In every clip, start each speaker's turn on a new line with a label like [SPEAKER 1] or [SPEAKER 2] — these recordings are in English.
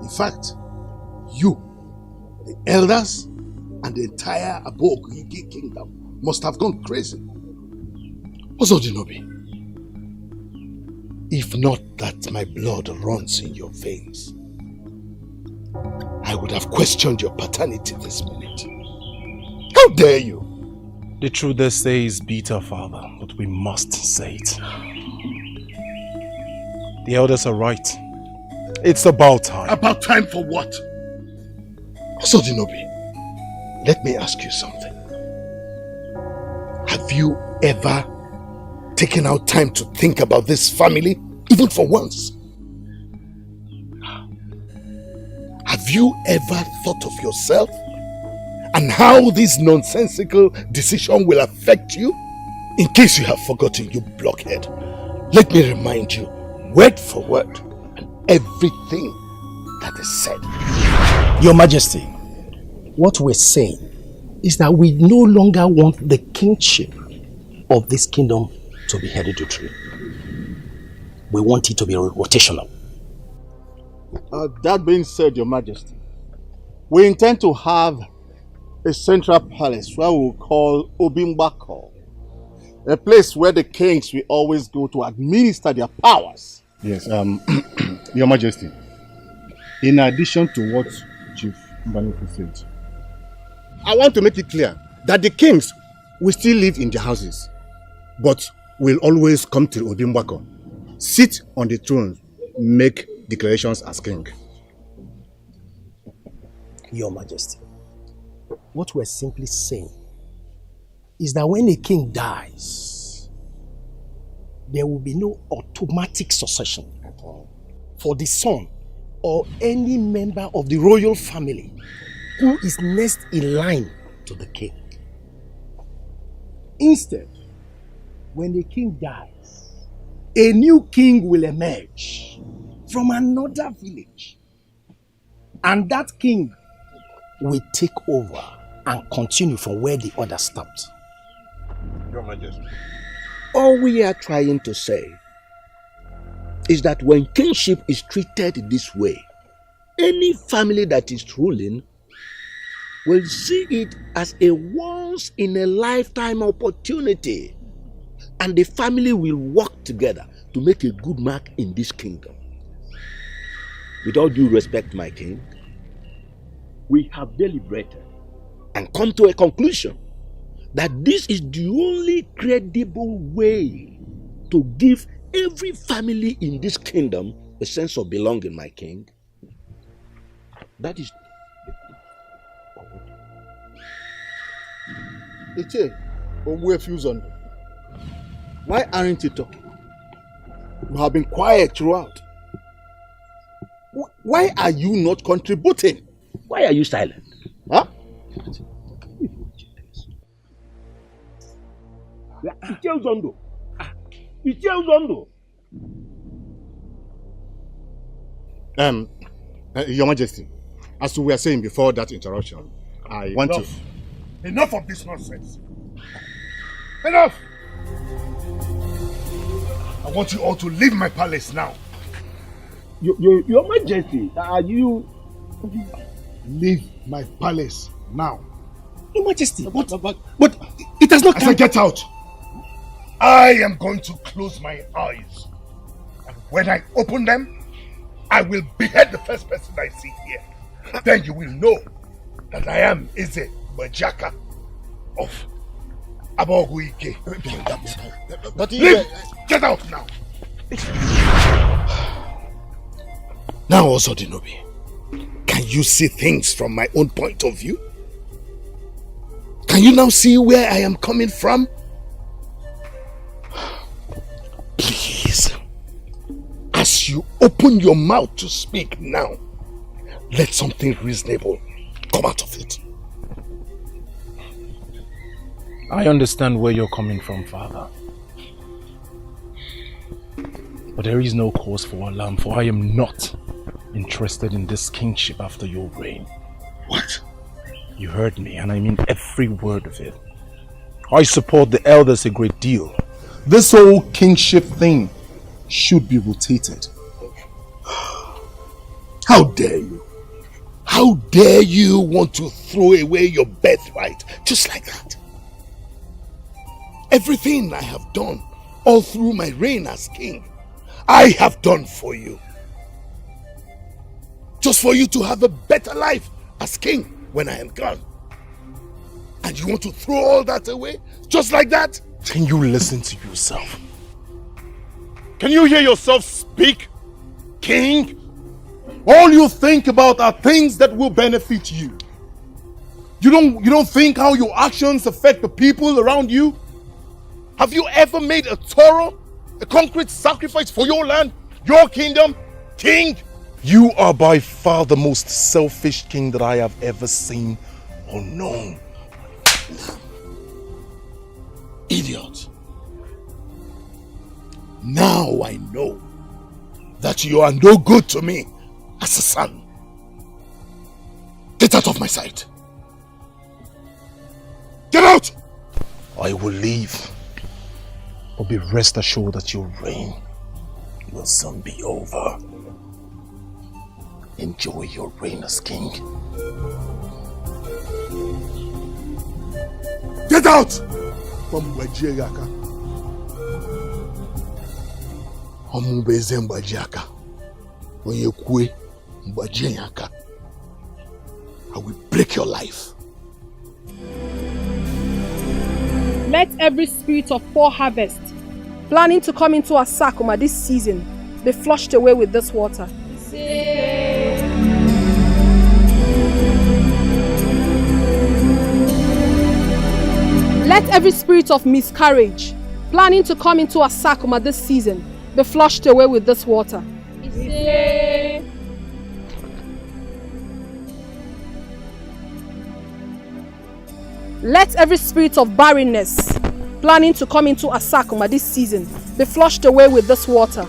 [SPEAKER 1] In fact, you, the elders, and the entire Aboguigi kingdom must have gone crazy. Osodinobi, if not that my blood runs in your veins, I would have questioned your paternity this minute. How dare you?
[SPEAKER 2] The truth they say is bitter, Father, but we must say it. The elders are right. It's about time.
[SPEAKER 1] About time for what? Osodinobi, let me ask you something. Have you ever taken out time to think about this family, even for once? Have you ever thought of yourself and how this nonsensical decision will affect you? In case you have forgotten, you blockhead, let me remind you, word for word, and everything that is said.
[SPEAKER 3] Your Majesty, what we're saying is that we no longer want the kingship of this kingdom to be hereditary. We want it to be rotational.
[SPEAKER 4] That being said, Your Majesty, we intend to have a central palace where we'll call Obimbako, a place where the kings will always go to administer their powers.
[SPEAKER 5] Yes, Your Majesty, in addition to what Chief Mbanoku said,
[SPEAKER 4] I want to make it clear that the kings will still live in their houses, but will always come to Obimbako, sit on the throne, make declarations as king.
[SPEAKER 3] Your Majesty, what we're simply saying is that when a king dies, there will be no automatic succession for the son or any member of the royal family who is next in line to the king. Instead, when the king dies, a new king will emerge from another village, and that king will take over and continue from where the other stopped.
[SPEAKER 1] Your Majesty.
[SPEAKER 6] All we are trying to say is that when kingship is treated this way, any family that is ruling will see it as a once-in-a-lifetime opportunity, and the family will work together to make a good mark in this kingdom. With all due respect, my king, we have deliberated and come to a conclusion that this is the only credible way to give every family in this kingdom a sense of belonging, my king. That is...
[SPEAKER 4] Iche, why aren't you talking? You have been quiet throughout. Why are you not contributing?
[SPEAKER 6] Why are you silent?
[SPEAKER 4] Huh? Your Majesty, as we were saying before that interruption, I want to...
[SPEAKER 1] Enough of this nonsense. Enough! I want you all to leave my palace now.
[SPEAKER 6] Your Majesty, are you...
[SPEAKER 1] Leave my palace now.
[SPEAKER 3] Your Majesty, but it has not
[SPEAKER 1] come... As I get out, I am going to close my eyes. And when I open them, I will behead the first person I see here. Then you will know that I am Eze Bajaka of Aboguigi.
[SPEAKER 4] But
[SPEAKER 1] leave! Get out now! Now also, Dinobi, can you see things from my own point of view? Can you now see where I am coming from? Please, as you open your mouth to speak now, let something reasonable come out of it.
[SPEAKER 2] I understand where you're coming from, Father. But there is no cause for alarm, for I am not interested in this kingship after your reign.
[SPEAKER 1] What?
[SPEAKER 2] You heard me, and I mean every word of it. I support the elders a great deal.
[SPEAKER 5] This whole kingship thing should be rotated.
[SPEAKER 1] How dare you? How dare you want to throw away your birthright just like that? Everything I have done all through my reign as king, I have done for you. Just for you to have a better life as king when I am gone. And you want to throw all that away just like that?
[SPEAKER 2] Can you listen to yourself?
[SPEAKER 5] Can you hear yourself speak, King? All you think about are things that will benefit you. You don't think how your actions affect the people around you? Have you ever made a thorough, a concrete sacrifice for your land, your kingdom, King?
[SPEAKER 2] You are by far the most selfish king that I have ever seen or known.
[SPEAKER 1] Idiot. Now I know that you are no good to me as a son. Get out of my sight. Get out!
[SPEAKER 2] I will leave. But be rest assured that your reign will soon be over. Enjoy your reign as king.
[SPEAKER 1] Get out! From Wajiaka. Omubeze Mbajiaka. Onyekwe Mbajiaka. I will break your life.
[SPEAKER 7] Let every spirit of poor harvest planning to come into Asakuma this season be flushed away with this water. Let every spirit of miscarriage planning to come into Asakuma this season be flushed away with this water. Let every spirit of barrenness planning to come into Asakuma this season be flushed away with this water.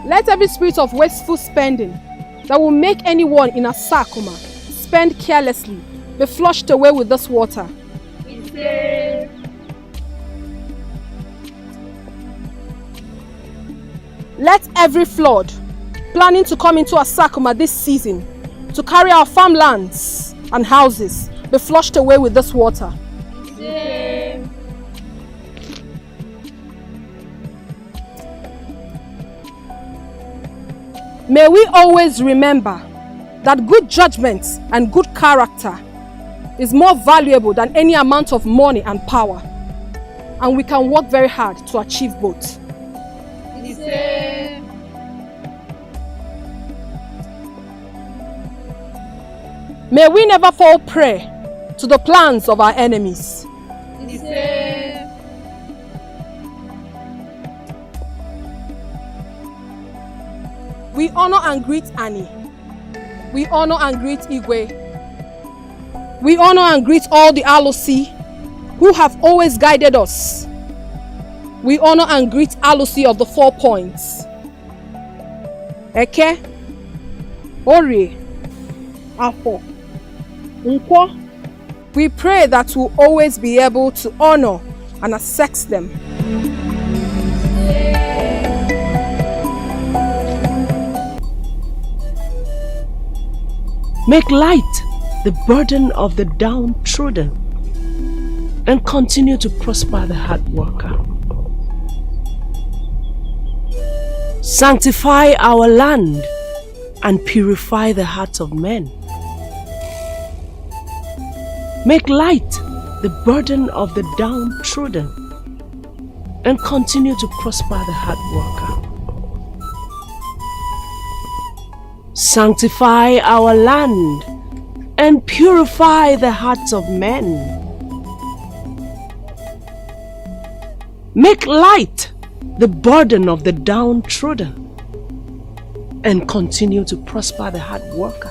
[SPEAKER 7] Let every spirit of wasteful spending that will make anyone in Asakuma spend carelessly be flushed away with this water. Let every flood planning to come into Asakuma this season to carry our farmlands and houses be flushed away with this water. May we always remember that good judgment and good character is more valuable than any amount of money and power, and we can work very hard to achieve both. May we never fall prey to the plans of our enemies. We honor and greet Annie. We honor and greet Igwe. We honor and greet all the Alosi who have always guided us. We honor and greet Alosi of the 4 points. Eke, Ori, Afo, Nkwo. We pray that we'll always be able to honor and assess them.
[SPEAKER 8] Make light the burden of the downtrodden and continue to prosper the hard worker. Sanctify our land and purify the hearts of men. Make light the burden of the downtrodden and continue to prosper the hard worker. Sanctify our land and purify the hearts of men. Make light the burden of the downtrodden and continue to prosper the hard worker.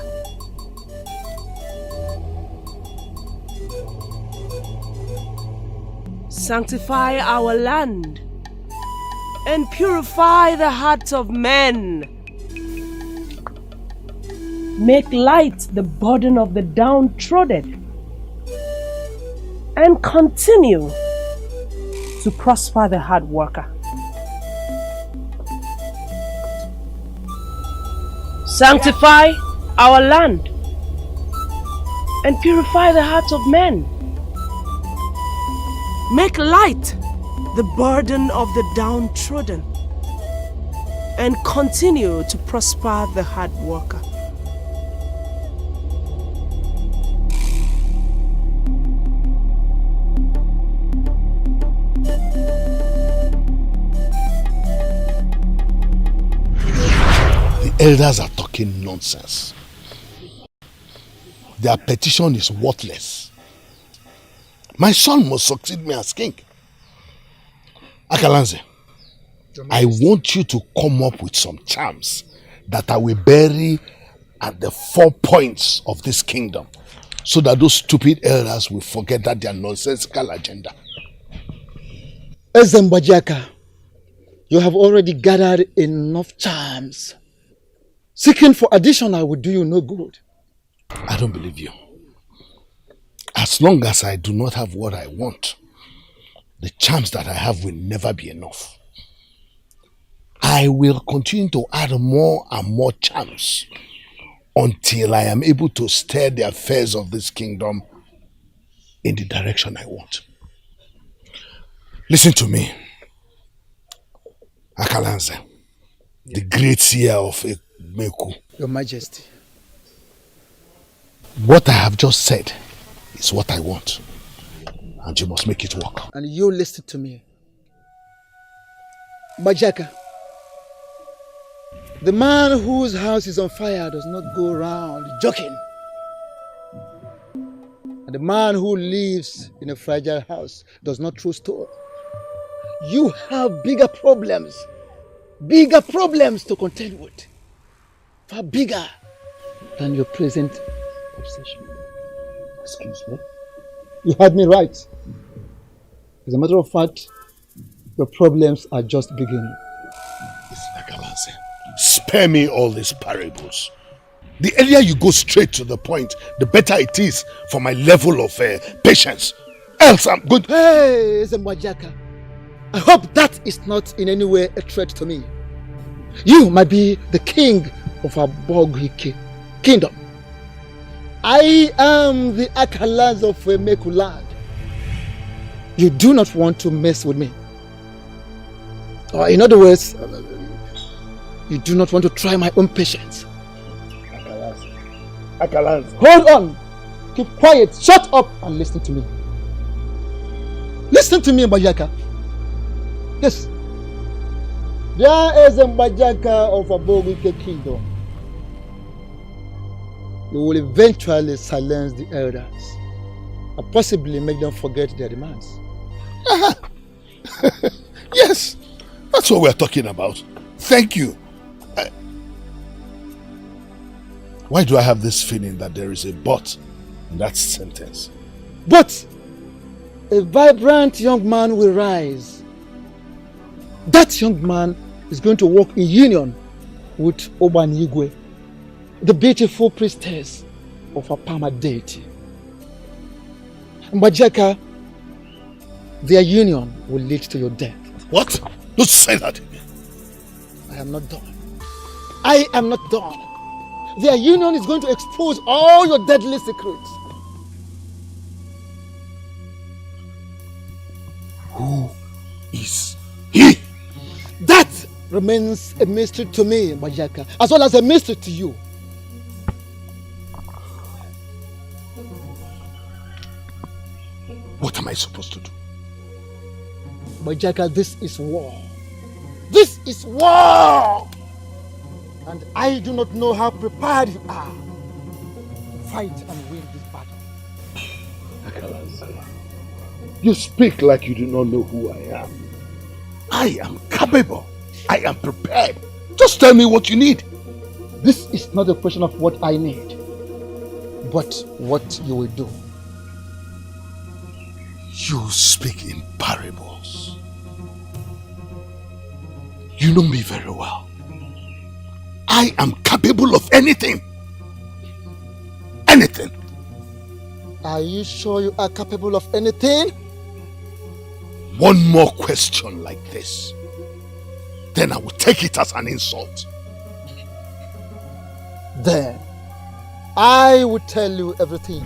[SPEAKER 8] Sanctify our land and purify the hearts of men. Make light the burden of the downtrodden and continue to prosper the hard worker. Sanctify our land and purify the hearts of men. Make light the burden of the downtrodden and continue to prosper the hard worker.
[SPEAKER 1] Elders are talking nonsense. Their petition is worthless. My son must succeed me as king. Akalanze, I want you to come up with some charms that I will bury at the 4 points of this kingdom, so that those stupid elders will forget that their nonsensical agenda.
[SPEAKER 9] Ezembajaka, you have already gathered enough charms. Seeking for additional will do you no good.
[SPEAKER 1] I don't believe you. As long as I do not have what I want, the charms that I have will never be enough. I will continue to add more and more charms until I am able to steer the affairs of this kingdom in the direction I want. Listen to me, Akalanze, the great seer of Meku.
[SPEAKER 9] Your Majesty.
[SPEAKER 1] What I have just said is what I want, and you must make it work.
[SPEAKER 9] And you listen to me. Bajaka, the man whose house is on fire does not go around joking. And the man who lives in a fragile house does not throw stone. You have bigger problems to contend with. Far bigger than your present obsession.
[SPEAKER 1] Excuse me?
[SPEAKER 9] You heard me right. As a matter of fact, your problems are just beginning.
[SPEAKER 1] Spare me all these parables. The earlier you go straight to the point, the better it is for my level of patience. Else I'm going to...
[SPEAKER 9] Hey, Zembwajaka. I hope that is not in any way a threat to me. You might be the king of our Bogwike kingdom. I am the Akalaz of Meku land. You do not want to mess with me. Or in other words, you do not want to try my own patience.
[SPEAKER 1] Akalaz.
[SPEAKER 9] Hold on. Keep quiet. Shut up and listen to me. Listen to me, Mbajaka. Yes. There is a Mbajaka of a Bogwike kingdom. You will eventually silence the elders and possibly make them forget their demands.
[SPEAKER 1] Yes, that's what we're talking about. Thank you. Why do I have this feeling that there is a but in that sentence?
[SPEAKER 9] But a vibrant young man will rise. That young man is going to work in union with Obanigwe, the beautiful priestess of a Pama deity. Mbajaka, their union will lead to your death.
[SPEAKER 1] What? Don't say that again.
[SPEAKER 9] I am not done. I am not done. Their union is going to expose all your deadly secrets.
[SPEAKER 1] Who is he?
[SPEAKER 9] That remains a mystery to me, Mbajaka, as well as a mystery to you.
[SPEAKER 1] What am I supposed to do?
[SPEAKER 9] Mbajaka, this is war. This is war! And I do not know how prepared you are to fight and win this battle.
[SPEAKER 1] You speak like you do not know who I am. I am capable. I am prepared. Just tell me what you need.
[SPEAKER 9] This is not a question of what I need, but what you will do.
[SPEAKER 1] You speak in parables. You know me very well. I am capable of anything. Anything.
[SPEAKER 9] Are you sure you are capable of anything?
[SPEAKER 1] one more question like this, then I will take it as an insult.
[SPEAKER 9] Then I will tell you everything.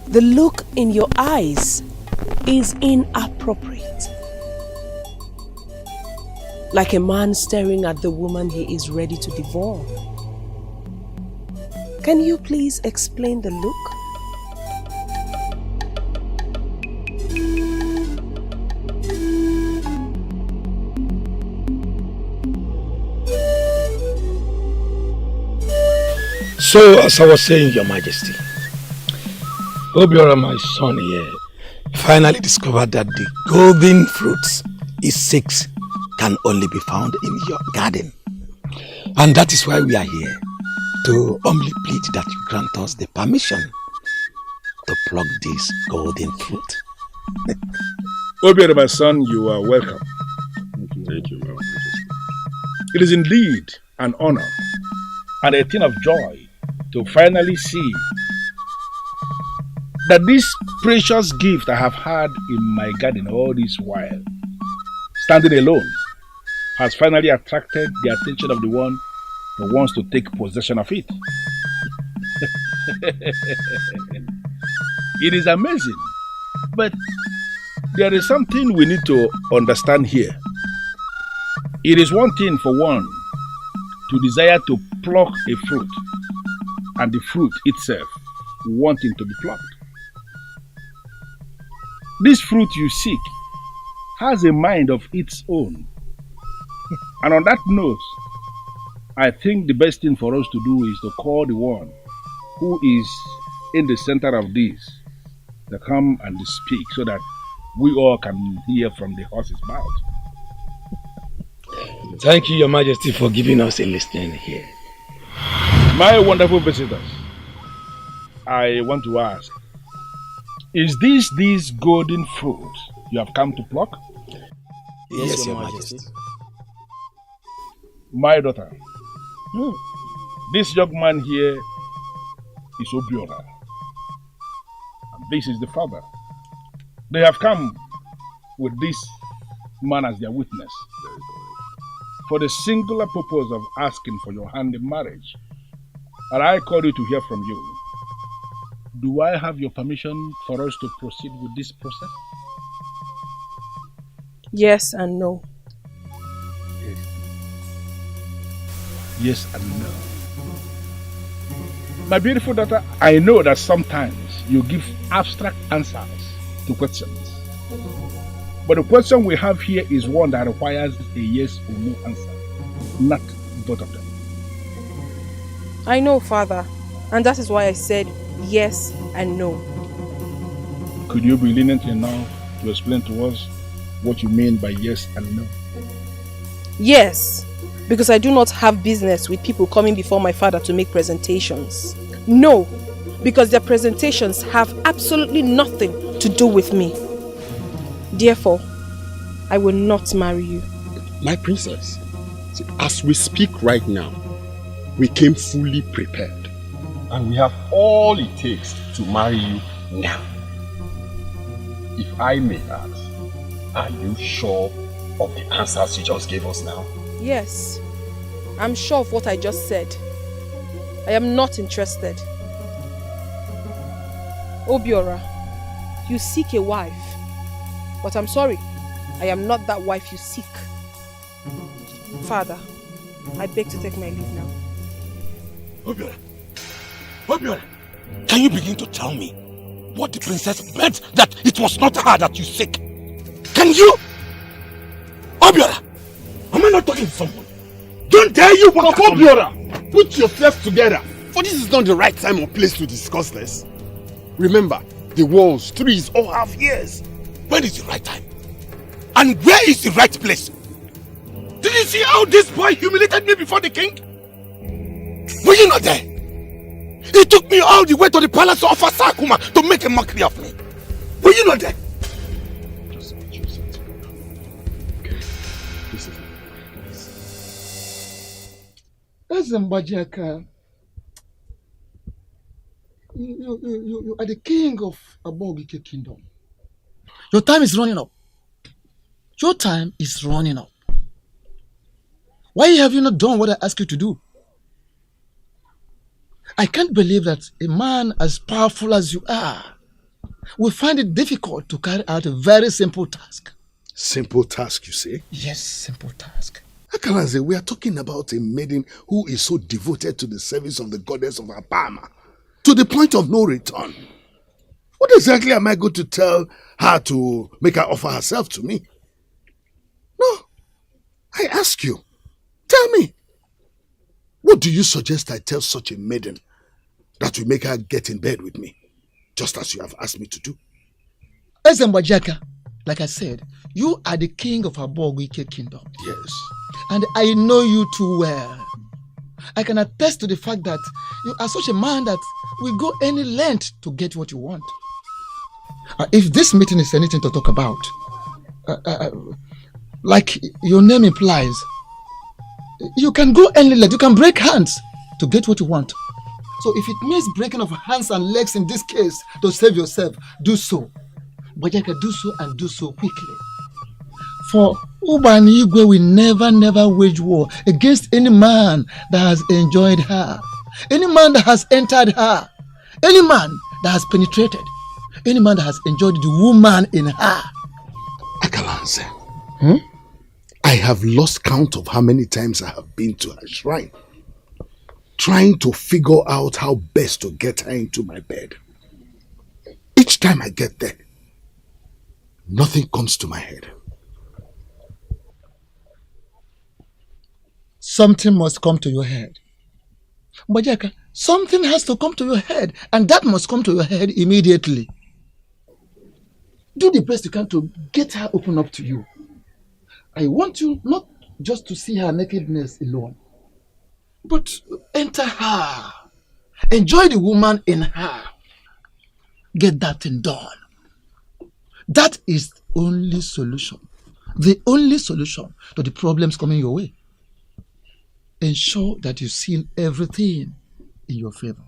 [SPEAKER 8] The look in your eyes is inappropriate. Like a man staring at the woman he is ready to devour. Can you please explain the look?
[SPEAKER 10] So, as I was saying, Your Majesty, Obiora, my son here, finally discovered that the golden fruits he seeks can only be found in your garden. And that is why we are here, to humbly plead that you grant us the permission to pluck this golden fruit.
[SPEAKER 11] Obiora, my son, you are welcome. Thank you, my Majesty. It is indeed an honor and a thing of joy to finally see that this precious gift I have had in my garden all this while, standing alone, has finally attracted the attention of the one who wants to take possession of it. It is amazing, but there is something we need to understand here. It is one thing for one to desire to pluck a fruit, and the fruit itself wanting to be plucked. This fruit you seek has a mind of its own. And on that note, I think the best thing for us to do is to call the one who is in the center of this to come and speak so that we all can hear from the horse's mouth.
[SPEAKER 10] Thank you, Your Majesty, for giving us a listening here.
[SPEAKER 11] My wonderful visitors, I want to ask, is this golden fruit you have come to pluck?
[SPEAKER 10] Yes, Your Majesty.
[SPEAKER 11] My daughter, this young man here is Obiora, and this is the father. They have come with this man as their witness for the singular purpose of asking for your hand in marriage. And I call you to hear from you. Do I have your permission for us to proceed with this process?
[SPEAKER 7] Yes and no.
[SPEAKER 11] Yes and no. My beautiful daughter, I know that sometimes you give abstract answers to questions. But the question we have here is one that requires a yes or no answer, not both of them.
[SPEAKER 7] I know, Father, and that is why I said yes and no.
[SPEAKER 11] Could you be lenient enough to explain to us what you mean by yes and no?
[SPEAKER 7] Yes, because I do not have business with people coming before my father to make presentations. No, because their presentations have absolutely nothing to do with me. Therefore, I will not marry you.
[SPEAKER 12] My princess, see, as we speak right now, we came fully prepared. And we have all it takes to marry you now. If I may ask, are you sure of the answers you just gave us now?
[SPEAKER 7] Yes, I'm sure of what I just said. I am not interested. Obiora, you seek a wife. But I'm sorry, I am not that wife you seek. Father, I beg to take my leave now.
[SPEAKER 1] Obiora, can you begin to tell me what the princess meant that it was not her that you seek? Can you? Obiora, am I not talking to someone? Don't dare you walk
[SPEAKER 4] Obiora, put yourself together. For this is not the right time or place to discuss this. Remember, the walls, trees all have ears.
[SPEAKER 1] When is the right time? And where is the right place? Did you see how this boy humiliated me before the king? Were you not there? He took me all the way to the palace of Asakuma to make a mockery of me. Were you not there?
[SPEAKER 12] Just put yourself together. Okay. Listen.
[SPEAKER 9] Ezembajaka, you are the king of Abogike kingdom. Your time is running up. Your time is running up. Why have you not done what I asked you to do? I can't believe that a man as powerful as you are will find it difficult to carry out a very simple task.
[SPEAKER 1] Simple task, you say?
[SPEAKER 9] Yes, simple task.
[SPEAKER 1] Akalanze, we are talking about a maiden who is so devoted to the service of the goddess of Apama, to the point of no return. What exactly am I going to tell her to make her offer herself to me? No, I ask you, tell me, what do you suggest I tell such a maiden that will make her get in bed with me, just as you have asked me to do?
[SPEAKER 9] Ezembajaka, like I said, you are the king of Abogike kingdom.
[SPEAKER 1] Yes.
[SPEAKER 9] And I know you too well. I can attest to the fact that you are such a man that will go any length to get what you want. If this meeting is anything to talk about, like your name implies, you can go any length, you can break hands to get what you want. So if it means breaking of hands and legs in this case to save yourself, do so. But you can do so and do so quickly. For Uba and Igwe will never wage war against any man that has enjoyed her, any man that has entered her, any man that has penetrated, any man that has enjoyed the woman in her.
[SPEAKER 1] Akalanze, I have lost count of how many times I have been to her shrine, trying to figure out how best to get her into my bed. Each time I get there, nothing comes to my head.
[SPEAKER 9] Something must come to your head. Bajaka, something has to come to your head, and that must come to your head immediately. Do the best you can to get her open up to you. I want you not just to see her nakedness alone, but enter her. Enjoy the woman in her. Get that thing done. That is the only solution. The only solution to the problems coming your way. Ensure that you seal everything in your favor.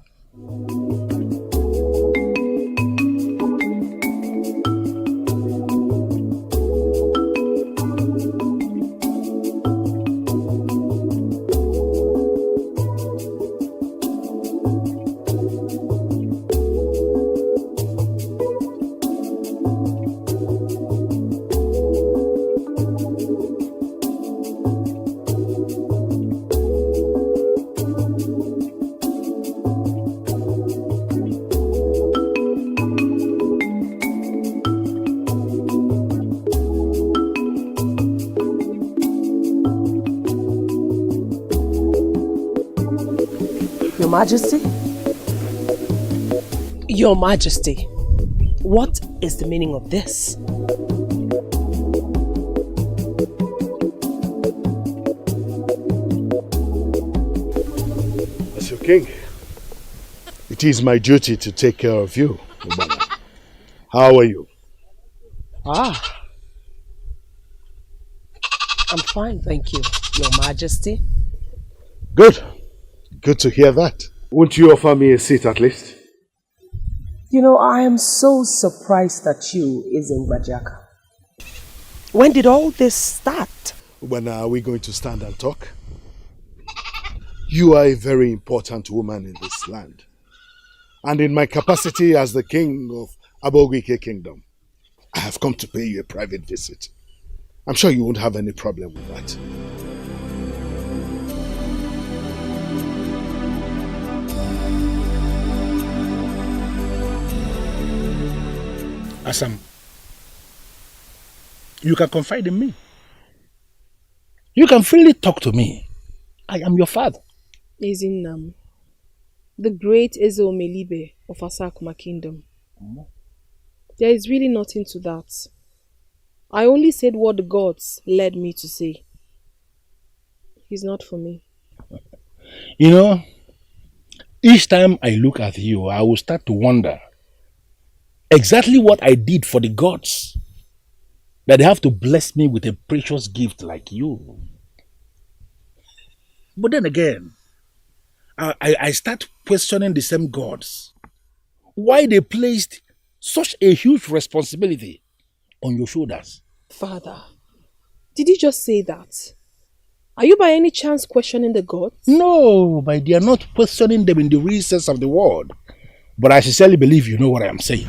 [SPEAKER 8] Majesty? Your Majesty, what is the meaning of this?
[SPEAKER 1] As your king, it is my duty to take care of you, Ubana. How are you?
[SPEAKER 8] I'm fine, thank you, Your Majesty.
[SPEAKER 1] Good. Good to hear that. Won't you offer me a seat at least?
[SPEAKER 8] You know, I am so surprised at you, Izengbajaka. When did all this start?
[SPEAKER 1] When are we going to stand and talk? You are a very important woman in this land. And in my capacity as the king of Abogike Kingdom, I have come to pay you a private visit. I'm sure you won't have any problem with that.
[SPEAKER 11] Asam, you can confide in me. You can freely talk to me. I am your father.
[SPEAKER 7] Ezinnam, the great Ezeomelibe of Asakuma Kingdom. There is really nothing to that. I only said what the gods led me to say. He's not for me.
[SPEAKER 11] You know, each time I look at you, I will start to wonder exactly what I did for the gods, that they have to bless me with a precious gift like you. But then again, I start questioning the same gods. Why they placed such a huge responsibility on your shoulders?
[SPEAKER 7] Father, did you just say that? Are you by any chance questioning the gods?
[SPEAKER 11] No, my dear, not questioning them in the real sense of the word. But I sincerely believe you know what I am saying.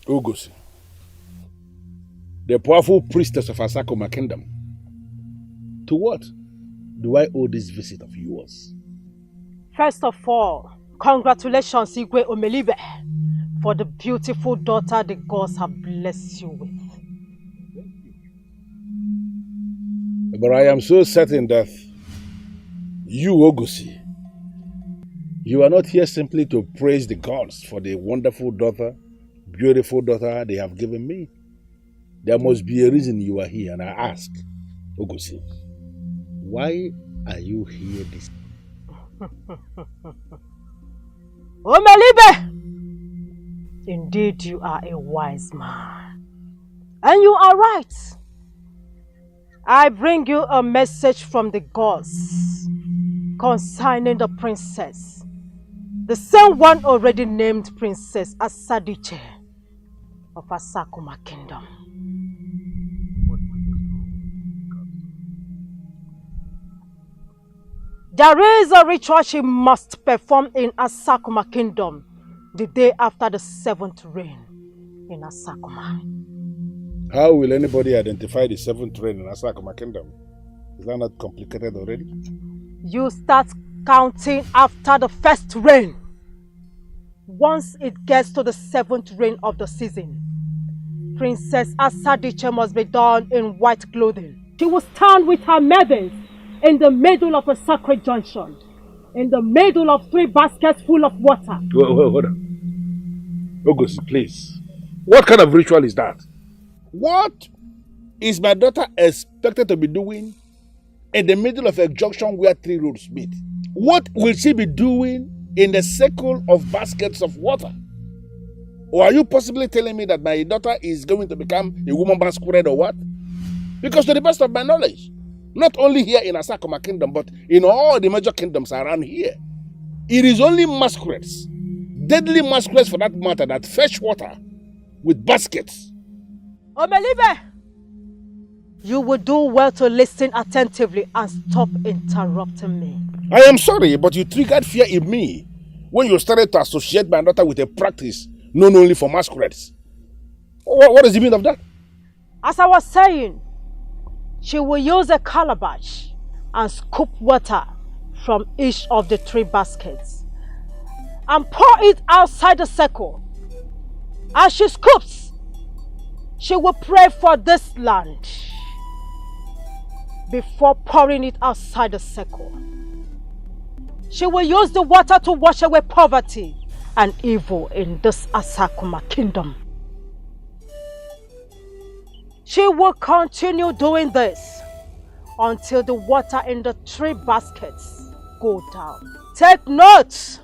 [SPEAKER 11] Ugezu, the powerful priestess of Asakuma Kingdom. To what do I owe this visit of yours?
[SPEAKER 13] First of all, congratulations, Igwe Omelibe, for the beautiful daughter the gods have blessed you with.
[SPEAKER 11] But I am so certain that you, Ugezu, you are not here simply to praise the gods for the wonderful daughter, beautiful daughter they have given me. There must be a reason you are here, and I ask, Ugezu, why are you here this?
[SPEAKER 13] Omelibe! Indeed, you are a wise man. And you are right. I bring you a message from the gods concerning the princess. The same one already named Princess Asadiche of Asakuma Kingdom. There is a ritual she must perform in Asakuma Kingdom the day after the 7th rain in Asakuma.
[SPEAKER 11] How will anybody identify the 7th rain in Asakuma Kingdom? Is that not complicated already?
[SPEAKER 13] You start counting after the 1st rain. Once it gets to the 7th rain of the season, Princess Asadiche must be donned in white clothing. She will stand with her maidens in the middle of a sacred junction, in the middle of 3 baskets full of water.
[SPEAKER 11] Hold on. Ugezu, please. What kind of ritual is that? What is my daughter expected to be doing in the middle of a junction where 3 roads meet? What will she be doing in the circle of baskets of water? Or are you possibly telling me that my daughter is going to become a woman masquerade or what? Because to the best of my knowledge, not only here in Asakuma Kingdom, but in all the major kingdoms around here, it is only masquerades, deadly masquerades for that matter, that fetch water with baskets.
[SPEAKER 13] Omelibe, you will do well to listen attentively and stop interrupting me.
[SPEAKER 11] I am sorry, but you triggered fear in me when you started to associate my daughter with a practice known only for masquerades. What is the meaning of that?
[SPEAKER 13] As I was saying, she will use a calabash and scoop water from each of the 3 baskets and pour it outside the circle. As she scoops, she will pray for this land before pouring it outside the circle. She will use the water to wash away poverty and evil in this Asakuma Kingdom. She will continue doing this until the water in the 3 baskets go down. Take note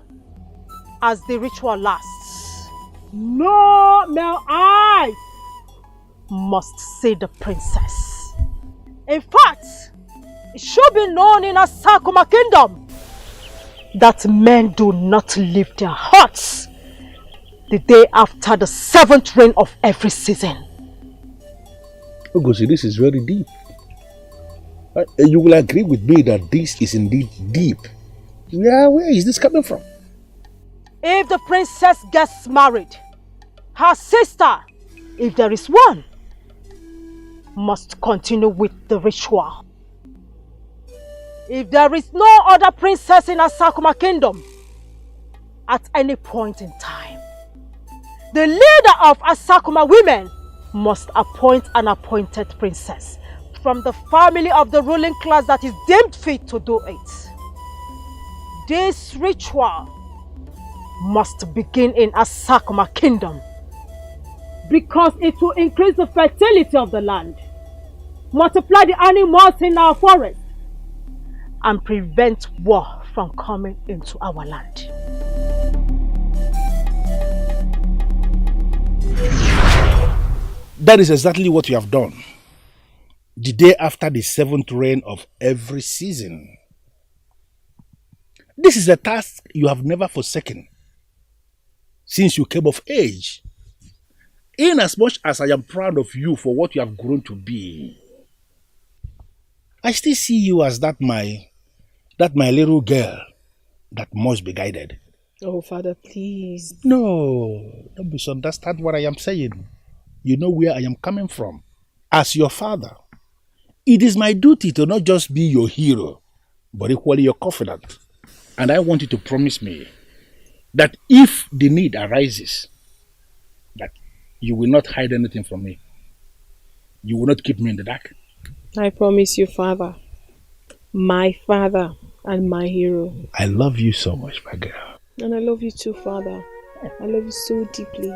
[SPEAKER 13] as the ritual lasts. No male eyes must see the princess. In fact, it should be known in Asakuma Kingdom that men do not leave their huts the day after the 7th rain of every season.
[SPEAKER 11] Ugezu, this is very deep. You will agree with me that this is indeed deep. Yeah, where is this coming from?
[SPEAKER 13] If the princess gets married, her sister, if there is one, must continue with the ritual. If there is no other princess in Asakuma Kingdom, at any point in time, the leader of Asakuma women must appoint an appointed princess from the family of the ruling class that is deemed fit to do it. This ritual must begin in Asakuma Kingdom because it will increase the fertility of the land, multiply the animals in our forest, and prevent war from coming into our land.
[SPEAKER 11] That is exactly what you have done. The day after the 7th rain of every season. This is a task you have never forsaken since you came of age. Inasmuch as I am proud of you for what you have grown to be, I still see you as that my little girl that must be guided.
[SPEAKER 7] Oh, Father, please.
[SPEAKER 11] No, don't misunderstand what I am saying. You know where I am coming from. As your father, it is my duty to not just be your hero, but equally your confidant. And I want you to promise me that if the need arises, that you will not hide anything from me. You will not keep me in the dark.
[SPEAKER 7] I promise you, Father. My father and my hero.
[SPEAKER 11] I love you so much, my girl.
[SPEAKER 7] And I love you too, Father. I love you so deeply.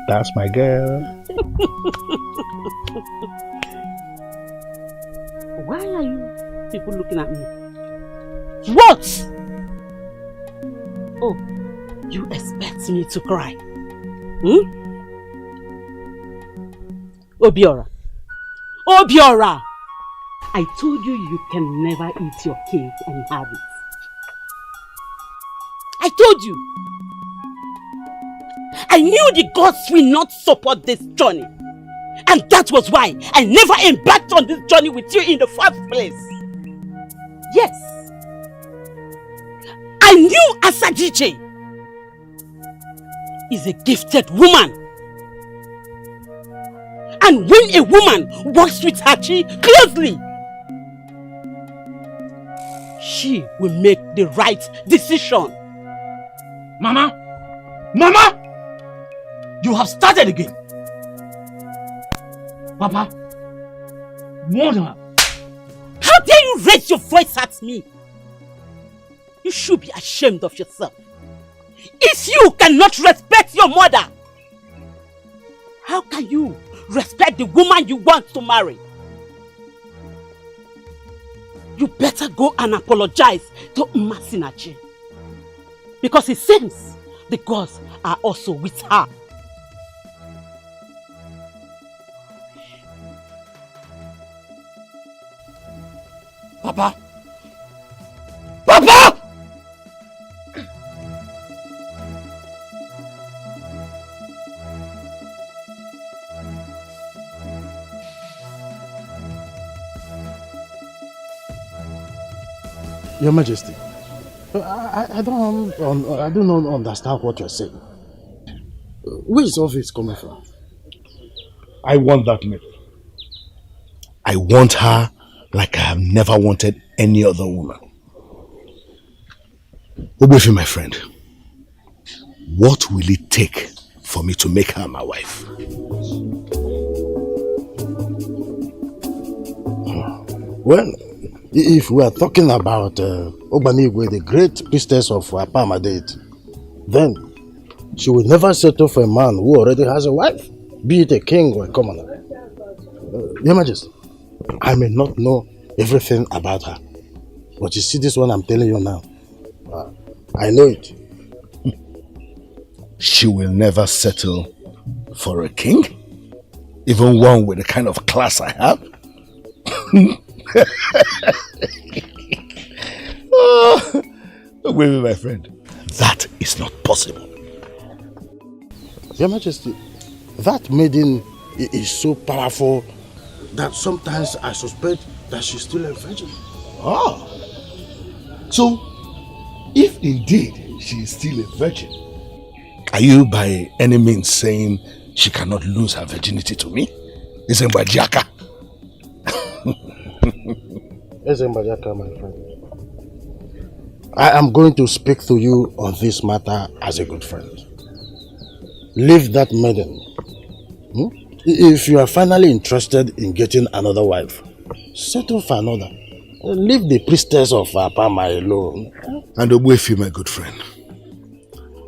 [SPEAKER 11] That's my girl.
[SPEAKER 14] Why are you people looking at me? What? Oh, you expect me to cry? Obiora. Obiora! I told you can never eat your cake and have it. I told you. I knew the gods will not support this journey. And that was why I never embarked on this journey with you in the first place. Yes. I knew Asadiche is a gifted woman. And when a woman works with her chi closely, she will make the right decision.
[SPEAKER 10] Mama! Mama! You have started again. Papa, warn her.
[SPEAKER 14] How dare you raise your voice at me? You should be ashamed of yourself. If you cannot respect your mother, how can you respect the woman you want to marry? You better go and apologize to Masinachi. Because it seems the gods are also with her.
[SPEAKER 10] Papa! Papa!
[SPEAKER 3] Your Majesty, I don't understand what you're saying. Where is all this coming from?
[SPEAKER 11] I want that maid. I want her like I have never wanted any other woman. Obefi, my friend, what will it take for me to make her my wife?
[SPEAKER 3] Well, if we are talking about Obanigwe, the great priestess of Apama date, then she will never settle for a man who already has a wife, be it a king or a commoner. Your Majesty, I may not know everything about her, but you see this one I'm telling you now, I know it.
[SPEAKER 11] She will never settle for a king? Even one with the kind of class I have? Oh, wait, my friend. That is not possible.
[SPEAKER 3] Your Majesty, that maiden is so powerful that sometimes I suspect that she's still a virgin.
[SPEAKER 1] Ah. So, if indeed she is still a virgin,
[SPEAKER 11] are you by any means saying she cannot lose her virginity to me? Izembajaka.
[SPEAKER 3] Izembajaka, my friend. I am going to speak to you on this matter as a good friend. Leave that maiden. If you are finally interested in getting another wife, settle for another. Leave the priestess of Apama alone.
[SPEAKER 11] And Obefi, my good friend,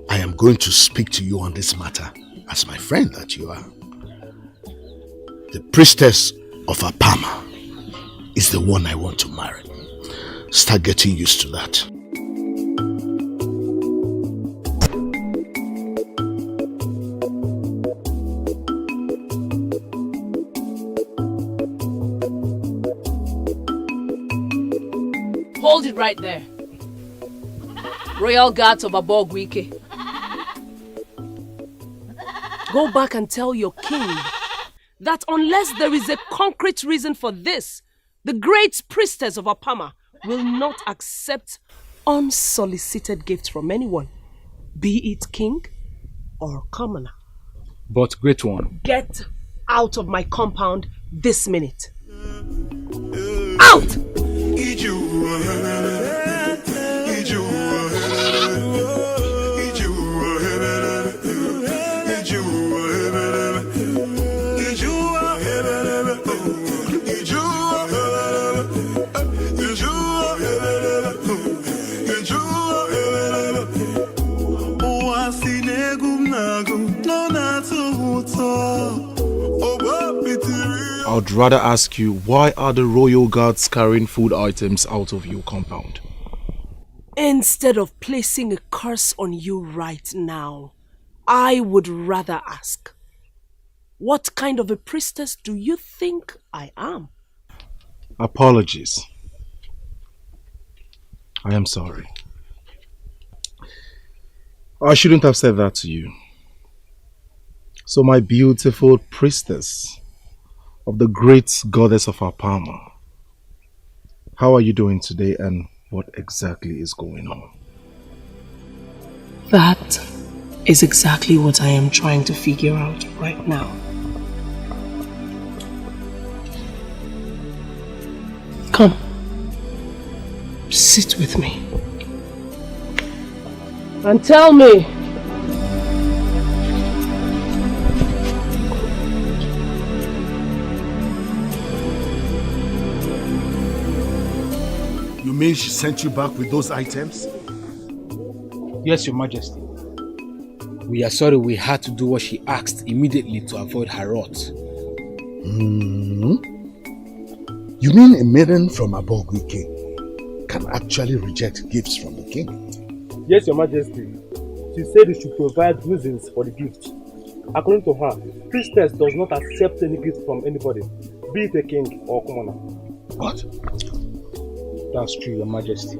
[SPEAKER 11] I am going to speak to you on this matter as my friend that you are. The priestess of Apama is the one I want to marry. Start getting used to that.
[SPEAKER 7] it right there. Royal Guards of Abogwike.
[SPEAKER 8] Go back and tell your king that unless there is a concrete reason for this, the great priestess of Apama will not accept unsolicited gifts from anyone, be it king or commoner.
[SPEAKER 2] But great one.
[SPEAKER 8] Get out of my compound this minute. Out!
[SPEAKER 2] I would rather ask you, why are the royal guards carrying food items out of your compound?
[SPEAKER 8] Instead of placing a curse on you right now, I would rather ask, what kind of a priestess do you think I am?
[SPEAKER 2] Apologies. I am sorry. I shouldn't have said that to you. So my beautiful priestess of the great goddess of Apama, how are you doing today and what exactly is going on?
[SPEAKER 8] That is exactly what I am trying to figure out right now. Come, sit with me and tell me,
[SPEAKER 1] You mean she sent you back with those items?
[SPEAKER 15] Yes, Your Majesty. We are sorry we had to do what she asked immediately to avoid her wrath.
[SPEAKER 1] You mean a maiden from Abogwike can actually reject gifts from the king?
[SPEAKER 16] Yes, Your Majesty. She said you should provide reasons for the gift. According to her, priestess does not accept any gift from anybody, be it a king or commoner.
[SPEAKER 1] What?
[SPEAKER 15] That's true, Your Majesty.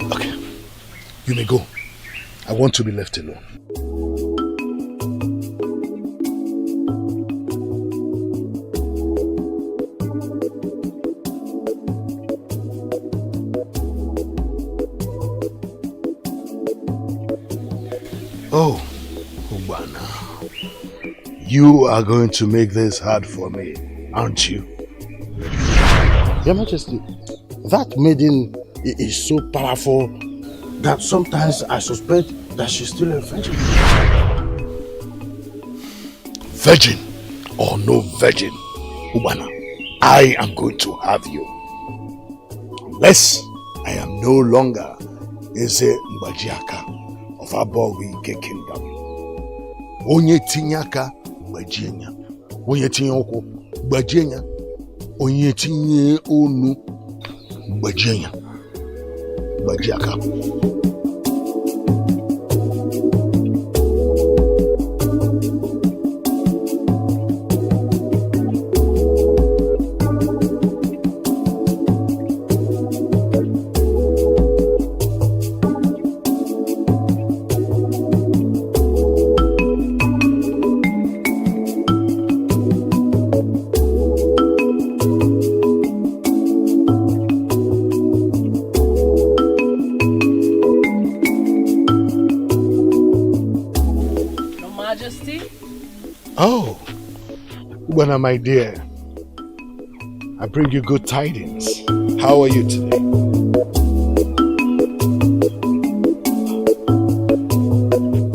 [SPEAKER 1] Okay, you may go. I want to be left alone. Oh, Ubana, you are going to make this hard for me, aren't you?
[SPEAKER 4] Your Majesty, that maiden is so powerful that sometimes I suspect that she's still a virgin.
[SPEAKER 1] Virgin or no virgin, Ubana, I am going to have you. Unless I am no longer Eze Mbajiaka of Abogwike Kingdom. Onye tinyaka Mbajienya. Onye tinyoko Mbajienya. Onye tinye onu Mbajienya. Mbajiaka. Oh, Ubana, my dear, I bring you good tidings. How are you today?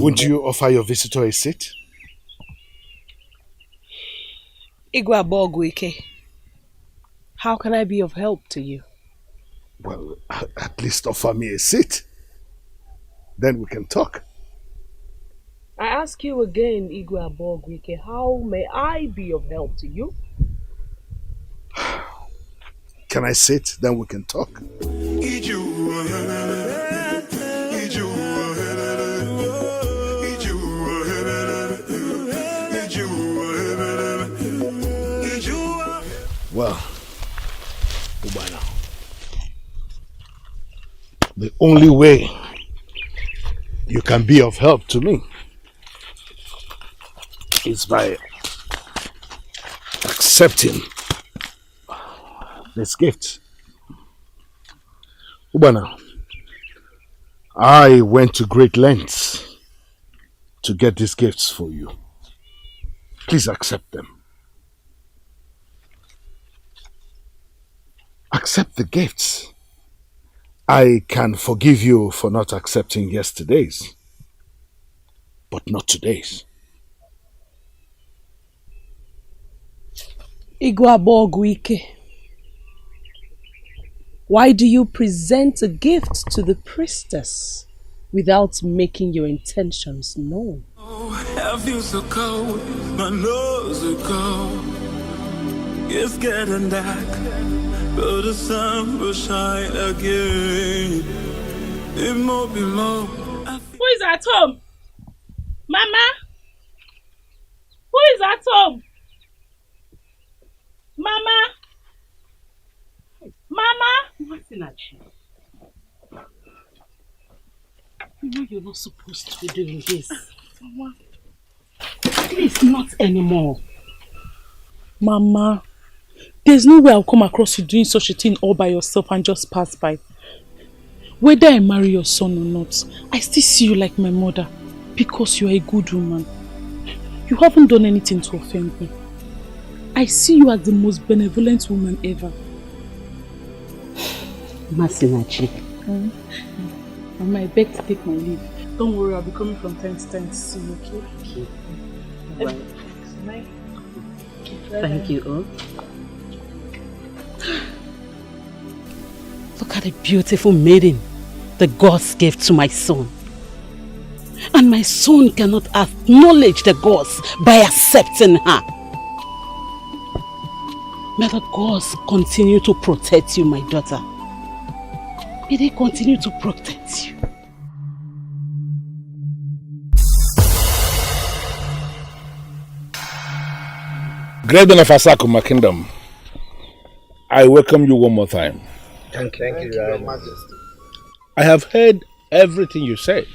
[SPEAKER 1] Won't you offer your visitor a seat?
[SPEAKER 8] Igwe Abogwike, how can I be of help to you?
[SPEAKER 1] Well, at least offer me a seat. Then we can talk.
[SPEAKER 8] I ask you again, Igwe Abogwike, how may I be of help to you?
[SPEAKER 1] Can I sit? Then we can talk. Ubana, the only way you can be of help to me is by accepting this gift. Ubana, I went to great lengths to get these gifts for you. Please accept them. Accept the gifts. I can forgive you for not accepting yesterday's, but not today's.
[SPEAKER 8] Igwaboguike, why do you present a gift to the priestess without making your intentions known?
[SPEAKER 17] I feel so cold, my nose is cold. It's getting dark, but the sun will shine again. It won't be long.
[SPEAKER 14] Who is at home? Mama? Who is at home? Mama? Mama? Nothing at you. You know you're not supposed to be doing this. Mama. Please, not anymore.
[SPEAKER 8] Mama, there's no way I'll come across you doing such a thing all by yourself and just pass by. Whether I marry your son or not, I still see you like my mother because you are a good woman. You haven't done anything to offend me. I see you as the most benevolent woman ever.
[SPEAKER 14] Masinachi.
[SPEAKER 8] Mama, I beg to take my leave. Don't worry, I'll be coming from time to time to see you, okay?
[SPEAKER 14] Right. Thank you, oh. Look at the beautiful maiden the gods gave to my son. And my son cannot acknowledge the gods by accepting her. May the gods continue to protect you, my daughter. May they continue to protect you.
[SPEAKER 11] Great of Asakuma Kingdom, I welcome you one more time.
[SPEAKER 6] Thank you, Your Majesty.
[SPEAKER 11] I have heard everything you said.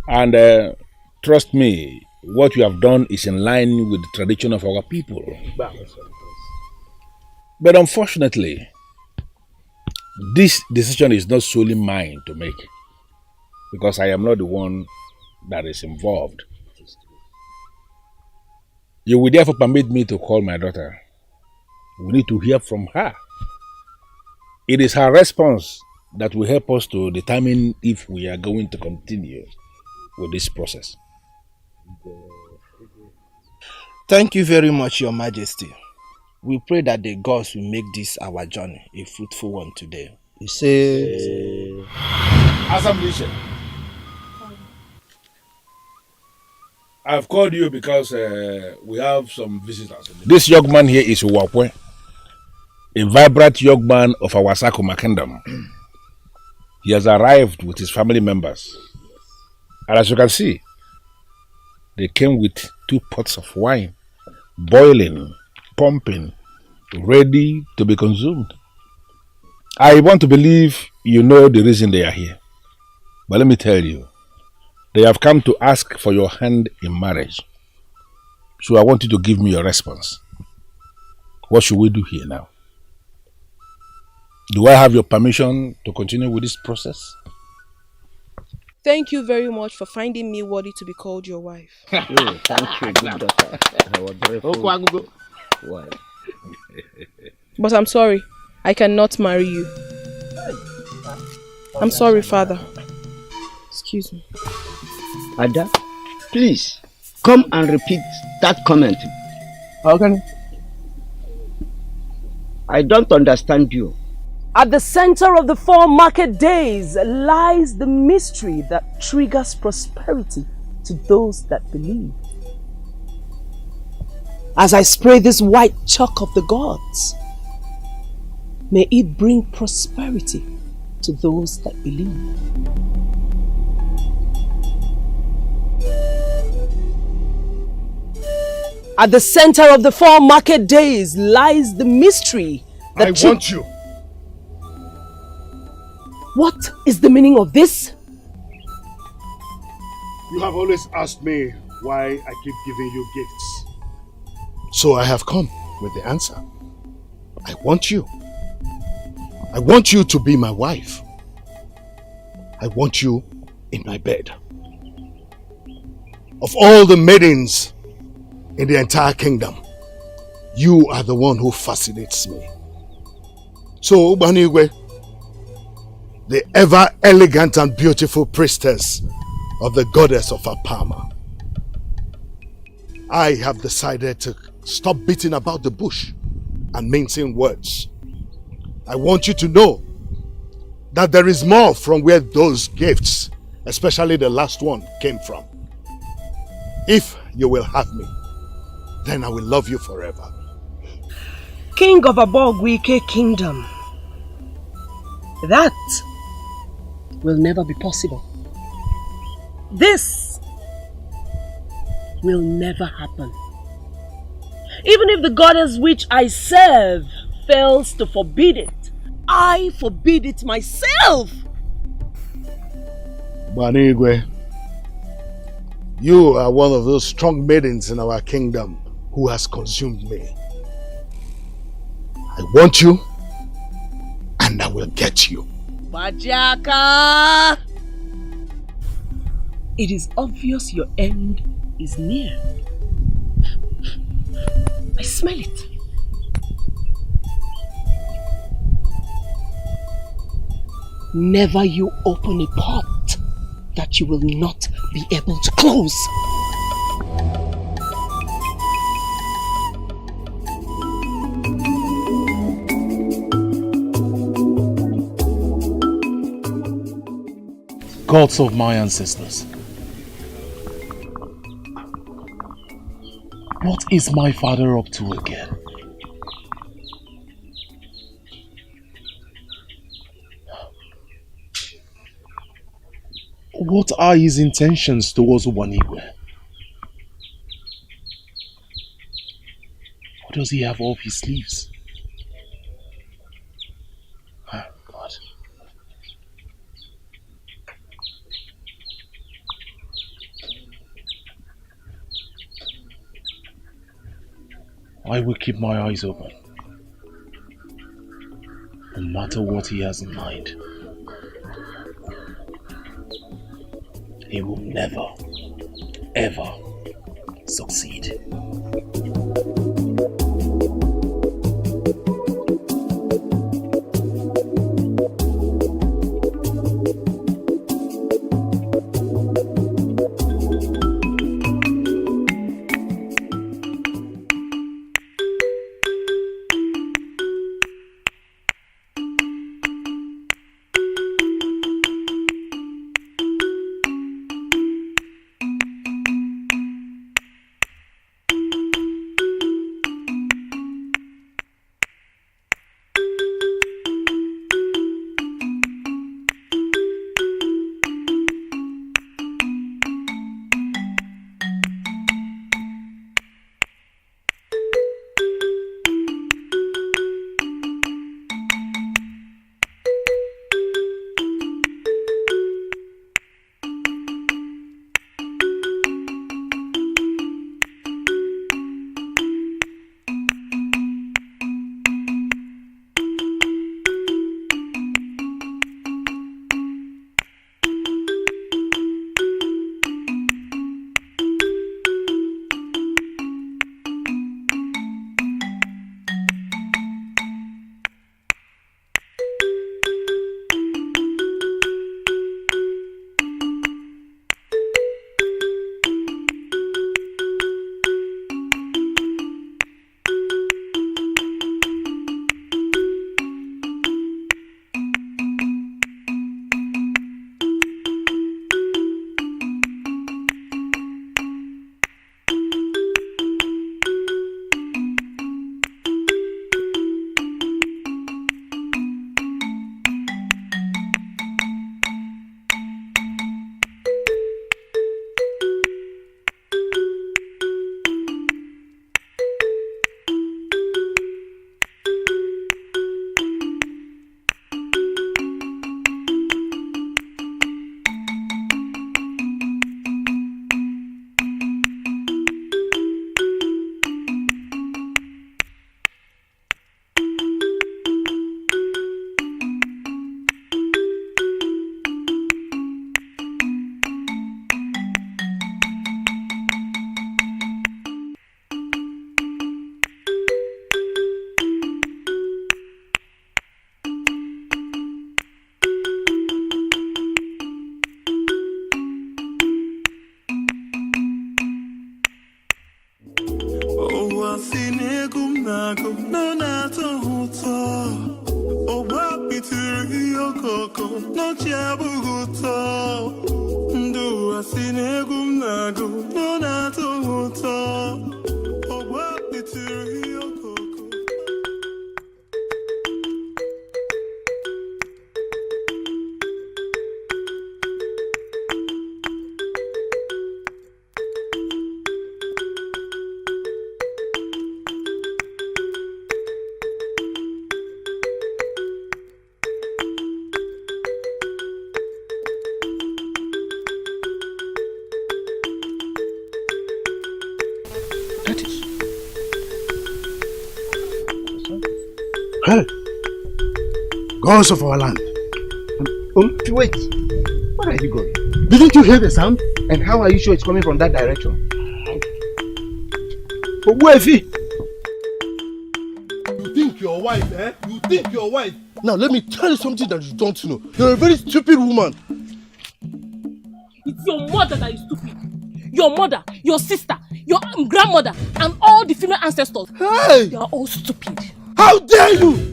[SPEAKER 11] And trust me, what you have done is in line with the tradition of our people. But unfortunately, this decision is not solely mine to make, because I am not the one that is involved. You will therefore permit me to call my daughter. We need to hear from her. It is her response that will help us to determine if we are going to continue with this process.
[SPEAKER 18] Thank you very much, Your Majesty. We pray that the gods will make this our journey a fruitful one today.
[SPEAKER 6] You say...
[SPEAKER 11] Assembly. I've called you because we have some visitors. This young man here is Uwakwe, a vibrant young man of our Sakuma Kingdom. He has arrived with his family members. And as you can see, they came with 2 pots of wine, boiling, pumping, ready to be consumed. I want to believe you know the reason they are here. But let me tell you, they have come to ask for your hand in marriage. So I want you to give me your response. What should we do here now? Do I have your permission to continue with this process?
[SPEAKER 7] Thank you very much for finding me worthy to be called your wife.
[SPEAKER 6] Thank you, good daughter. Our grateful wife.
[SPEAKER 7] But I'm sorry, I cannot marry you. I'm sorry, Father. Excuse me.
[SPEAKER 6] Ada, please, come and repeat that comment.
[SPEAKER 18] Okay.
[SPEAKER 6] I don't understand you.
[SPEAKER 8] At the center of the 4 market days lies the mystery that triggers prosperity to those that believe. As I spray this white chalk of the gods, may it bring prosperity to those that believe. At the center of the 4 market days lies the mystery
[SPEAKER 1] I want you.
[SPEAKER 8] What is the meaning of this?
[SPEAKER 1] You have always asked me why I keep giving you gifts. So I have come with the answer. I want you. I want you to be my wife. I want you in my bed. Of all the maidens in the entire kingdom, you are the one who fascinates me. So, Ubanigwe, the ever elegant and beautiful priestess of the goddess of Apama, I have decided to stop beating about the bush and mincing words. I want you to know that there is more from where those gifts, especially the last one, came from. If you will have me, then I will love you forever.
[SPEAKER 8] King of Abogwike Kingdom. That will never be possible. This will never happen. Even if the goddess which I serve fails to forbid it, I forbid it myself.
[SPEAKER 1] Banigwe, you are one of those strong maidens in our kingdom who has consumed me. I want you, and I will get you.
[SPEAKER 8] Bajaka! It is obvious your end is near. I smell it. Never you open a pot that you will not be able to close.
[SPEAKER 15] Gods of my ancestors, what is my father up to again? What are his intentions towards Wanigwe? What does he have off his sleeves? Oh, God. I will keep my eyes open, no matter what he has in mind. He will never, ever succeed.
[SPEAKER 17] nago no nato huto Oba pitiri yokoko no chiabuguto Ndu asinegum nago no nato huto Oba pitiri yokoko
[SPEAKER 3] Hey, gods of our land. Wait, where are you going? Didn't you hear the sound? And how are you sure it's coming from that direction? But where is he?
[SPEAKER 5] You think your wife, eh? You think your wife?
[SPEAKER 3] Now let me tell you something that you don't know. You're a very stupid woman.
[SPEAKER 8] It's your mother that is stupid. Your mother, your sister, your grandmother, and all the female ancestors.
[SPEAKER 3] Hey!
[SPEAKER 8] They are all stupid.
[SPEAKER 3] How dare you!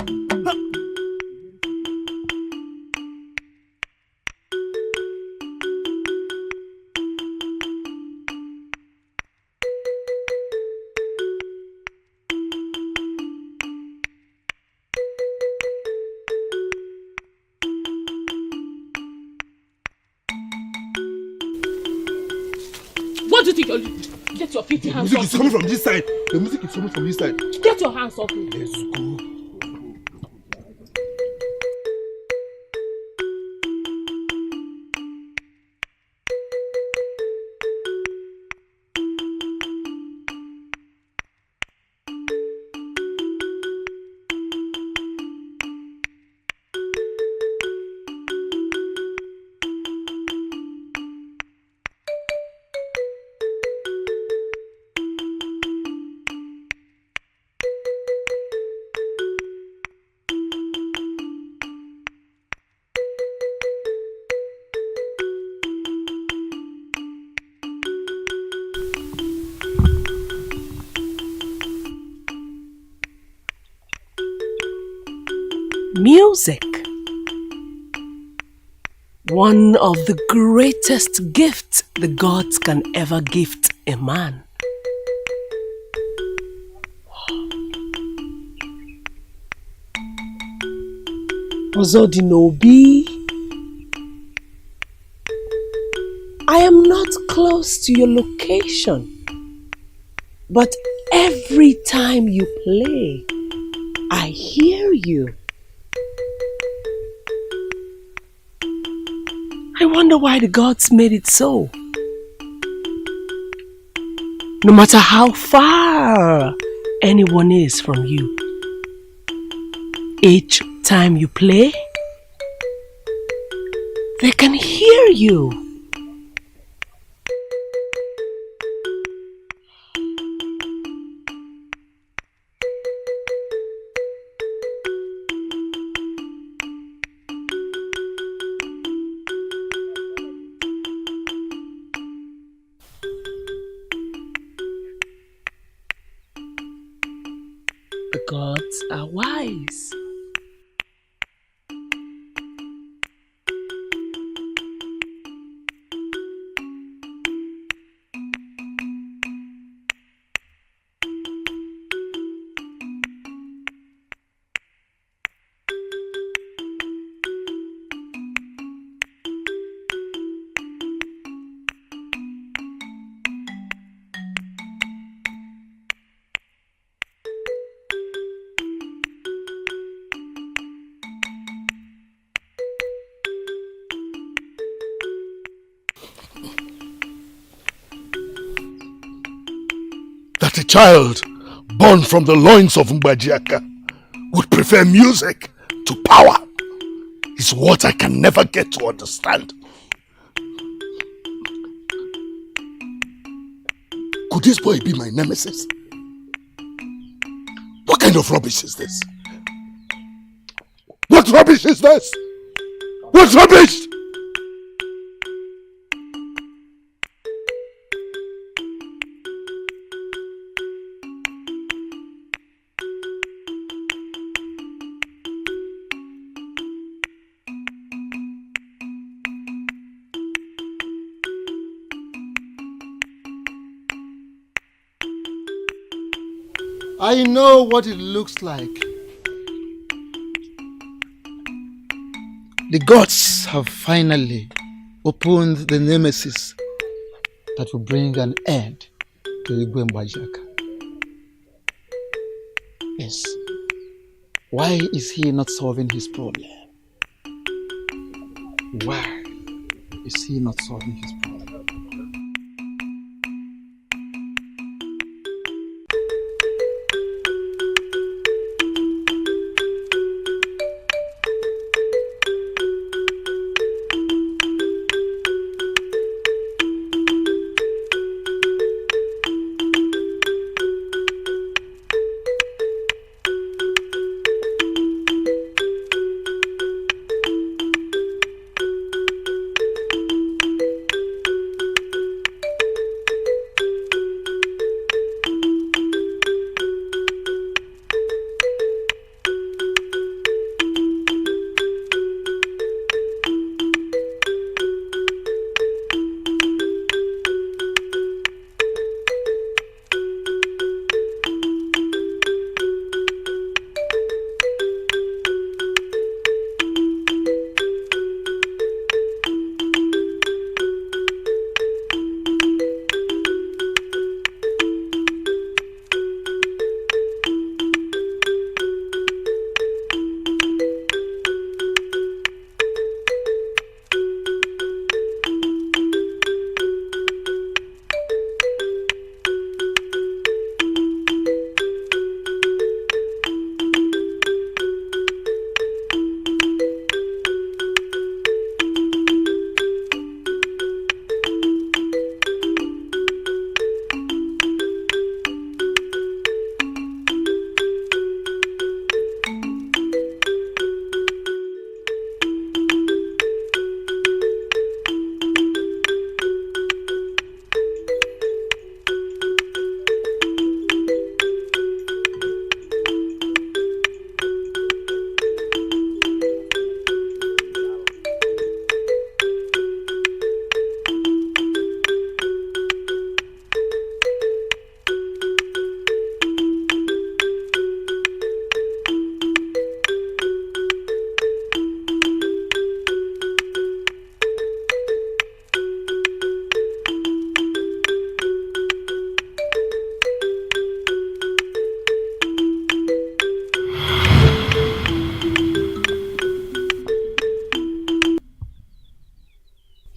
[SPEAKER 8] What do you think you're doing? Get your filthy hands off.
[SPEAKER 3] The music is coming from this side. The music is coming from this side.
[SPEAKER 8] Get your hands off me.
[SPEAKER 3] Let's go.
[SPEAKER 8] Music. One of the greatest gifts the gods can ever gift a man. Ozodinobi, I am not close to your location, but every time you play, I hear you. I wonder why the gods made it so. No matter how far anyone is from you, each time you play, they can hear you. The gods are wise.
[SPEAKER 1] That a child born from the loins of Mbajiaka would prefer music to power is what I can never get to understand. Could this boy be my nemesis? What kind of rubbish is this? What rubbish is this? What rubbish?
[SPEAKER 9] I know what it looks like. The gods have finally opened the nemesis that will bring an end to Igwe Mbajaka. Yes. Why is he not solving his problem? Why is he not solving his problem?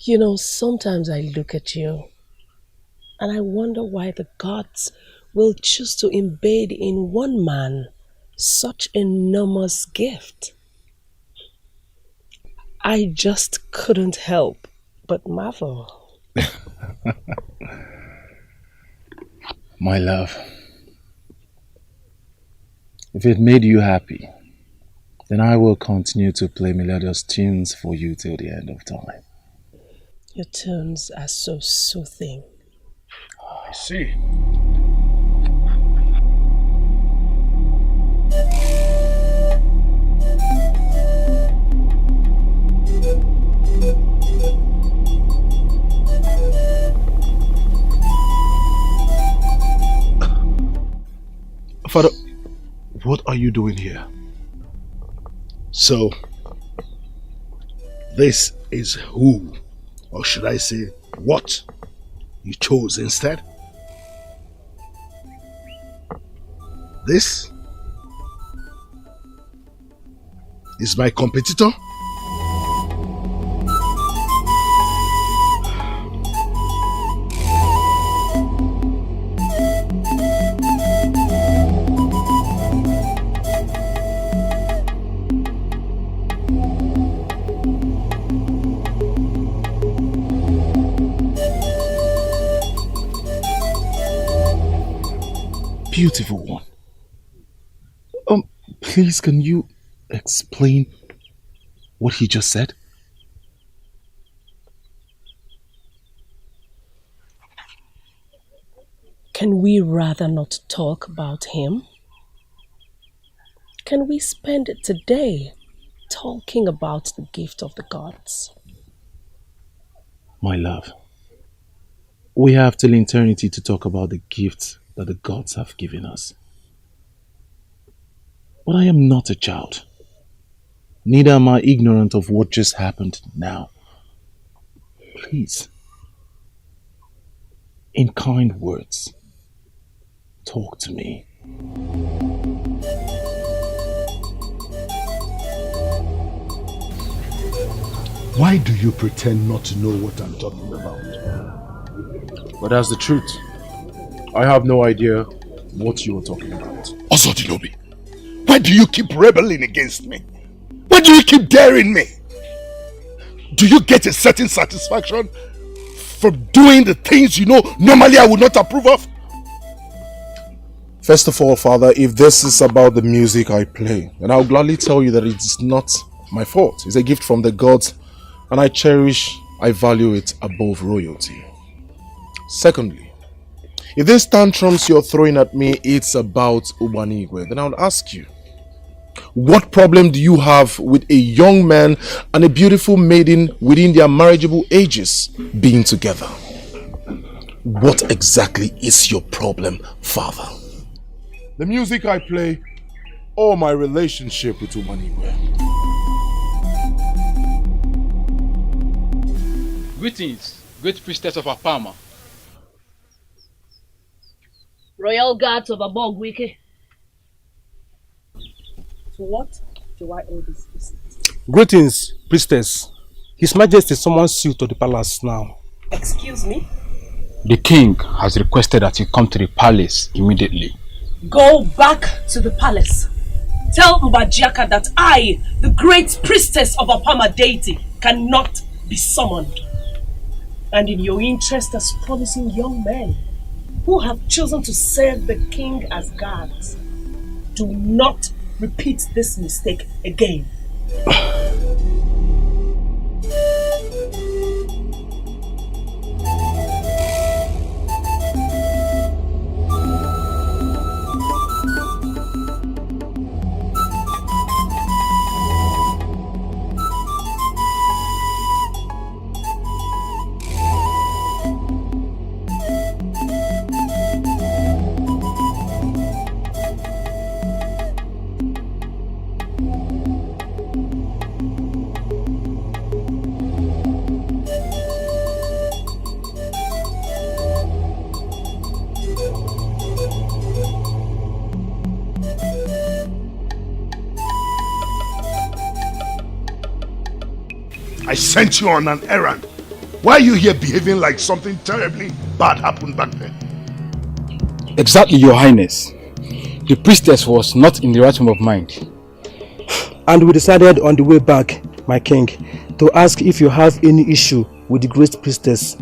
[SPEAKER 8] You know, sometimes I look at you and I wonder why the gods will choose to embed in one man such enormous gift. I just couldn't help but marvel.
[SPEAKER 2] My love, if it made you happy, then I will continue to play melodious tunes for you till the end of time.
[SPEAKER 8] Your tunes are so soothing.
[SPEAKER 11] I see.
[SPEAKER 2] Father, what are you doing here?
[SPEAKER 1] So, this is who, or should I say, what you chose instead? This is my competitor?
[SPEAKER 2] Beautiful one. Please, can you explain what he just said?
[SPEAKER 8] Can we rather not talk about him? Can we spend today talking about the gift of the gods?
[SPEAKER 2] My love, we have till eternity to talk about the gifts that the gods have given us. But I am not a child. Neither am I ignorant of what just happened now. Please, in kind words, talk to me.
[SPEAKER 1] Why do you pretend not to know what I'm talking about?
[SPEAKER 2] But that's the truth. I have no idea what you are talking about.
[SPEAKER 1] Osodinobi, why do you keep rebelling against me? Why do you keep daring me? Do you get a certain satisfaction from doing the things you know normally I would not approve of?
[SPEAKER 2] First of all, Father, if this is about the music I play, then I'll gladly tell you that it's not my fault. It's a gift from the gods, and I value it above royalty. Secondly, if these tantrums you're throwing at me, it's about Ubanigwe, then I would ask you, what problem do you have with a young man and a beautiful maiden within their marriageable ages being together? What exactly is your problem, Father? The music I play or my relationship with Ubanigwe?
[SPEAKER 15] Greetings, great priestess of Apama.
[SPEAKER 8] Royal guards of Abogwike. To what do I owe this visit?
[SPEAKER 16] Greetings, priestess. His Majesty summons you to the palace now.
[SPEAKER 8] Excuse me?
[SPEAKER 15] The king has requested that you come to the palace immediately.
[SPEAKER 8] Go back to the palace. Tell Mbajiaka that I, the great priestess of Apama deity, cannot be summoned. And in your interest as promising young men who have chosen to serve the king as guards, do not repeat this mistake again.
[SPEAKER 1] I sent you on an errand. Why are you here behaving like something terribly bad happened back then?
[SPEAKER 15] Exactly, Your Highness. The priestess was not in the right frame of mind.
[SPEAKER 16] And we decided on the way back, my king, to ask if you have any issue with the great priestess.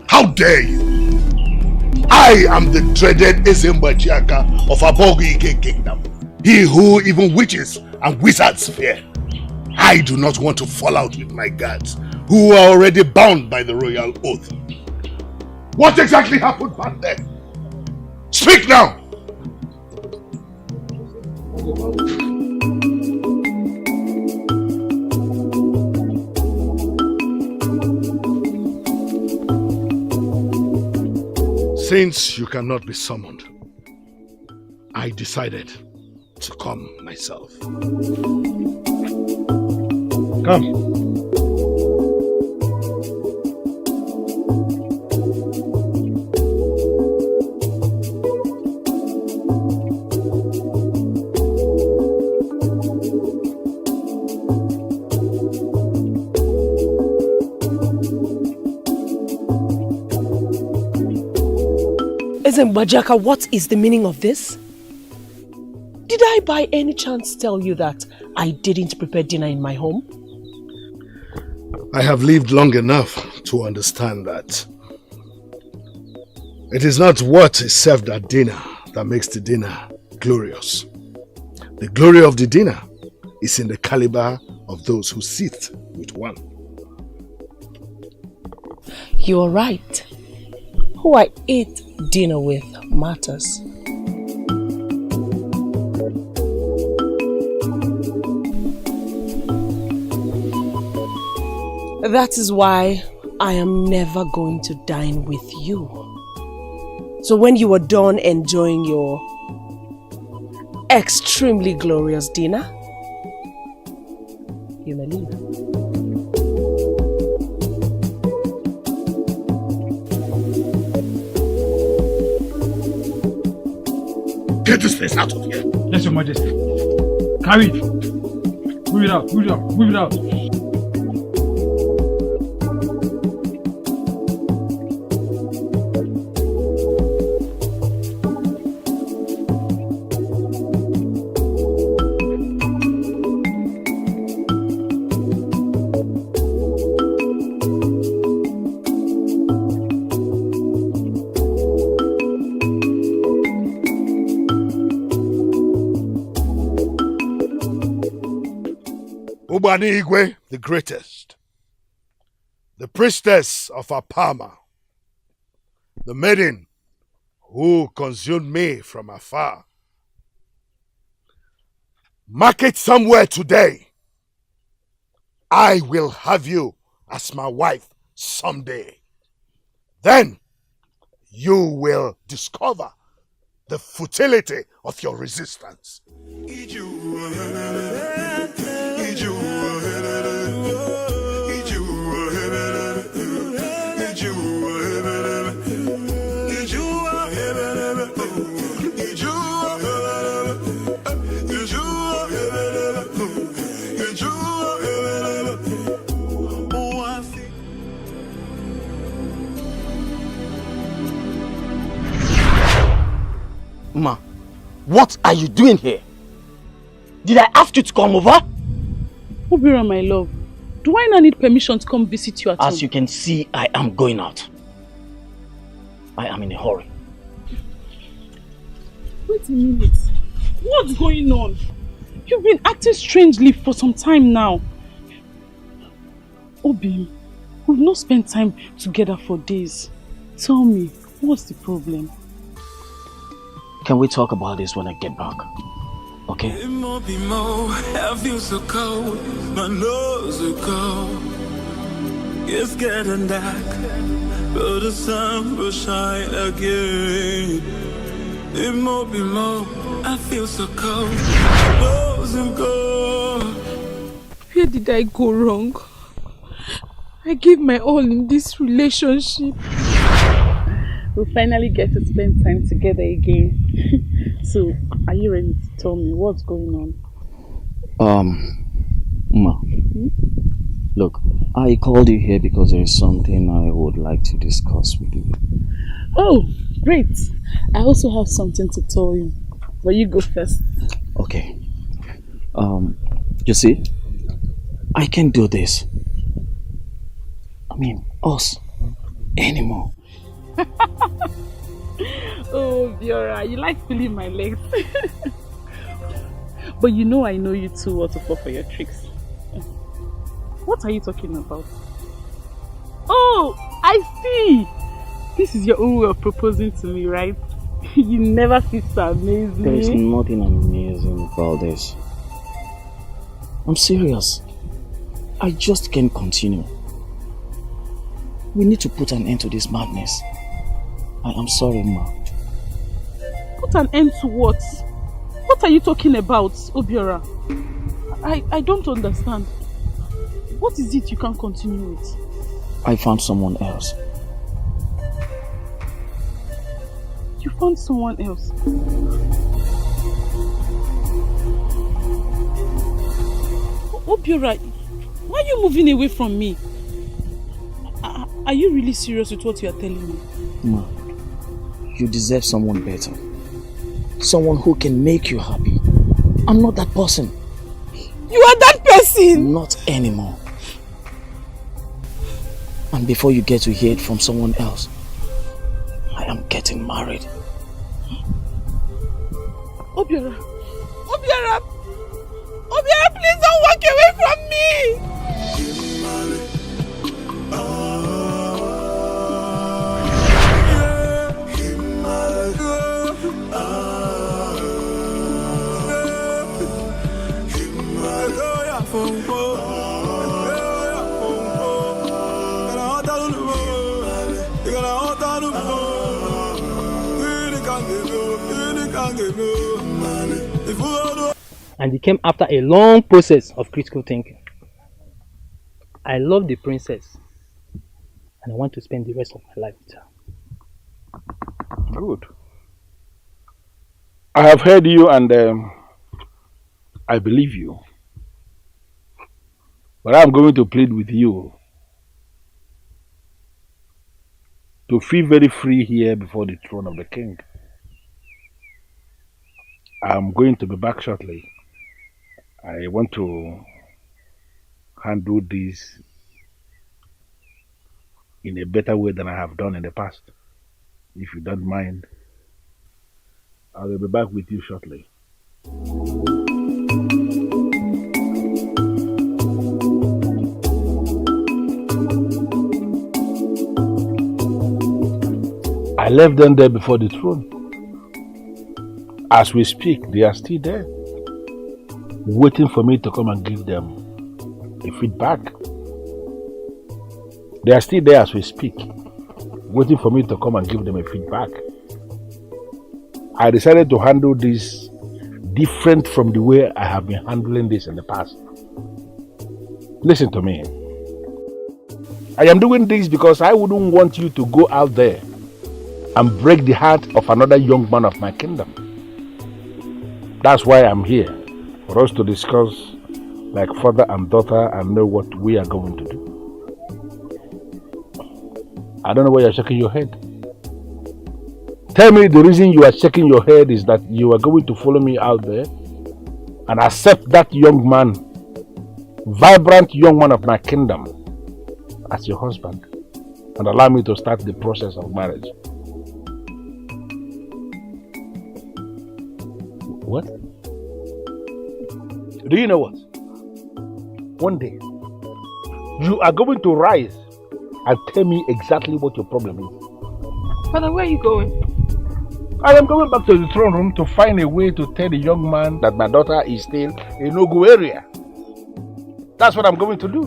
[SPEAKER 1] How dare you! I am the dreaded Ezembajiaka of Aboguike Kingdom. He who even witches and wizards fear. I do not want to fall out with my guards, who are already bound by the royal oath. What exactly happened back then? Speak now! Since you cannot be summoned, I decided to come myself. Come.
[SPEAKER 8] Bajaka, what is the meaning of this? Did I by any chance tell you that I didn't prepare dinner in my home?
[SPEAKER 1] I have lived long enough to understand that it is not what is served at dinner that makes the dinner glorious. The glory of the dinner is in the caliber of those who sit with one.
[SPEAKER 8] You're right. Who I eat dinner with matters. That is why I am never going to dine with you. So when you are done enjoying your extremely glorious dinner. You may leave.
[SPEAKER 1] Get this place out of here.
[SPEAKER 11] Yes, Your Majesty. Carry it. Move it out, move it out, move it out.
[SPEAKER 1] Igwe, the greatest, the priestess of Apama, the maiden who consumed me from afar. Mark it somewhere today. I will have you as my wife someday. Then you will discover the futility of your resistance.
[SPEAKER 18] Ma, what are you doing here? Did I ask you to come over?
[SPEAKER 19] Obira, my love, do I not need permission to come visit you at home?
[SPEAKER 18] As you can see, I am going out. I am in a hurry.
[SPEAKER 19] Wait a minute. What's going on? You've been acting strangely for some time now. Obi, we've not spent time together for days. Tell me, what's the problem?
[SPEAKER 18] Can we talk about this when I get back? Okay?
[SPEAKER 17] I feel so cold, my nose is cold. It's getting dark, but the sun will shine again. I feel so cold, my nose is cold.
[SPEAKER 19] Where did I go wrong? I gave my all in this relationship. We'll finally get to spend time together again. So, are you ready to tell me what's going on?
[SPEAKER 18] Ma. Look, I called you here because there is something I would like to discuss with you.
[SPEAKER 19] Oh, great. I also have something to tell you. But you go first.
[SPEAKER 18] Okay. You see, I can't do this. I mean, us anymore.
[SPEAKER 19] Oh, Biora, you like feeling my legs. But you know I know you too well to fall for your tricks. What are you talking about? Oh, I see. This is your own way of proposing to me, right? You never feel so amazing.
[SPEAKER 18] There is nothing amazing about this. I'm serious. I just can't continue. We need to put an end to this madness. I am sorry, Ma.
[SPEAKER 19] Put an end to what? What are you talking about, Obiora? I don't understand. What is it you can't continue with?
[SPEAKER 18] I found someone else.
[SPEAKER 19] You found someone else? Obiora, why are you moving away from me? Are you really serious with what you are telling me?
[SPEAKER 18] Ma, you deserve someone better. Someone who can make you happy. I'm not that person.
[SPEAKER 19] You are that person!
[SPEAKER 18] Not anymore. And before you get to hear it from someone else, I am getting married.
[SPEAKER 19] Obiora! Obiora! Obiora, please don't walk away from me!
[SPEAKER 17] If
[SPEAKER 15] And it came after a long process of critical thinking. I love the princess and I want to spend the rest of my life with her.
[SPEAKER 11] Good. I have heard you and I believe you. But I'm going to plead with you to feel very free here before the throne of the king. I'm going to be back shortly. I want to handle this in a better way than I have done in the past. If you don't mind, I will be back with you shortly. I left them there before the throne. As we speak, they are still there, waiting for me to come and give them a feedback. They are still there as we speak, waiting for me to come and give them a feedback. I decided to handle this different from the way I have been handling this in the past. Listen to me. I am doing this because I wouldn't want you to go out there and break the heart of another young man of my kingdom. That's why I'm here, for us to discuss like father and daughter and know what we are going to do. I don't know why you're shaking your head. Tell me the reason you are shaking your head is that you are going to follow me out there and accept that young man, vibrant young man of my kingdom, as your husband and allow me to start the process of marriage. What? Do you know what? One day, you are going to rise and tell me exactly what your problem is.
[SPEAKER 19] Father, where are you going?
[SPEAKER 11] I am going back to the throne room to find a way to tell the young man that my daughter is still in Ogu area. That's what I'm going to do.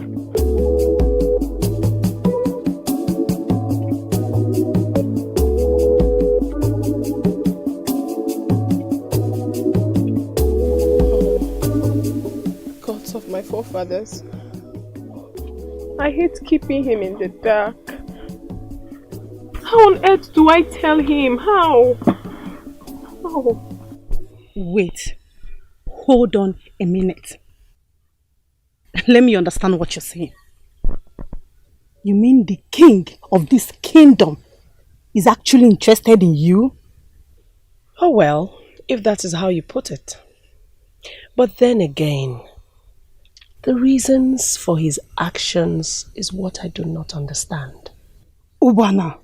[SPEAKER 19] Gods of my forefathers. I hate keeping him in the dark. How on earth do I tell him? How?
[SPEAKER 14] Wait. Hold on a minute. Let me understand what you're saying. You mean the king of this kingdom is actually interested in you?
[SPEAKER 8] Oh well, if that is how you put it. But then again, the reasons for his actions is what I do not understand.
[SPEAKER 14] Ubana,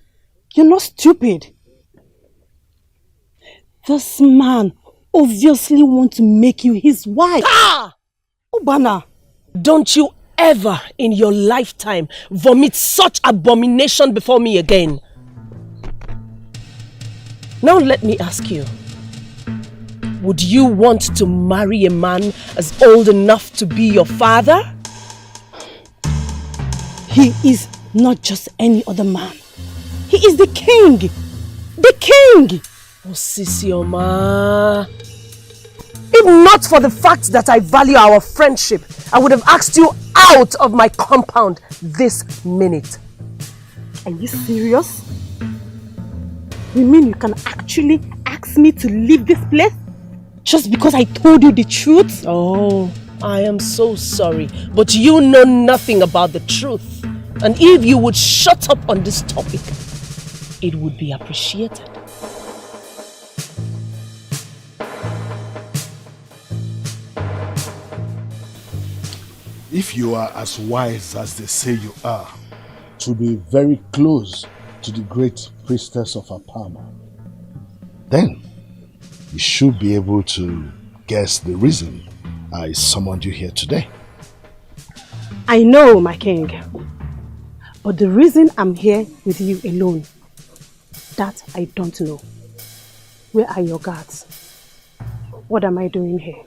[SPEAKER 14] you're not stupid. This man obviously wants to make you his wife.
[SPEAKER 8] Ah!
[SPEAKER 14] Ubana.
[SPEAKER 8] Don't you ever in your lifetime vomit such abomination before me again. Now let me ask you. Would you want to marry a man as old enough to be your father?
[SPEAKER 14] He is not just any other man. He is the king. The king!
[SPEAKER 8] Oh, Sisioma. If not for the fact that I value our friendship, I would have asked you out of my compound this minute.
[SPEAKER 14] Are you serious? You mean you can actually ask me to leave this place? Just because I told you the truth?
[SPEAKER 8] Oh, I am so sorry, but you know nothing about the truth. And if you would shut up on this topic, it would be appreciated.
[SPEAKER 1] If you are as wise as they say you are, to be very close to the great priestess of Apama, then you should be able to guess the reason I summoned you here today.
[SPEAKER 14] I know, my king. But the reason I'm here with you alone, that I don't know. Where are your guards? What am I doing here?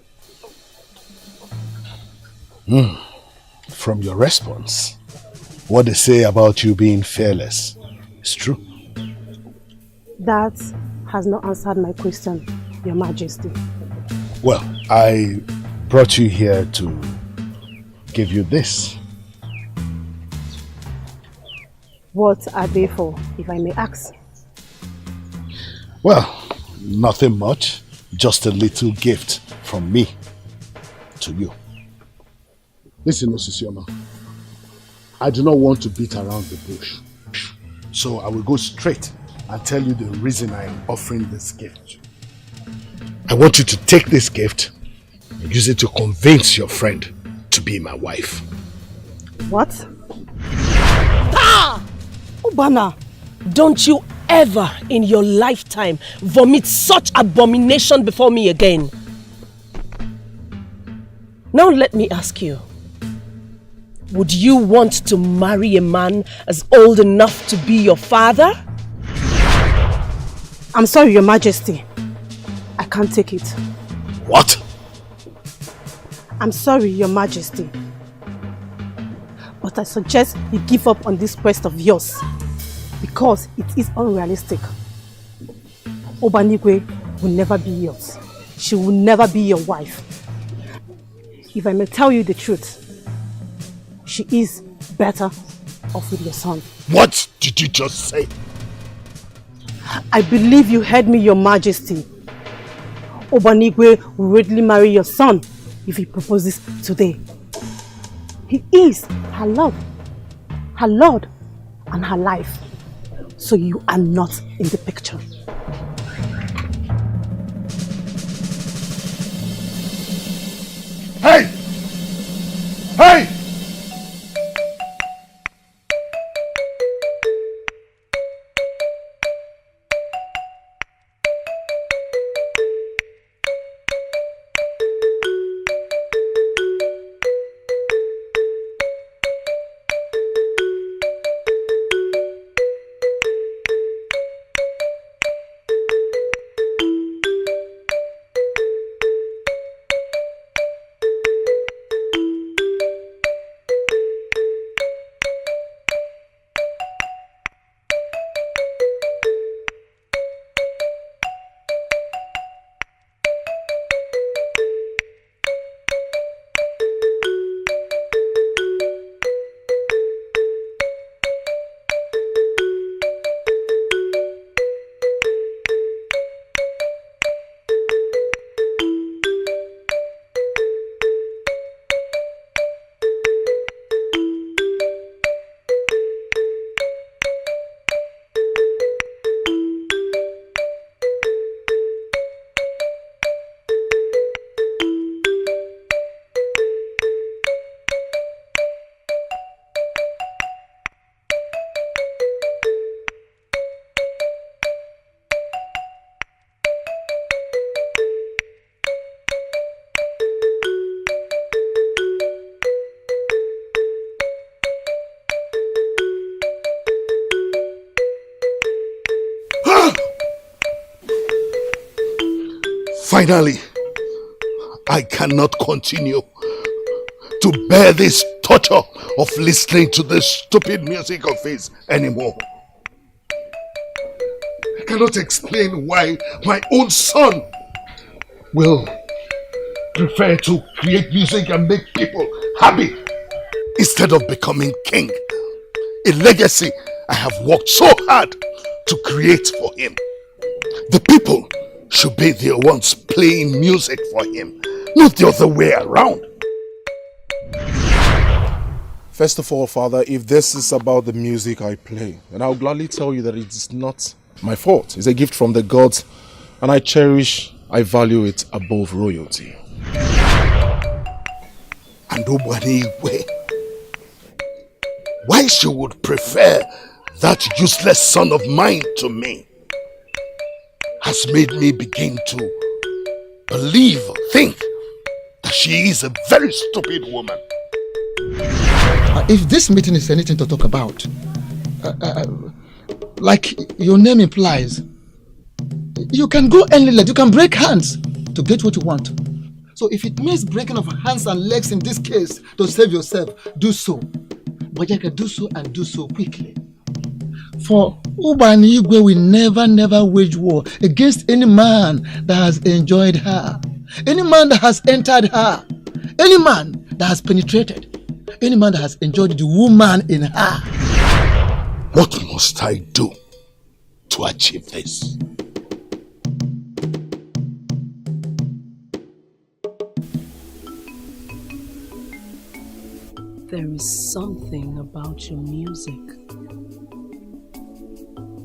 [SPEAKER 1] From your response, what they say about you being fearless is true.
[SPEAKER 14] That has not answered my question, Your Majesty.
[SPEAKER 1] Well, I brought you here to give you this.
[SPEAKER 13] What are they for, if I may ask?
[SPEAKER 1] Well, nothing much. Just a little gift from me to you. Listen, Osisioma. I do not want to beat around the bush. So I will go straight and tell you the reason I am offering this gift. I want you to take this gift and use it to convince your friend to be my wife.
[SPEAKER 13] What?
[SPEAKER 8] Ah! Ubana, don't you ever in your lifetime vomit such abomination before me again. Now let me ask you, would you want to marry a man as old enough to be your father?
[SPEAKER 13] I'm sorry, Your Majesty. I can't take it.
[SPEAKER 1] What?
[SPEAKER 13] I'm sorry, Your Majesty. But I suggest you give up on this quest of yours because it is unrealistic. Obanigwe will never be yours. She will never be your wife. If I may tell you the truth, she is better off with your son.
[SPEAKER 1] What did you just say?
[SPEAKER 13] I believe you heard me, Your Majesty. Obanigwe will readily marry your son if he proposes today. He is her love, her Lord, and her life. So you are not in the picture.
[SPEAKER 1] Hey! Hey! Finally, I cannot continue to bear this torture of listening to this stupid music of his anymore. I cannot explain why my own son will prefer to create music and make people happy instead of becoming king. A legacy I have worked so hard to create for him. The people should be the ones playing music for him, not the other way around.
[SPEAKER 2] First of all, Father, if this is about the music I play, then I'll gladly tell you that it is not my fault. It's a gift from the gods, and I value it above royalty.
[SPEAKER 1] And Obanigwe, why she would prefer that useless son of mine to me has made me begin to think that she is a very stupid woman.
[SPEAKER 9] If this meeting is anything to talk about, like your name implies, you can go any length, you can break hands to get what you want. So if it means breaking of hands and legs in this case to save yourself, do so. But you can do so and do so quickly. For Obanigwe will never wage war against any man that has enjoyed her, any man that has entered her. Any man that has penetrated, any man that has enjoyed the woman in her.
[SPEAKER 1] What must I do to achieve this?
[SPEAKER 8] There is something about your music.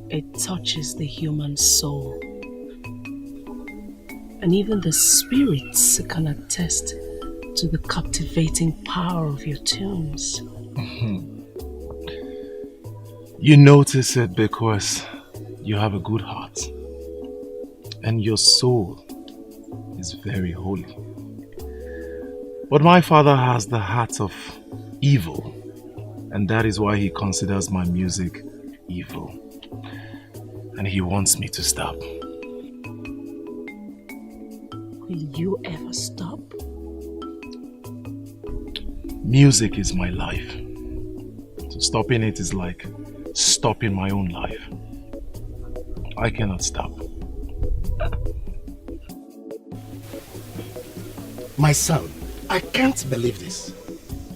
[SPEAKER 8] It touches the human soul. And even the spirits can attest to the captivating power of your tunes.
[SPEAKER 2] You notice it because you have a good heart. And your soul is very holy. But my father has the heart of evil. And that is why he considers my music evil. And he wants me to stop.
[SPEAKER 8] Will you ever stop?
[SPEAKER 2] Music is my life. So stopping it is like stopping my own life. I cannot stop.
[SPEAKER 3] My son, I can't believe this.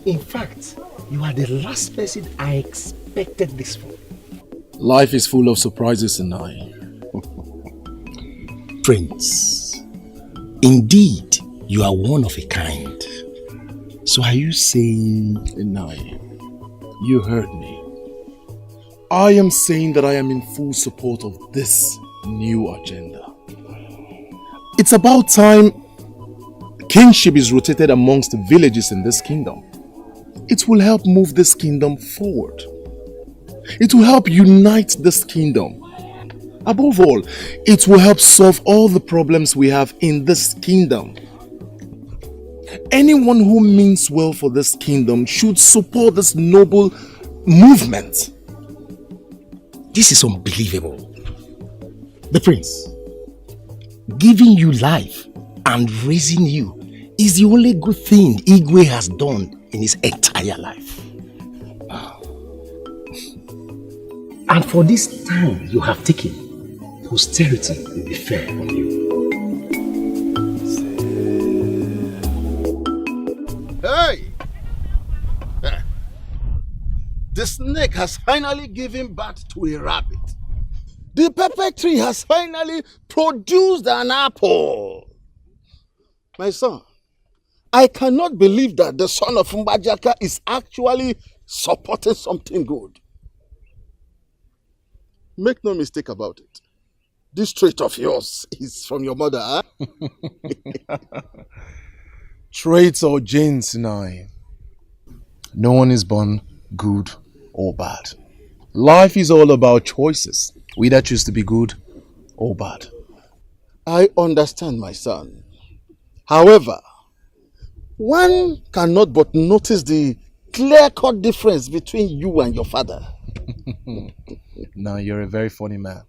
[SPEAKER 3] In fact, you are the last person I expected this from.
[SPEAKER 5] Life is full of surprises, and
[SPEAKER 3] Prince, indeed, you are one of a kind. So are you saying...
[SPEAKER 5] Inai, you heard me. I am saying that I am in full support of this new agenda. It's about time kingship is rotated amongst the villages in this kingdom. It will help move this kingdom forward. It will help unite this kingdom. Above all, it will help solve all the problems we have in this kingdom. Anyone who means well for this kingdom should support this noble movement.
[SPEAKER 3] This is unbelievable. The prince, giving you life and raising you is the only good thing Igwe has done in his entire life. And for this time you have taken, posterity will be fair on you.
[SPEAKER 1] Hey! The snake has finally given birth to a rabbit. The pepper tree has finally produced an apple. My son, I cannot believe that the son of Mbajaka is actually supporting something good. Make no mistake about it. This trait of yours is from your mother, huh?
[SPEAKER 2] Traits or genes, Nai. No one is born good or bad. Life is all about choices. We either choose to be good or bad.
[SPEAKER 1] I understand, my son. However, one cannot but notice the clear-cut difference between you and your father.
[SPEAKER 2] Now, you're a very funny man.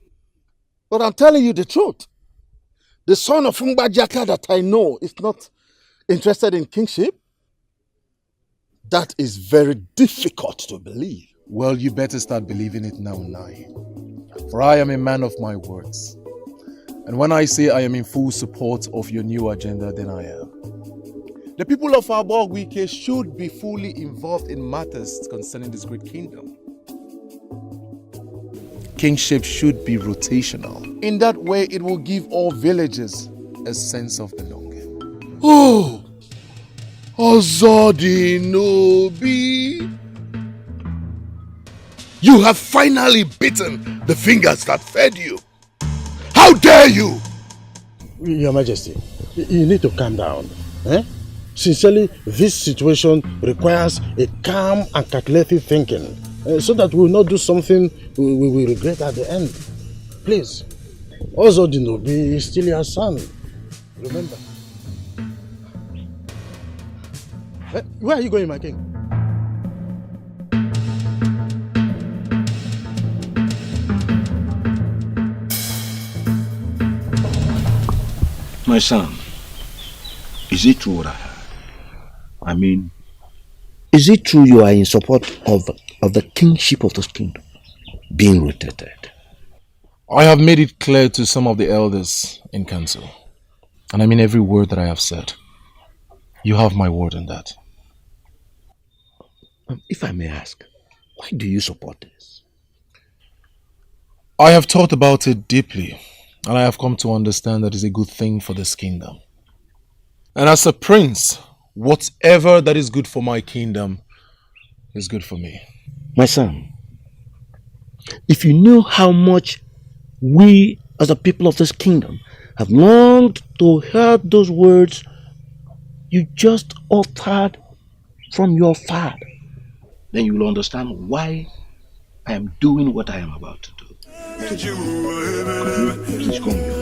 [SPEAKER 1] But I'm telling you the truth. The son of Mbajaka that I know is not interested in kingship. That is very difficult to believe.
[SPEAKER 2] Well, you better start believing it now, Nai. For I am a man of my words. And when I say I am in full support of your new agenda, then I am. The people of Abogwike should be fully involved in matters concerning this great kingdom. Kingship should be rotational. In that way, it will give all villages a sense of belonging.
[SPEAKER 1] Oh! Ozodinobi! You have finally bitten the fingers that fed you. How dare you!
[SPEAKER 20] Your Majesty, you need to calm down. Sincerely, this situation requires a calm and calculated thinking so that we will not do something we will regret at the end. Please, Ozodinobi is still your son. Remember. Where are you going, my king?
[SPEAKER 6] My son, is it true what I heard? I mean, is it true you are in support of the kingship of this kingdom being rotated?
[SPEAKER 2] I have made it clear to some of the elders in council, and I mean every word that I have said. You have my word on that.
[SPEAKER 6] If I may ask, why do you support this?
[SPEAKER 2] I have thought about it deeply, and I have come to understand that it's a good thing for this kingdom. And as a prince, whatever that is good for my kingdom is good for me.
[SPEAKER 6] My son, if you knew how much we as the people of this kingdom have longed to hear those words you just uttered from your father, then you will understand why I am doing what I am about to do. Could you please come here?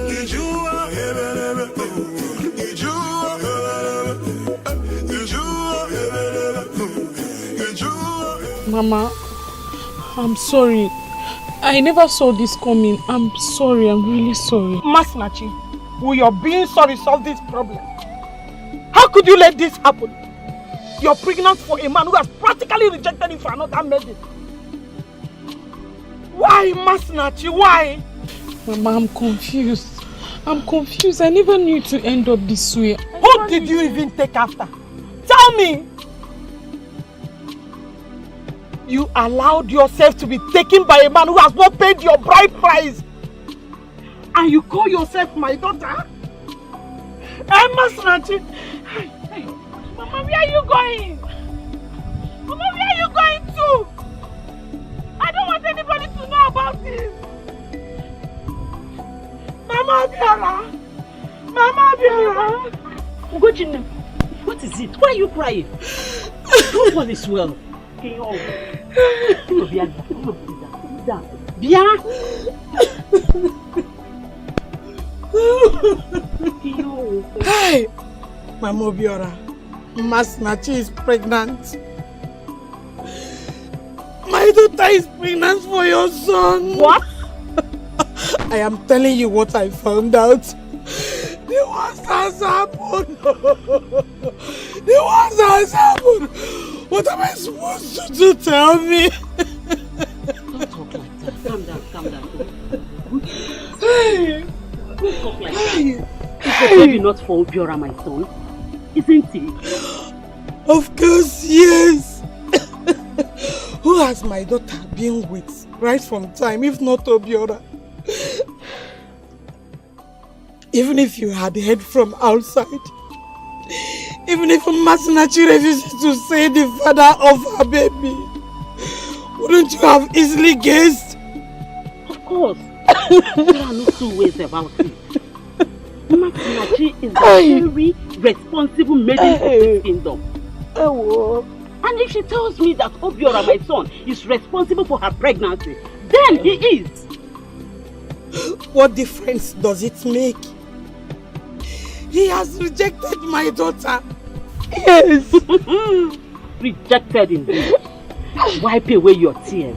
[SPEAKER 19] Mama, I'm sorry. I never saw this coming. I'm sorry. I'm really sorry.
[SPEAKER 13] Masinachi, will your being sorry solve this problem? How could you let this happen? You're pregnant for a man who has practically rejected you for another maiden. Why, Masinachi? Why?
[SPEAKER 19] Mama, I'm confused. I'm confused. I never knew it to end up this way.
[SPEAKER 13] Who did you even take after? Tell me! You allowed yourself to be taken by a man who has not paid your bride price. And you call yourself my daughter? Masinachi! Hey, Mama, where are you going? Mama, where are you going to? I don't want anybody to know about this. Mama Biara! Mama Biara!
[SPEAKER 14] Ugezu, what is it? Why are you crying? All is well.
[SPEAKER 13] Hey! Mama Biara, Masinachi is pregnant. My daughter is pregnant for your son.
[SPEAKER 14] What?
[SPEAKER 13] I am telling you what I found out. The worst has happened. The worst has happened. What am I supposed to do? Tell me.
[SPEAKER 14] Don't talk like that. Calm down, calm down. Hey. Don't talk like that. Is the baby not for Obiora, my son? Isn't it?
[SPEAKER 13] Of course, yes. Who has my daughter been with right from time, if not Obiora? Even if you had heard from outside, even if Masinachi refuses to say the father of her baby, wouldn't you have easily guessed?
[SPEAKER 14] Of course. There are no two ways about it. Masinachi is a very responsible maiden of this kingdom. And if she tells me that Obiora, my son, is responsible for her pregnancy, then he is.
[SPEAKER 13] What difference does it make? He has rejected my daughter. Yes.
[SPEAKER 14] Rejected indeed. Wipe away your tears.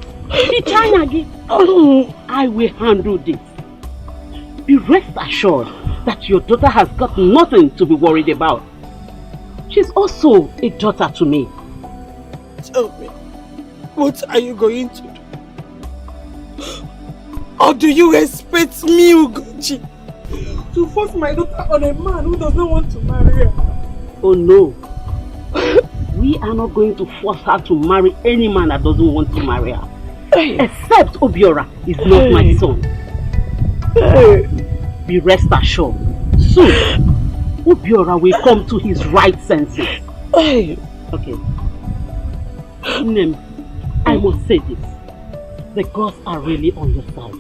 [SPEAKER 14] I will handle this. Be rest assured that your daughter has got nothing to be worried about. She's also a daughter to me.
[SPEAKER 13] Tell me, what are you going to do? Or do you expect me, Ugezu, to force my daughter on a man who does not want to marry her?
[SPEAKER 14] Oh no. We are not going to force her to marry any man that doesn't want to marry her. Except Obiora is not my son. Be rest assured. Soon, Obiora will come to his right senses. Okay. Nem, I must say this. The gods are really on your side.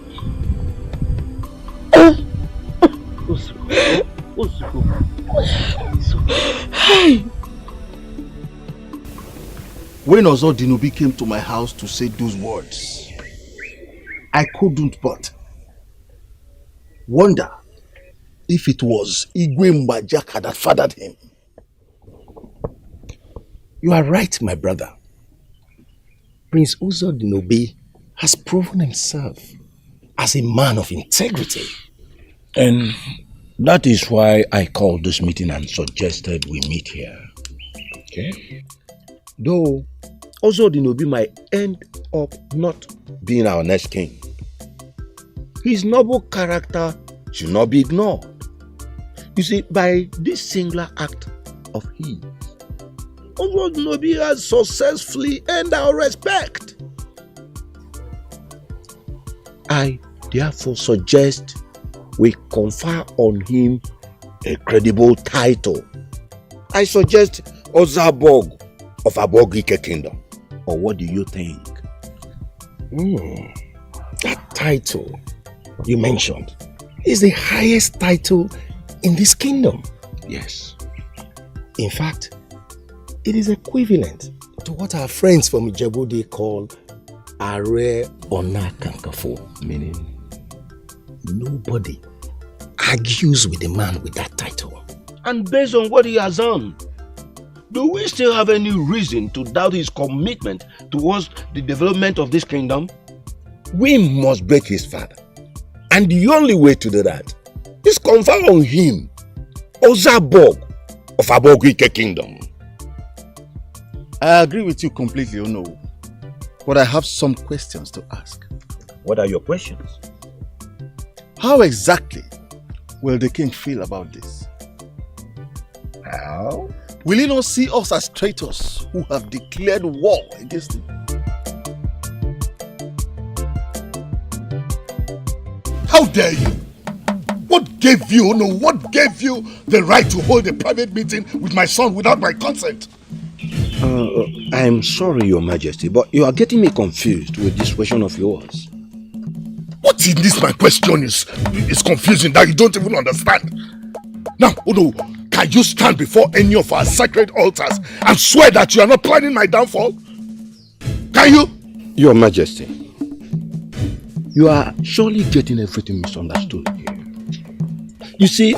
[SPEAKER 6] When Ozodinubi came to my house to say those words, I couldn't but wonder if it was Igwe Mbajaka that fathered him. You are right, my brother. Prince Ozodinubi has proven himself as a man of integrity. And that is why I called this meeting and suggested we meet here. Okay? Though Ozodinubi might end up not being our next king, his noble character should not be ignored. You see, by this singular act of his. Oswald has successfully earned our respect. I therefore suggest we confer on him a credible title. I suggest Ozabog of Abogike Kingdom. Or what do you think?
[SPEAKER 10] That title you mentioned is the highest title in this kingdom.
[SPEAKER 6] Yes.
[SPEAKER 10] In fact, it is equivalent to what our friends from Ijebu call Are Ona Kankafo, meaning nobody argues with a man with that title.
[SPEAKER 6] And based on what he has done, do we still have any reason to doubt his commitment towards the development of this kingdom?
[SPEAKER 10] We must break his father. And the only way to do that is confer on him Ozabog of Abogike Kingdom.
[SPEAKER 4] I agree with you completely, Ono. But I have some questions to ask.
[SPEAKER 6] What are your questions?
[SPEAKER 4] How exactly will the king feel about this?
[SPEAKER 6] How?
[SPEAKER 4] Will he not see us as traitors who have declared war against him?
[SPEAKER 5] How dare you? What gave you, what gave you the right to hold a private meeting with my son without my consent?
[SPEAKER 6] I am sorry, Your Majesty, but you are getting me confused with this question of yours.
[SPEAKER 5] What in this my question is confusing that you don't even understand. Now, Odo, can you stand before any of our sacred altars and swear that you are not planning my downfall? Can you?
[SPEAKER 6] Your Majesty, you are surely getting everything misunderstood here. You see,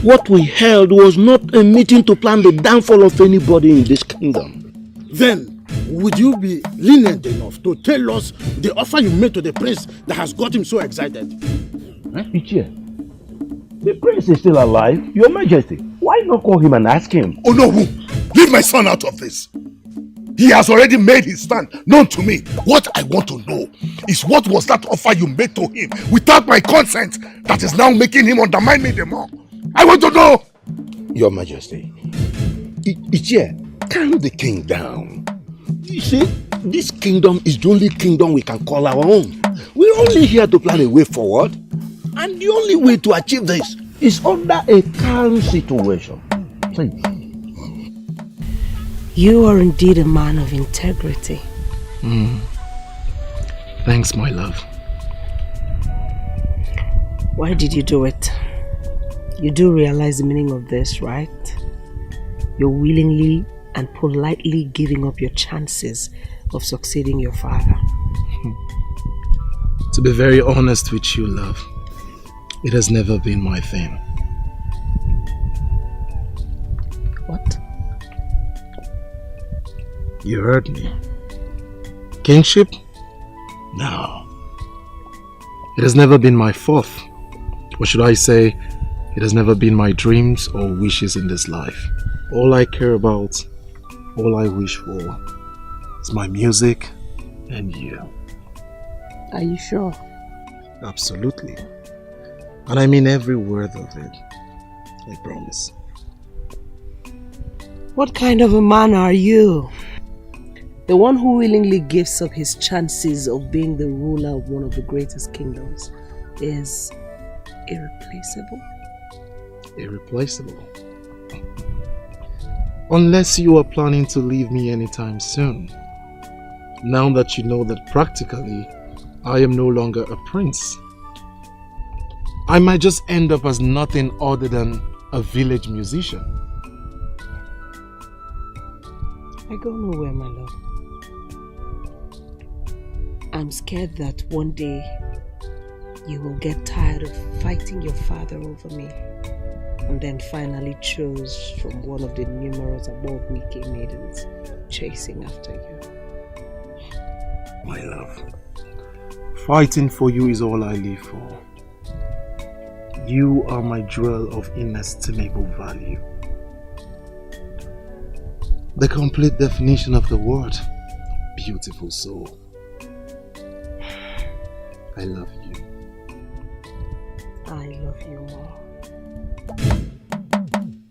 [SPEAKER 6] what we held was not a meeting to plan the downfall of anybody in this kingdom.
[SPEAKER 20] Then, would you be lenient enough to tell us the offer you made to the prince that has got him so excited?
[SPEAKER 6] Ichie, the prince is still alive, Your Majesty. Why not call him and ask him?
[SPEAKER 5] Oh no, leave my son out of this. He has already made his stand known to me. What I want to know is what was that offer you made to him without my consent that is now making him undermine me the more? I want to know!
[SPEAKER 6] Your Majesty, Ichie, calm the king down. You see, this kingdom is the only kingdom we can call our own. We're only here to plan a way forward. And the only way to achieve this is under a calm situation. Please.
[SPEAKER 8] You are indeed a man of integrity.
[SPEAKER 2] Thanks, my love.
[SPEAKER 8] Why did you do it? You do realize the meaning of this, right? You're willingly and politely giving up your chances of succeeding your father.
[SPEAKER 2] To be very honest with you, love, it has never been my thing.
[SPEAKER 8] What?
[SPEAKER 2] You heard me. Kingship?
[SPEAKER 6] No.
[SPEAKER 2] It has never been my fourth. Or should I say, it has never been my dreams or wishes in this life. All I care about, all I wish for, is my music and you.
[SPEAKER 8] Are you sure?
[SPEAKER 2] Absolutely. And I mean every word of it. I promise.
[SPEAKER 8] What kind of a man are you? The one who willingly gives up his chances of being the ruler of one of the greatest kingdoms is irreplaceable?
[SPEAKER 2] Irreplaceable. Unless you are planning to leave me anytime soon. Now that you know that practically I am no longer a prince. I might just end up as nothing other than a village musician.
[SPEAKER 8] I go nowhere, my love. I'm scared that one day you will get tired of fighting your father over me and then finally choose from one of the numerous Abogike maidens chasing after you.
[SPEAKER 2] My love, fighting for you is all I live for. You are my jewel of inestimable value. The complete definition of the word, beautiful soul. I love you.
[SPEAKER 8] I love you more.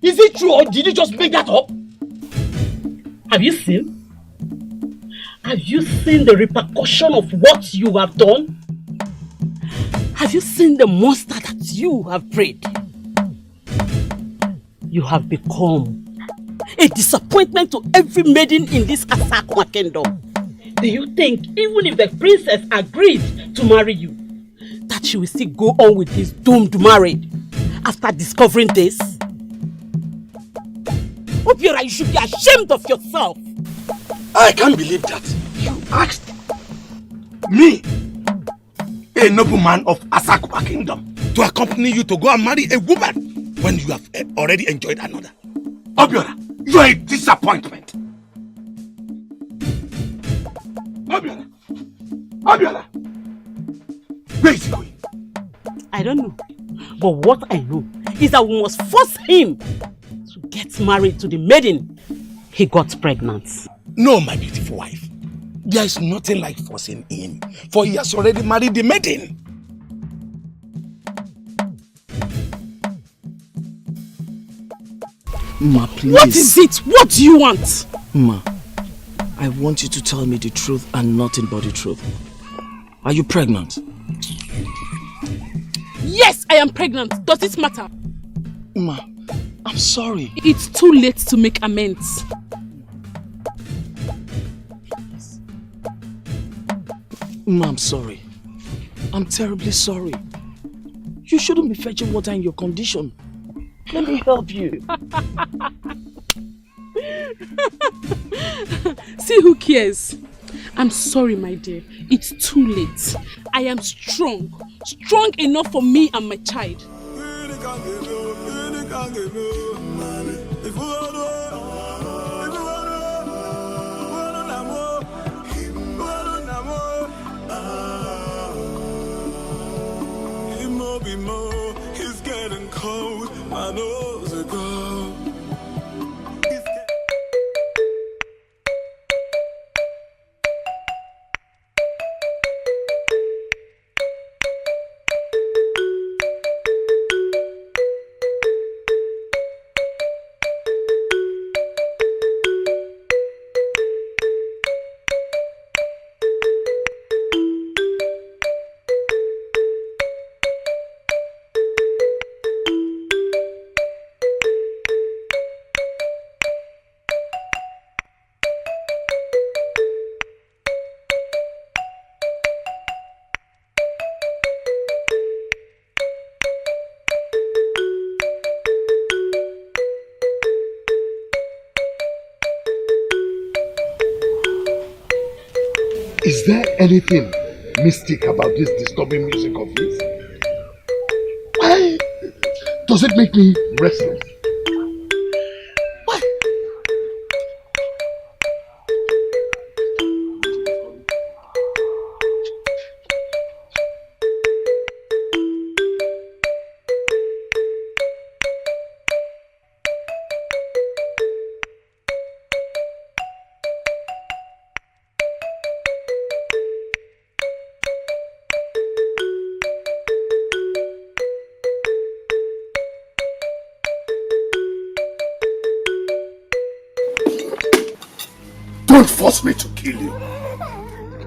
[SPEAKER 14] Is it true or did you just make that up? Have you seen? Have you seen the repercussion of what you have done? Have you seen the monster that you have bred? You have become a disappointment to every maiden in this Asakwa kingdom. Do you think even if the princess agreed to marry you, that she will still go on with this doomed marriage after discovering this? Obiora, you should be ashamed of yourself.
[SPEAKER 10] I can't believe that you asked me, a nobleman of Asakwa kingdom, to accompany you to go and marry a woman when you have already enjoyed another. Obiora, you are a disappointment. Obiora! Obiora! Where is he going?
[SPEAKER 14] I don't know. But what I know is that we must force him to get married to the maiden he got pregnant.
[SPEAKER 10] No, my beautiful wife. There is nothing like forcing him, for he has already married the maiden.
[SPEAKER 18] Ma, please.
[SPEAKER 14] What is it? What do you want?
[SPEAKER 18] Ma, I want you to tell me the truth and nothing but the truth. Are you pregnant?
[SPEAKER 19] Yes, I am pregnant. Does it matter?
[SPEAKER 18] Ma, I'm sorry.
[SPEAKER 19] It's too late to make amends.
[SPEAKER 18] Ma, I'm sorry. I'm terribly sorry. You shouldn't be fetching water in your condition. Let me help you.
[SPEAKER 19] See who cares. I'm sorry, my dear. It's too late. I am strong. Strong enough for me and my child.
[SPEAKER 17] It's getting cold, my nose are cold.
[SPEAKER 1] Is there anything mystic about this disturbing music of his? Why does it make me restless? Why? Don't force me to kill you.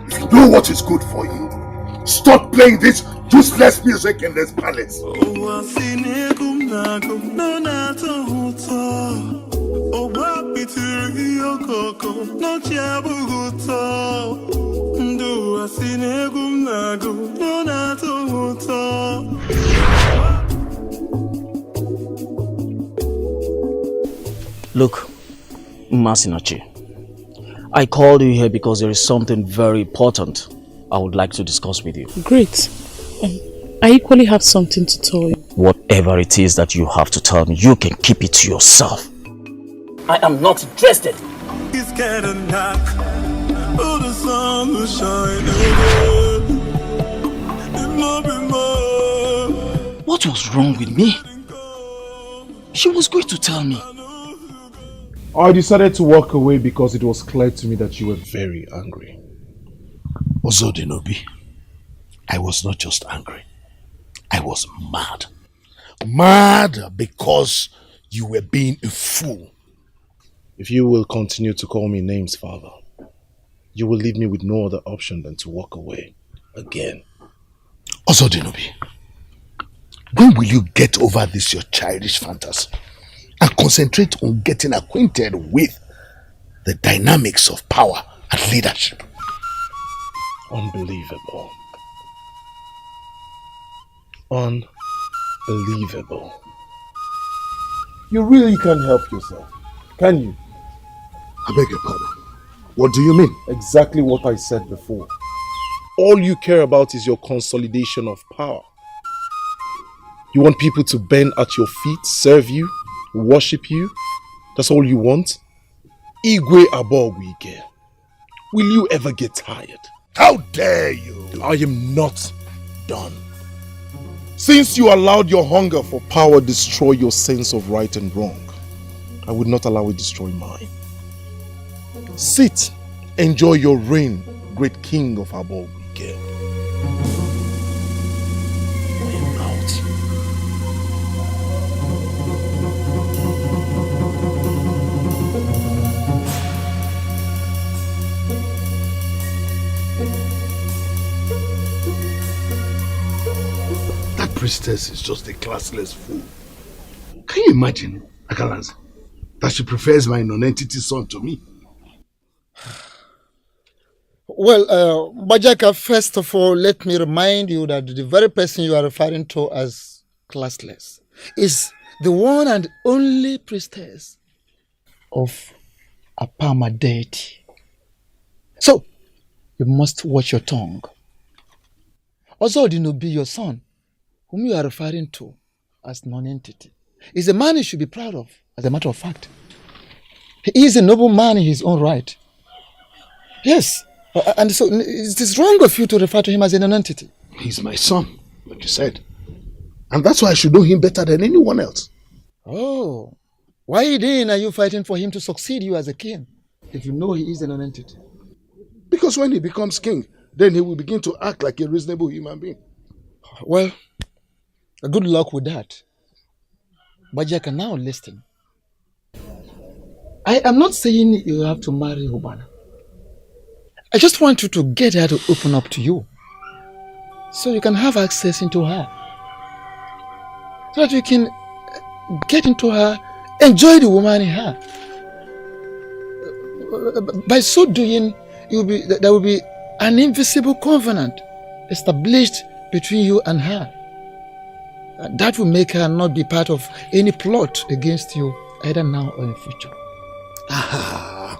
[SPEAKER 1] If you know what is good for you, stop playing this useless music in this palace.
[SPEAKER 18] Look, Masinachi, I called you here because there is something very important I would like to discuss with you.
[SPEAKER 19] Great. I equally have something to tell you.
[SPEAKER 18] Whatever it is that you have to tell me, you can keep it to yourself. I am not interested.
[SPEAKER 17] It's getting dark. Oh, the sun will shine again. It might be more.
[SPEAKER 18] What was wrong with me? She was going to tell me.
[SPEAKER 2] I decided to walk away because it was clear to me that you were very angry.
[SPEAKER 1] Ozodinobi, I was not just angry. I was mad. Mad because you were being a fool.
[SPEAKER 2] If you will continue to call me names, Father, you will leave me with no other option than to walk away again.
[SPEAKER 1] Ozodinobi, when will you get over this your childish fantasy and concentrate on getting acquainted with the dynamics of power and leadership?
[SPEAKER 2] Unbelievable. Unbelievable.
[SPEAKER 20] You really can't help yourself, can you?
[SPEAKER 1] I beg your pardon. What do you mean?
[SPEAKER 20] Exactly what I said before.
[SPEAKER 2] All you care about is your consolidation of power. You want people to bend at your feet, serve you, worship you. That's all you want? Igwe Abogwike. Will you ever get tired?
[SPEAKER 1] How dare you?
[SPEAKER 2] I am not done. Since you allowed your hunger for power destroy your sense of right and wrong, I would not allow it destroy mine. Sit, enjoy your reign, great king of Abogwike. I am out.
[SPEAKER 1] That priestess is just a classless fool. Can you imagine, Akalanze, that she prefers my non-entity son to me?
[SPEAKER 9] Well, Bajaka, first of all, let me remind you that the very person you are referring to as classless is the one and only priestess of Apama deity. So, you must watch your tongue. Also, Dinobi, your son, whom you are referring to as non-entity, is a man you should be proud of, as a matter of fact. He is a noble man in his own right. Yes, and so it is wrong of you to refer to him as a non-entity.
[SPEAKER 1] He's my son, like you said. And that's why I should know him better than anyone else.
[SPEAKER 9] Oh, why then are you fighting for him to succeed you as a king, if you know he is a non-entity?
[SPEAKER 1] Because when he becomes king, then he will begin to act like a reasonable human being.
[SPEAKER 9] Well, good luck with that. Bajaka, now listen. I am not saying you have to marry Ubana. I just want you to get her to open up to you, so you can have access into her, so that you can get into her, enjoy the woman in her. By so doing, there will be an invisible covenant established between you and her. That will make her not be part of any plot against you, either now or in the future.
[SPEAKER 1] Aha!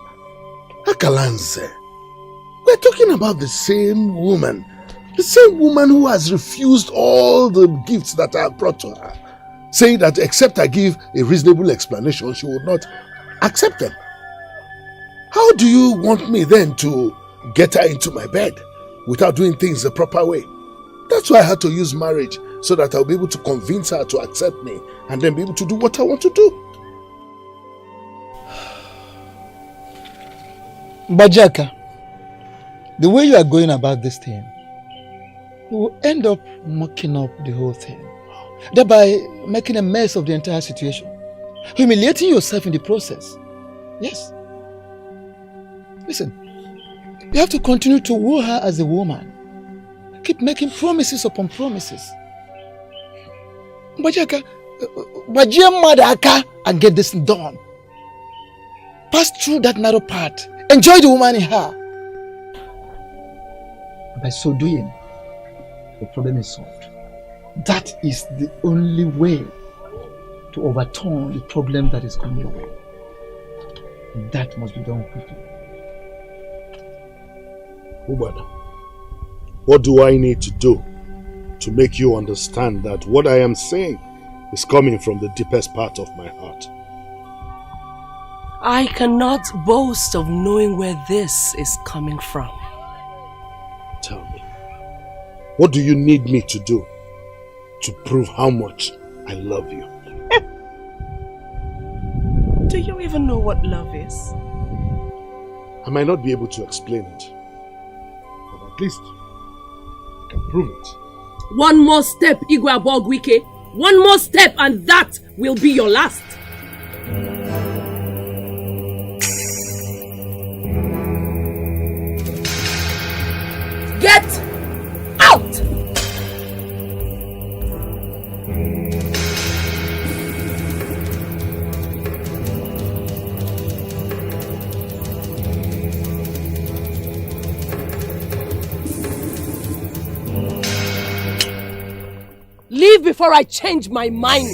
[SPEAKER 1] Akalanze, we're talking about the same woman who has refused all the gifts that I have brought to her, saying that except I give a reasonable explanation, she will not accept them. How do you want me then to get her into my bed without doing things the proper way? That's why I had to use marriage, so that I'll be able to convince her to accept me and then be able to do what I want to do.
[SPEAKER 9] Bajaka, the way you are going about this thing, you will end up mucking up the whole thing, thereby making a mess of the entire situation, humiliating yourself in the process. Yes. Listen, you have to continue to woo her as a woman. Keep making promises upon promises. Bajaka, Bajia Madaka, and get this done. Pass through that narrow path. Enjoy the woman in her. By so doing, the problem is solved. That is the only way to overturn the problem that is coming your way. And that must be done quickly.
[SPEAKER 1] Ubada, what do I need to do to make you understand that what I am saying is coming from the deepest part of my heart?
[SPEAKER 8] I cannot boast of knowing where this is coming from.
[SPEAKER 1] Tell me, what do you need me to do to prove how much I love you?
[SPEAKER 8] Do you even know what love is?
[SPEAKER 1] I might not be able to explain it, but at least I can prove it.
[SPEAKER 8] One more step, Igwe Abogwike. One more step and that will be your last. leave before I change my mind.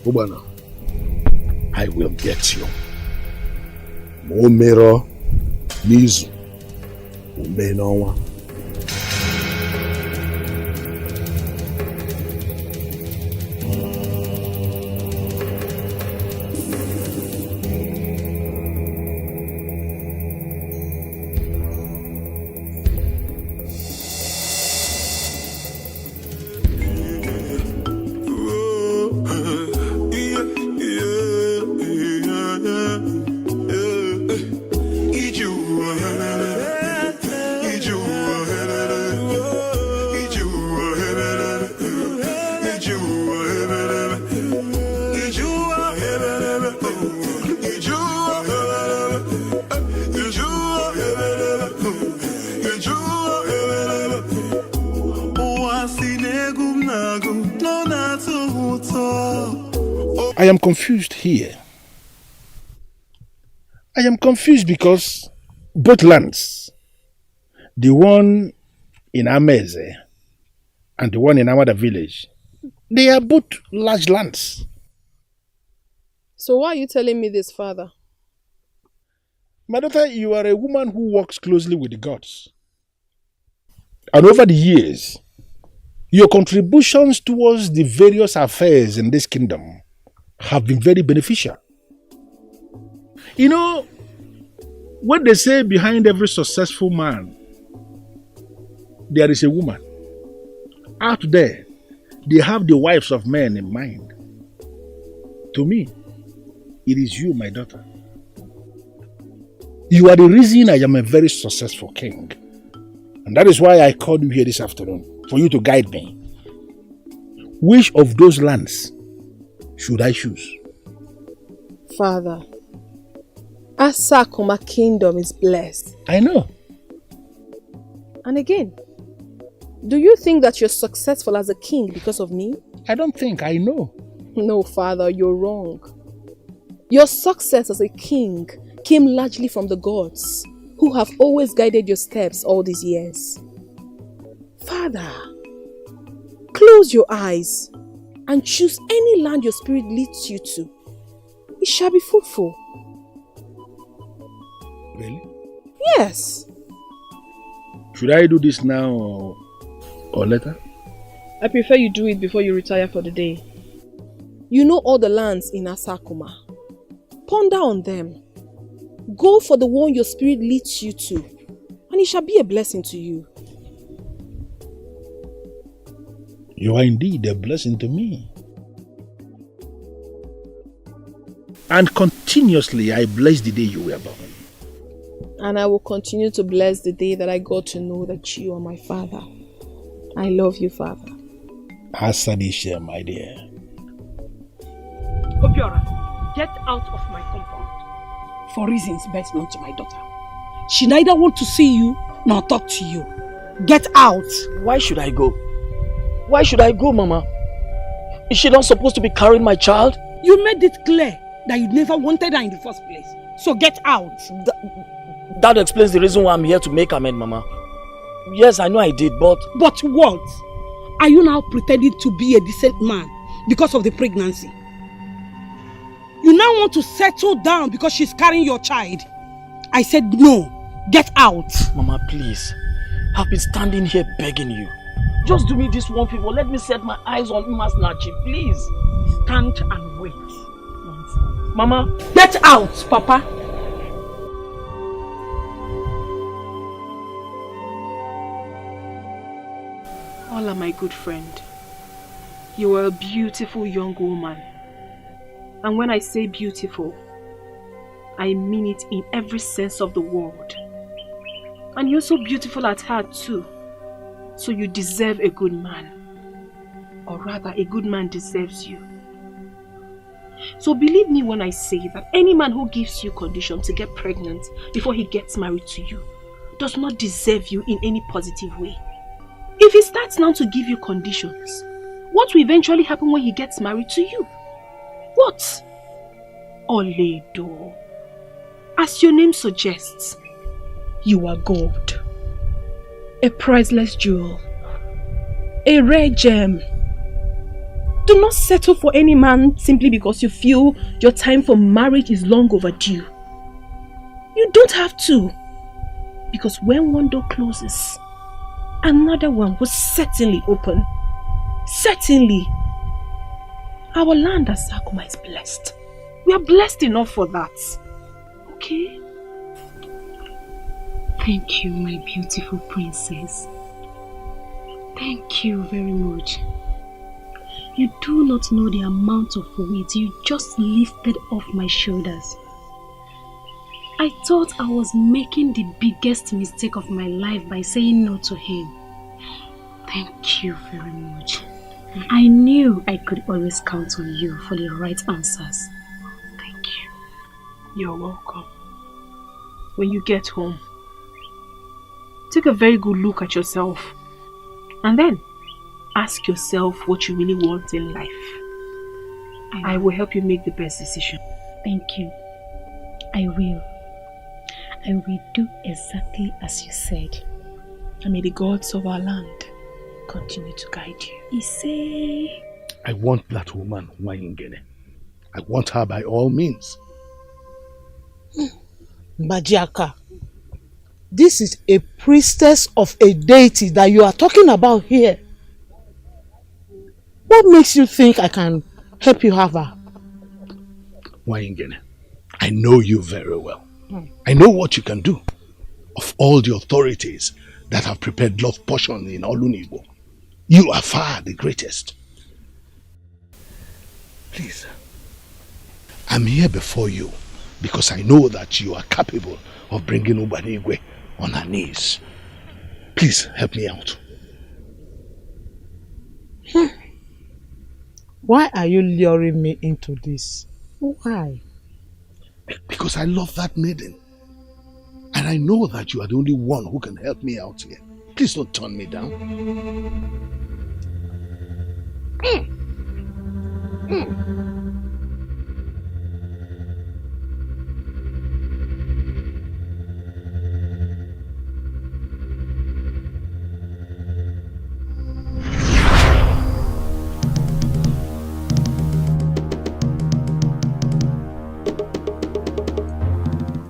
[SPEAKER 1] Ubana, I will get you. Momero, Nizu, Umenowa.
[SPEAKER 2] I am confused here. I am confused because both lands, the one in Ameze and the one in Amada village, they are both large lands.
[SPEAKER 7] So why are you telling me this, father?
[SPEAKER 2] My daughter, you are a woman who works closely with the gods. And over the years, your contributions towards the various affairs in this kingdom have been very beneficial. You know, what they say behind every successful man, there is a woman. Out there, they have the wives of men in mind. To me, it is you, my daughter. You are the reason I am a very successful king. And that is why I called you here this afternoon, for you to guide me. Which of those lands should I choose?
[SPEAKER 7] Father, Asakuma kingdom is blessed.
[SPEAKER 2] I know.
[SPEAKER 7] And again, do you think that you're successful as a king because of me?
[SPEAKER 2] I don't think, I know.
[SPEAKER 7] No, father, you're wrong. Your success as a king came largely from the gods, who have always guided your steps all these years. Father, close your eyes and choose any land your spirit leads you to. It shall be fruitful.
[SPEAKER 2] Really?
[SPEAKER 7] Yes.
[SPEAKER 2] Should I do this now or later?
[SPEAKER 7] I prefer you do it before you retire for the day. You know all the lands in Asakuma. Ponder on them. Go for the one your spirit leads you to, and it shall be a blessing to you.
[SPEAKER 2] You are indeed a blessing to me. And continuously I bless the day you were born.
[SPEAKER 7] And I will continue to bless the day that I got to know that you are my father. I love you, Father.
[SPEAKER 2] Hasadisha, my dear.
[SPEAKER 14] Obiora, get out of my compound. For reasons best known to my daughter. She neither want to see you nor talk to you. Get out.
[SPEAKER 18] Why should I go? Why should I go, Mama? Is she not supposed to be carrying my child?
[SPEAKER 14] You made it clear that you never wanted her in the first place. So get out.
[SPEAKER 18] That explains the reason why I'm here to make amend, Mama. Yes, I know I did, but...
[SPEAKER 14] But what? Are you now pretending to be a decent man because of the pregnancy? You now want to settle down because she's carrying your child. I said no. Get out.
[SPEAKER 18] Mama, please. I've been standing here begging you. Just do me this one favor. Let me set my eyes on Uma's Nachi, please.
[SPEAKER 14] Stand and wait.
[SPEAKER 18] Mama.
[SPEAKER 14] Get out, Papa.
[SPEAKER 8] Ola, my good friend, you are a beautiful young woman. And when I say beautiful, I mean it in every sense of the word. And you're so beautiful at heart too. So you deserve a good man. Or rather, a good man deserves you. So believe me when I say that any man who gives you condition to get pregnant before he gets married to you does not deserve you in any positive way. If he starts now to give you conditions, what will eventually happen when he gets married to you? What? Oledo. As your name suggests, you are gold. A priceless jewel. A rare gem. Do not settle for any man simply because you feel your time for marriage is long overdue. You don't have to. Because when one door closes, another one will certainly open. Certainly. Our land as Sakuma is blessed. We are blessed enough for that. Okay?
[SPEAKER 21] Thank you, my beautiful princess. Thank you very much. You do not know the amount of weight you just lifted off my shoulders. I thought I was making the biggest mistake of my life by saying no to him. Thank you very much. I knew I could always count on you for the right answers. Thank you.
[SPEAKER 8] You're welcome. When you get home, take a very good look at yourself and then ask yourself what you really want in life. I will help you make the best decision.
[SPEAKER 21] Thank you. I will. I will do exactly as you said.
[SPEAKER 8] And may the gods of our land continue to guide you.
[SPEAKER 21] Ise.
[SPEAKER 1] I want that woman, Wayingene. I want her by all means.
[SPEAKER 3] Mbajiaka, this is a priestess of a deity that you are talking about here. What makes you think I can help you have her?
[SPEAKER 1] Wayingene, I know you very well. I know what you can do. Of all the authorities that have prepared love potion in Olunibo, you are far the greatest. Please, I'm here before you because I know that you are capable of bringing Ubanigwe on her knees. Please help me out.
[SPEAKER 3] Why are you luring me into this? Why?
[SPEAKER 1] Because I love that maiden. And I know that you are the only one who can help me out here. Please don't turn me down.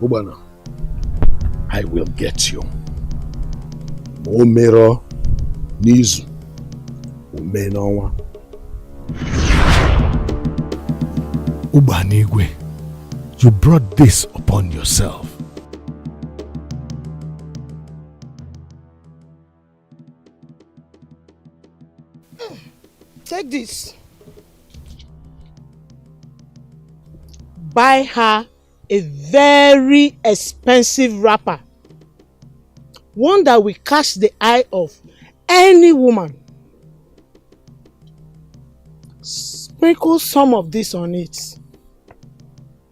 [SPEAKER 1] Ubana, I will get you. Omero Nizu Umenonwa. Ubanigwe, you brought this upon yourself.
[SPEAKER 3] Take this. Buy her a very expensive wrapper. One that will catch the eye of any woman. Sprinkle some of this on it.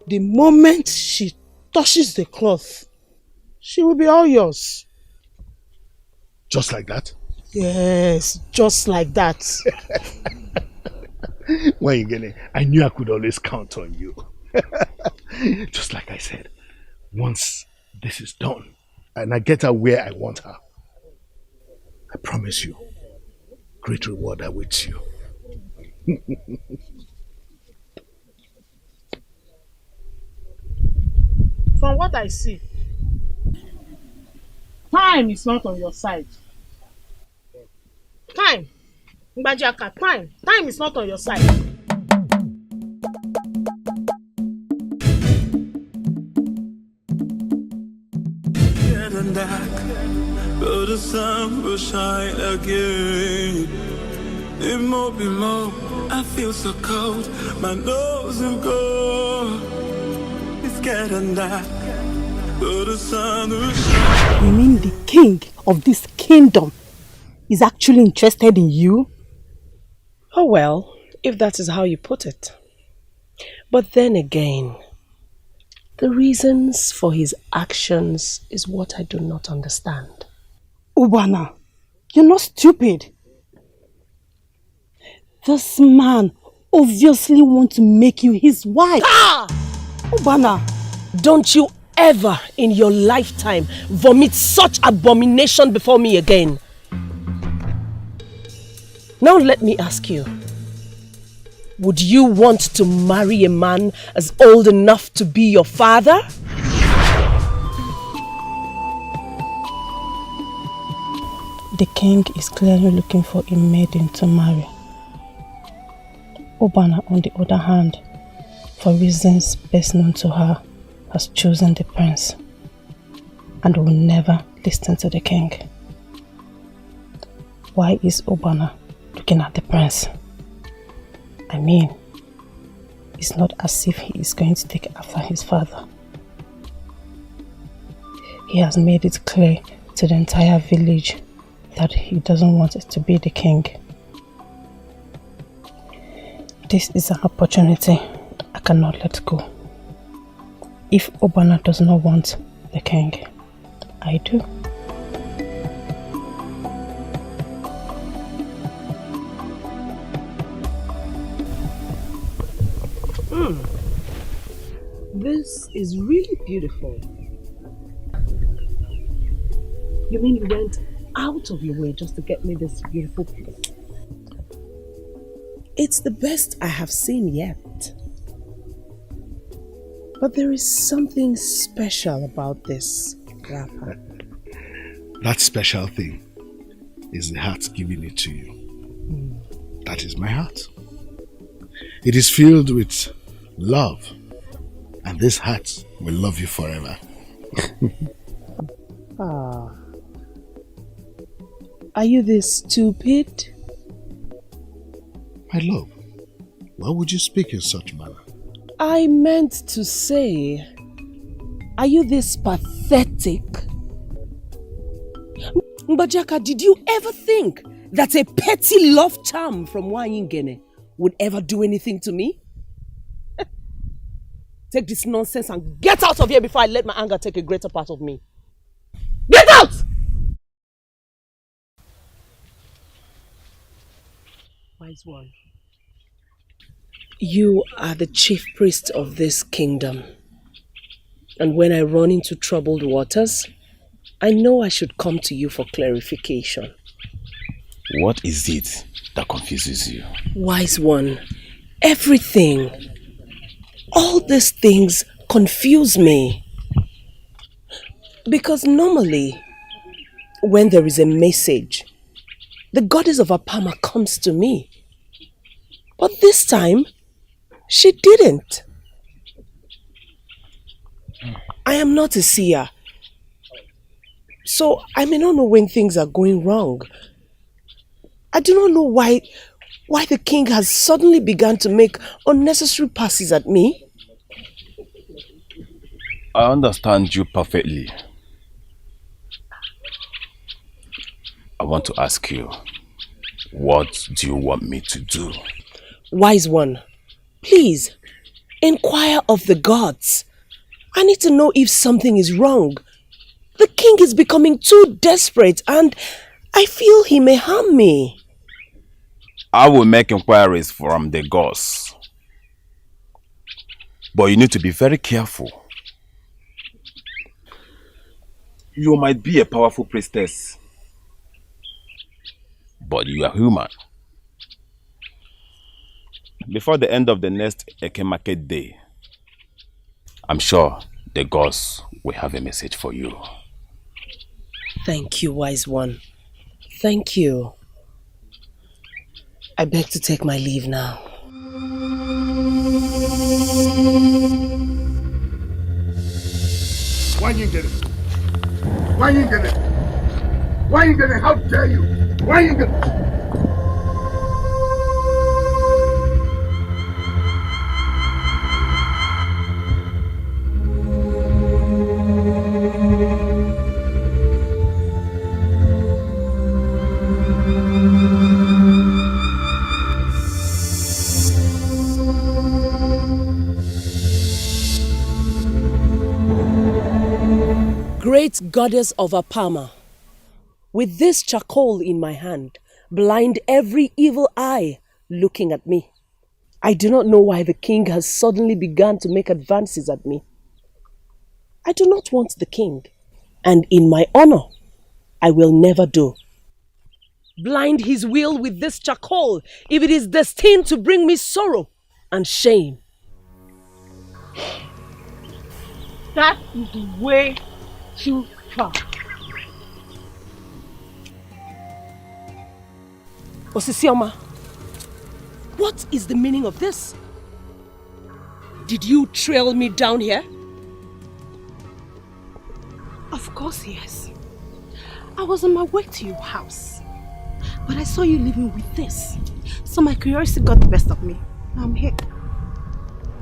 [SPEAKER 3] The moment she touches the cloth, she will be all yours.
[SPEAKER 1] Just like that?
[SPEAKER 3] Yes, just like that.
[SPEAKER 1] Wayingene, I knew I could always count on you. Just like I said, once this is done and I get her where I want her, I promise you, great reward awaits you.
[SPEAKER 3] From what I see, time is not on your side. Time, Mbajiaka, time is not on your side.
[SPEAKER 17] Getting dark, but the sun will shine again. It won't be more. I feel so cold. My nose will go. It's getting dark, but the sun will shine.
[SPEAKER 13] You mean the king of this kingdom is actually interested in you?
[SPEAKER 8] Oh well, if that is how you put it. But then again, the reasons for his actions is what I do not understand.
[SPEAKER 13] Ubana, you're not stupid. This man obviously wants to make you his wife.
[SPEAKER 8] Ah!
[SPEAKER 13] Ubana,
[SPEAKER 8] don't you ever in your lifetime vomit such abomination before me again. Now let me ask you, would you want to marry a man as old enough to be your father?
[SPEAKER 19] The king is clearly looking for a maiden to marry. Ubana, on the other hand, for reasons best known to her, has chosen the prince and will never listen to the king. Why is Ubana looking at the prince? I mean, it's not as if he is going to take after his father. He has made it clear to the entire village that he doesn't want it to be the king. This is an opportunity I cannot let go. If Ubana does not want the king, I do.
[SPEAKER 8] This is really beautiful. You mean you went out of your way just to get me this beautiful piece? It's the best I have seen yet. But there is something special about this wrapper.
[SPEAKER 1] That special thing is the heart giving it to you. That is my heart. It is filled with love, and this heart will love you forever.
[SPEAKER 8] Ah. Are you this stupid?
[SPEAKER 1] My love, why would you speak in such manner?
[SPEAKER 8] I meant to say, are you this pathetic? Mbajaka, did you ever think that a petty love charm from Wayingene would ever do anything to me? Take this nonsense and get out of here before I let my anger take a greater part of me. Get out! Wise one. You are the chief priest of this kingdom. And when I run into troubled waters, I know I should come to you for clarification.
[SPEAKER 12] What is it that confuses you?
[SPEAKER 8] Wise one, everything. All these things confuse me. Because normally, when there is a message, the goddess of Apama comes to me. But this time, she didn't. I am not a seer. So I may not know when things are going wrong. I do not know why the king has suddenly begun to make unnecessary passes at me.
[SPEAKER 12] I understand you perfectly. I want to ask you, what do you want me to do?
[SPEAKER 8] Wise one, please, inquire of the gods. I need to know if something is wrong. The king is becoming too desperate and I feel he may harm me.
[SPEAKER 12] I will make inquiries from the gods. But you need to be very careful. You might be a powerful priestess, but you are human. Before the end of the next Eke market day, I'm sure the gods will have a message for you.
[SPEAKER 8] Thank you, wise one. Thank you. I beg to take my leave now.
[SPEAKER 1] Why you get it? Why you get it? Why you get it? How dare you? Why you get it?
[SPEAKER 8] great goddess of Apama, with this charcoal in my hand, blind every evil eye looking at me. I do not know why the king has suddenly begun to make advances at me. I do not want the king, and in my honor, I will never do. Blind his will with this charcoal if it is destined to bring me sorrow and shame.
[SPEAKER 13] That is way too far.
[SPEAKER 8] Osisioma, what is the meaning of this? Did you trail me down here?
[SPEAKER 19] Of course, yes. I was on my way to your house, but I saw you leaving with this. So my curiosity got the best of me. Now I'm here.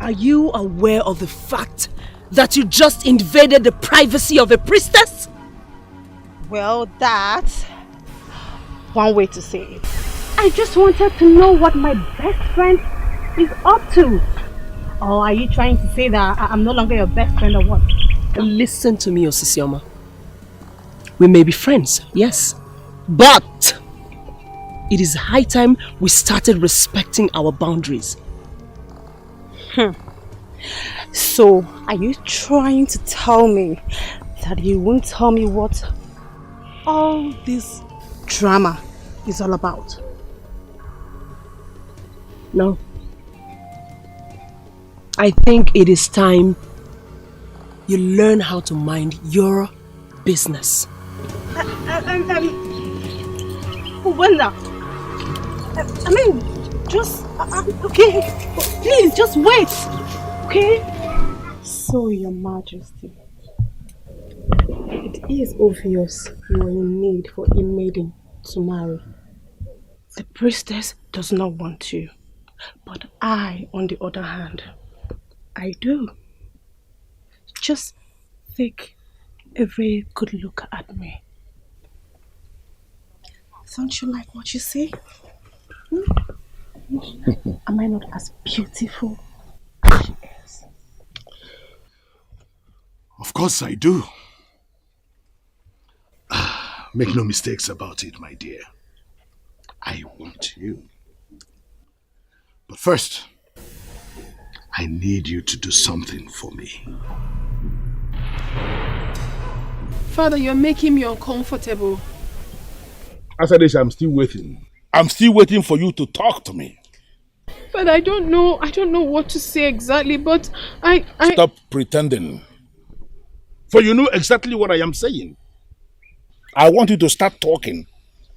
[SPEAKER 8] Are you aware of the fact that you just invaded the privacy of a priestess?
[SPEAKER 13] Well, that's one way to say it.
[SPEAKER 19] I just wanted to know what my best friend is up to. Or are you trying to say that I'm no longer your best friend or what?
[SPEAKER 8] Listen to me, Osisioma. We may be friends, yes. But it is high time we started respecting our boundaries.
[SPEAKER 13] So, are you trying to tell me that you won't tell me what all this drama is all about?
[SPEAKER 8] No. I think it is time you learn how to mind your business.
[SPEAKER 13] Wanda, I mean, just, okay, please, just wait, okay? So, Your Majesty, it is obvious you are in need for a maiden to marry. The priestess does not want you, but I, on the other hand, I do. Just take a very good look at me. Don't you like what you see? Am I not as beautiful as she is?
[SPEAKER 1] Of course I do. Make no mistakes about it, my dear. I want you. But first, I need you to do something for me.
[SPEAKER 19] Father, you're making me uncomfortable.
[SPEAKER 11] After this, I'm still waiting. I'm still waiting for you to talk to me.
[SPEAKER 19] But I don't know what to say exactly, but I...
[SPEAKER 11] Stop pretending. For you know exactly what I am saying. I want you to start talking.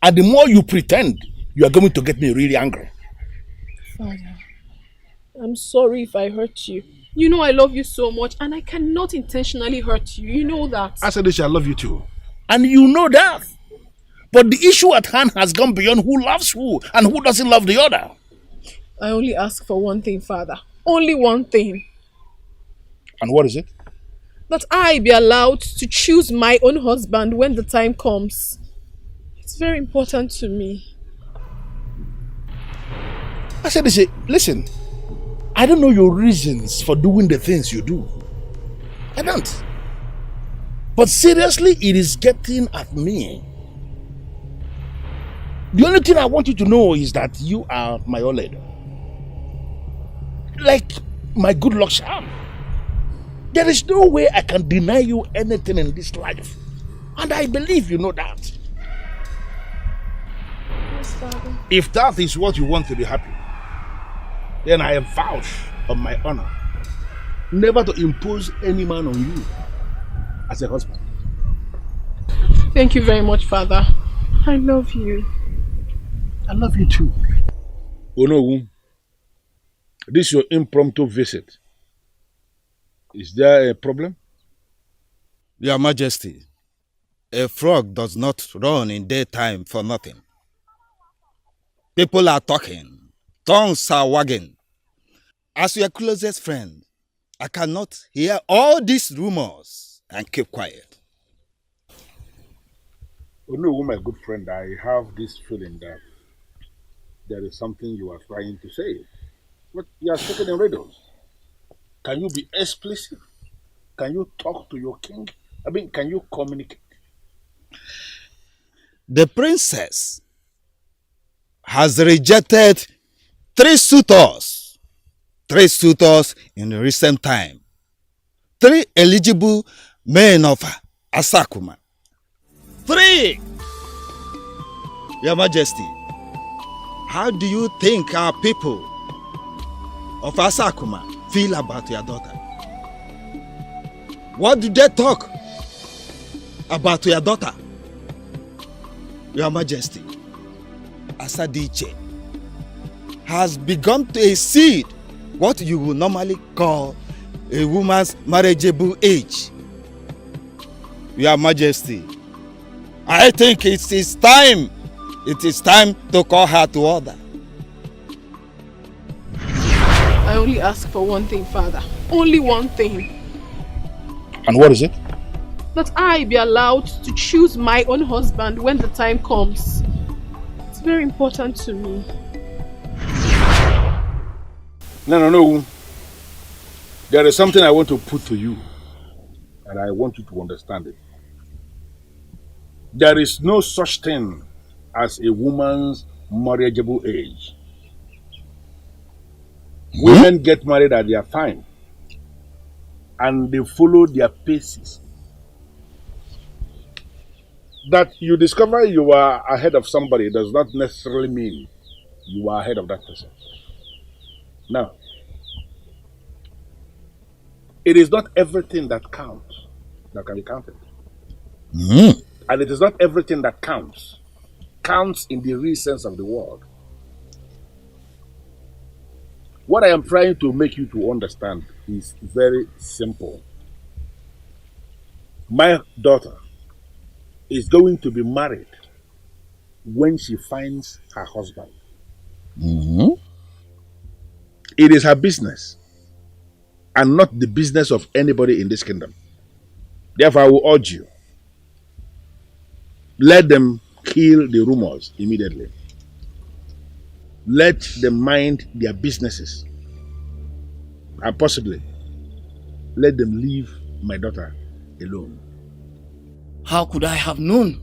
[SPEAKER 11] And the more you pretend, you are going to get me really angry.
[SPEAKER 19] Father, I'm sorry if I hurt you. You know I love you so much and I cannot intentionally hurt you. You know that.
[SPEAKER 11] I said this, I love you too. And you know that. But the issue at hand has gone beyond who loves who and who doesn't love the other.
[SPEAKER 19] I only ask for one thing, Father. Only one thing.
[SPEAKER 11] And what is it?
[SPEAKER 19] That I be allowed to choose my own husband when the time comes. It's very important to me.
[SPEAKER 11] I said, listen, I don't know your reasons for doing the things you do. I don't. But seriously, it is getting at me. The only thing I want you to know is that you are my Oled. Like my good luck charm. There is no way I can deny you anything in this life. And I believe you know that.
[SPEAKER 19] Yes, Father.
[SPEAKER 11] If that is what you want to be happy, then I vouch on my honor never to impose any man on you as a husband.
[SPEAKER 19] Thank you very much, Father. I love you.
[SPEAKER 11] I love you too. Onowu, this is your impromptu visit. Is there a problem?
[SPEAKER 16] Your Majesty, a frog does not run in daytime for nothing. People are talking, tongues are wagging. As your closest friend, I cannot hear all these rumors and keep quiet.
[SPEAKER 11] Onowu, my good friend, I have this feeling that there is something you are trying to say. But you are speaking in riddles. Can you be explicit? Can you talk to your king? I mean, can you communicate?
[SPEAKER 16] The princess has rejected 3 suitors. 3 suitors in recent time. 3 eligible men of Asakuma. 3! Your Majesty, how do you think our people of Asakuma feel about your daughter? What do they talk about your daughter? Your Majesty, Asadiche has begun to exceed what you would normally call a woman's marriageable age. Your Majesty, I think it is time to call her to order.
[SPEAKER 19] I only ask for one thing, Father. Only one thing.
[SPEAKER 11] And what is it?
[SPEAKER 19] That I be allowed to choose my own husband when the time comes. It's very important to me.
[SPEAKER 11] No. There is something I want to put to you, and I want you to understand it. There is no such thing as a woman's marriageable age. Women get married at their time, and they follow their paces. That you discover you are ahead of somebody does not necessarily mean you are ahead of that person. Now, it is not everything that counts that can be counted. And it is not everything that counts in the real sense of the word. What I am trying to make you to understand is very simple. My daughter is going to be married when she finds her husband. It is her business and not the business of anybody in this kingdom. Therefore, I will urge you, let them kill the rumors immediately. Let them mind their businesses. And possibly, let them leave my daughter alone.
[SPEAKER 18] How could I have known?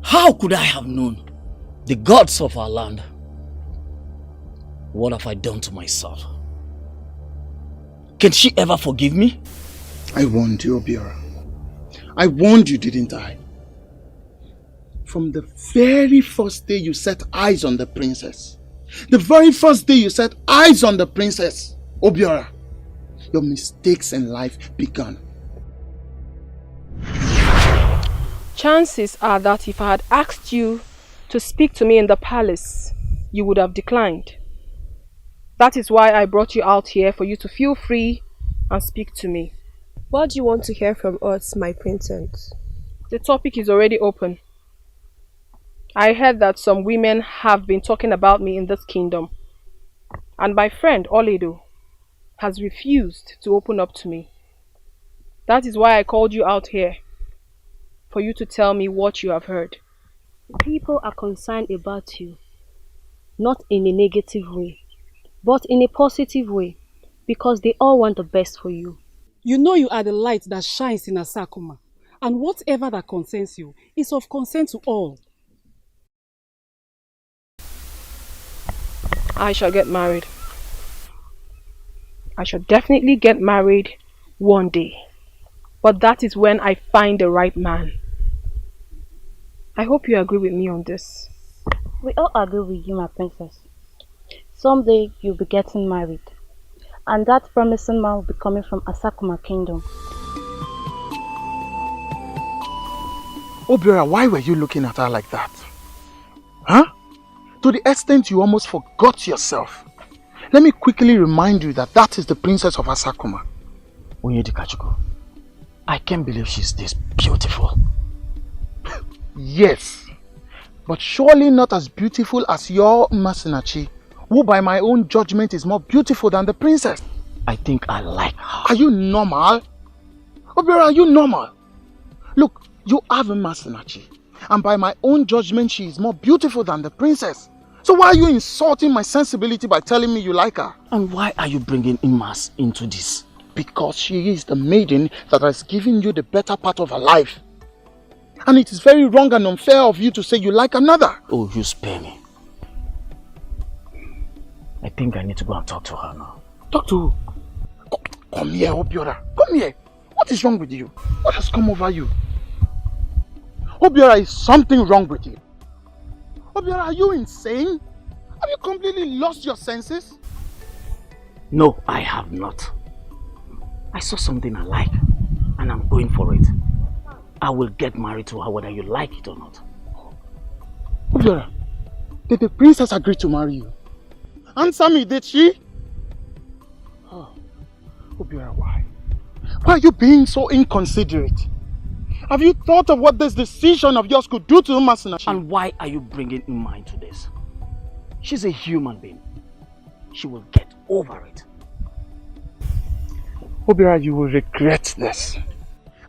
[SPEAKER 18] How could I have known? The gods of our land. What have I done to myself? Can she ever forgive me?
[SPEAKER 9] I warned you, Obiora. I warned you, didn't I? From the very first day you set eyes on the princess. The very first day you set eyes on the princess, Obiora, your mistakes in life began.
[SPEAKER 7] Chances are that if I had asked you to speak to me in the palace, you would have declined. That is why I brought you out here, for you to feel free and speak to me.
[SPEAKER 15] What do you want to hear from us, my princess?
[SPEAKER 7] The topic is already open. I heard that some women have been talking about me in this kingdom. And my friend Oledo has refused to open up to me. That is why I called you out here, for you to tell me what you have heard.
[SPEAKER 15] People are concerned about you, not in a negative way, but in a positive way, because they all want the best for you.
[SPEAKER 22] You know you are the light that shines in Asakuma, and whatever that concerns you is of concern to all.
[SPEAKER 7] I shall get married. I shall definitely get married one day. But that is when I find the right man. I hope you agree with me on this.
[SPEAKER 15] We all agree with you, my princess. Someday you'll be getting married. And that promising man will be coming from Asakuma Kingdom.
[SPEAKER 9] Obiora, why were you looking at her like that? Huh? To the extent you almost forgot yourself. Let me quickly remind you that that is the princess of Asakuma.
[SPEAKER 18] Onyedikachuku, I can't believe she's this beautiful.
[SPEAKER 9] Yes, but surely not as beautiful as your Masinachi, who by my own judgment is more beautiful than the princess.
[SPEAKER 18] I think I like her.
[SPEAKER 9] Are you normal? Obiora, are you normal? Look, you have a Masinachi, and by my own judgment she is more beautiful than the princess. So why are you insulting my sensibility by telling me you like her?
[SPEAKER 18] And why are you bringing Imas into this?
[SPEAKER 9] because she is the maiden that has given you the better part of her life. And it is very wrong and unfair of you to say you like another.
[SPEAKER 18] Oh, you spare me. I think I need to go and talk to her now.
[SPEAKER 9] Talk to who? Come here, Obiora. Come here. What is wrong with you? What has come over you? Obiora, is something wrong with you? Obiora, are you insane? Have you completely lost your senses?
[SPEAKER 18] No, I have not. I saw something I like and I'm going for it. I will get married to her whether you like it or not.
[SPEAKER 9] Obiora, did the princess agree to marry you? Answer me, did she? Oh, Obiora, why? Why are you being so inconsiderate? Have you thought of what this decision of yours could do to Umasinachi?
[SPEAKER 18] And why are you bringing in mind to this? She's a human being. She will get over it.
[SPEAKER 9] Obiora, you will regret this.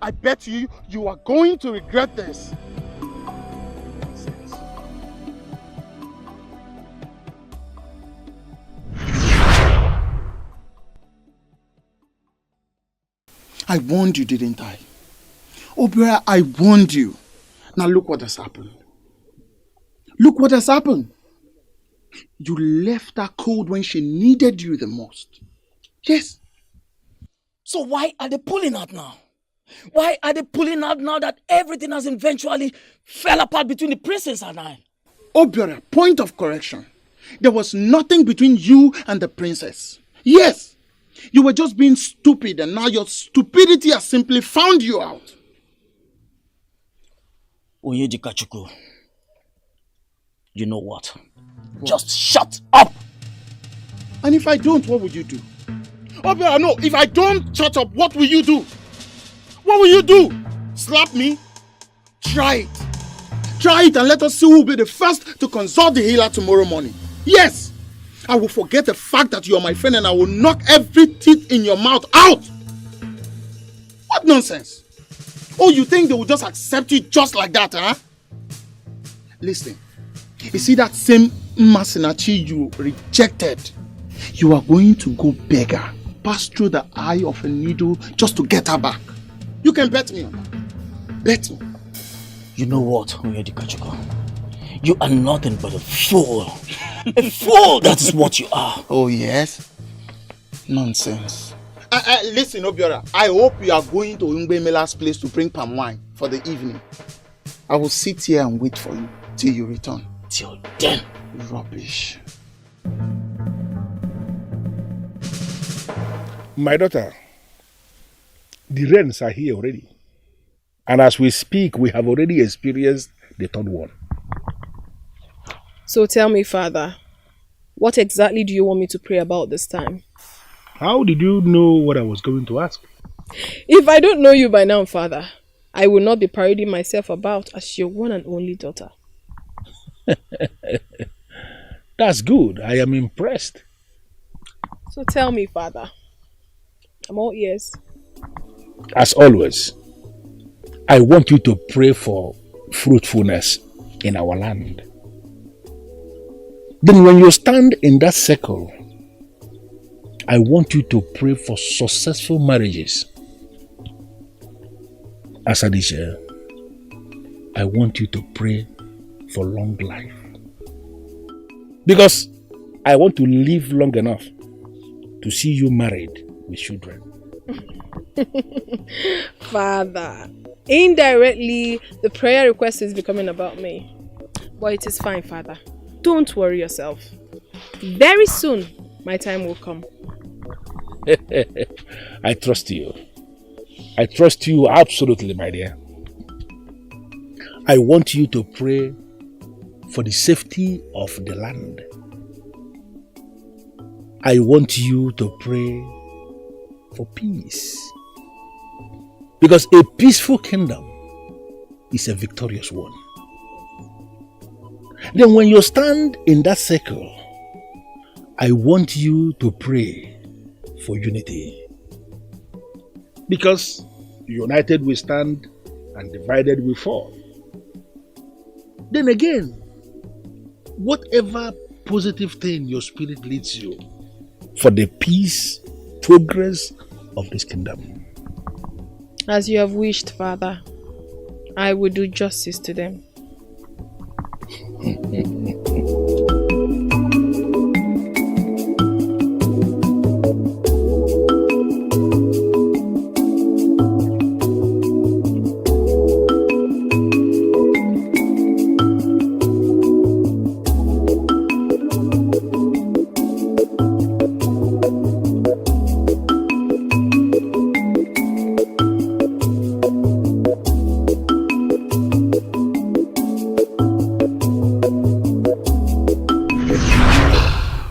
[SPEAKER 9] I bet you are going to regret this. I warned you, didn't I? Obiora, I warned you. Now look what has happened. Look what has happened. You left her cold when she needed you the most. Yes.
[SPEAKER 18] So why are they pulling out now? Why are they pulling out now that everything has eventually fell apart between the princess and I?
[SPEAKER 9] Obiora, point of correction. There was nothing between you and the princess. Yes. You were just being stupid and now your stupidity has simply found you out.
[SPEAKER 18] Oyedikachuku, you know what? Just shut up!
[SPEAKER 9] And if I don't, what would you do? Obiora, no, if I don't shut up, what will you do? What will you do? Slap me? Try it. Try it and let us see who will be the first to consult the healer tomorrow morning. Yes! I will forget the fact that you are my friend and I will knock every teeth in your mouth out. What nonsense? Oh, you think they will just accept you just like that, huh? Listen, you see that same Masinachi you rejected? You are going to go beggar, pass through the eye of a needle just to get her back. You can bet me on that. Bet me.
[SPEAKER 18] You know what, Oyedikachuku? You are nothing but a fool. A fool, that is what you are.
[SPEAKER 9] Oh, yes? Nonsense. Listen, Obiora, I hope you are going to Ungbe Mela's place to bring palm wine for the evening. I will sit here and wait for you till you return.
[SPEAKER 18] Till then.
[SPEAKER 9] Rubbish.
[SPEAKER 11] My daughter, the rains are here already. And as we speak, we have already experienced the third one.
[SPEAKER 7] So tell me, Father, what exactly do you want me to pray about this time?
[SPEAKER 11] How did you know what I was going to ask?
[SPEAKER 7] If I don't know you by now, Father, I will not be parading myself about as your one and only daughter.
[SPEAKER 11] That's good. I am impressed.
[SPEAKER 7] So tell me, Father. I'm all ears.
[SPEAKER 11] As always, I want you to pray for fruitfulness in our land. Then when you stand in that circle, I want you to pray for successful marriages. Asadisha, I want you to pray for long life. Because I want to live long enough to see you married with children.
[SPEAKER 7] Father, indirectly, the prayer request is becoming about me. But it is fine, Father. Don't worry yourself. Very soon, my time will come.
[SPEAKER 11] I trust you. I trust you absolutely, my dear. I want you to pray for the safety of the land. I want you to pray for peace. Because a peaceful kingdom is a victorious one. Then when you stand in that circle, I want you to pray for unity. Because united we stand and divided we fall. Then again, whatever positive thing your spirit leads you for the peace, progress
[SPEAKER 1] of this kingdom.
[SPEAKER 7] As you have wished, Father, I will do justice to them.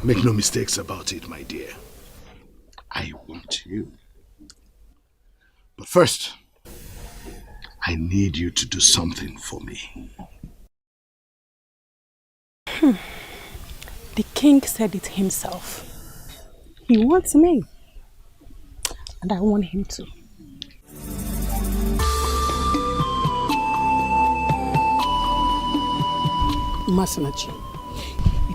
[SPEAKER 1] Make no mistakes about it, my dear. I want you. But first, I need you to do something for me.
[SPEAKER 22] The king said it himself. He wants me. And I want him to. Masinachi,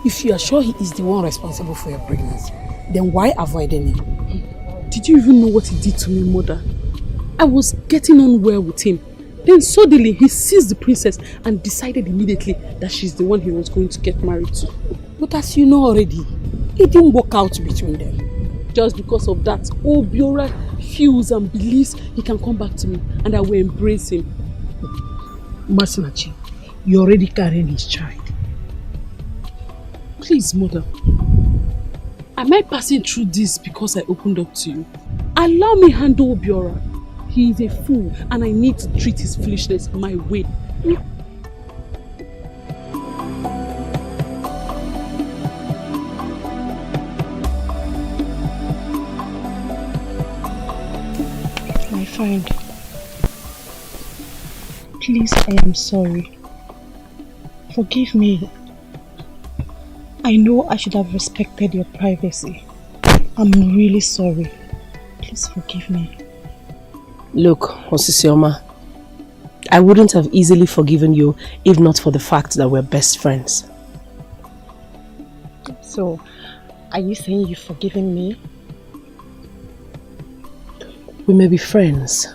[SPEAKER 22] if you are sure he is the one responsible for your pregnancy, then why avoid him?
[SPEAKER 19] Did you even know what he did to me, mother? I was getting on well with him. Then suddenly he sees the princess and decided immediately that she's the one he was going to get married to.
[SPEAKER 22] But as you know already, it didn't work out between them.
[SPEAKER 19] Just because of that, Obiora feels and believes he can come back to me and I will embrace him.
[SPEAKER 22] Masinachi, you're already carrying his child.
[SPEAKER 19] Please, mother. Am I passing through this because I opened up to you? Allow me handle Obiora. He is a fool and I need to treat his foolishness my way.
[SPEAKER 21] My friend, please, I am sorry. Forgive me. I know I should have respected your privacy. I'm really sorry. Please forgive me.
[SPEAKER 8] Look, Osisioma, I wouldn't have easily forgiven you if not for the fact that we're best friends.
[SPEAKER 21] So, are you saying you've forgiven me?
[SPEAKER 8] We may be friends,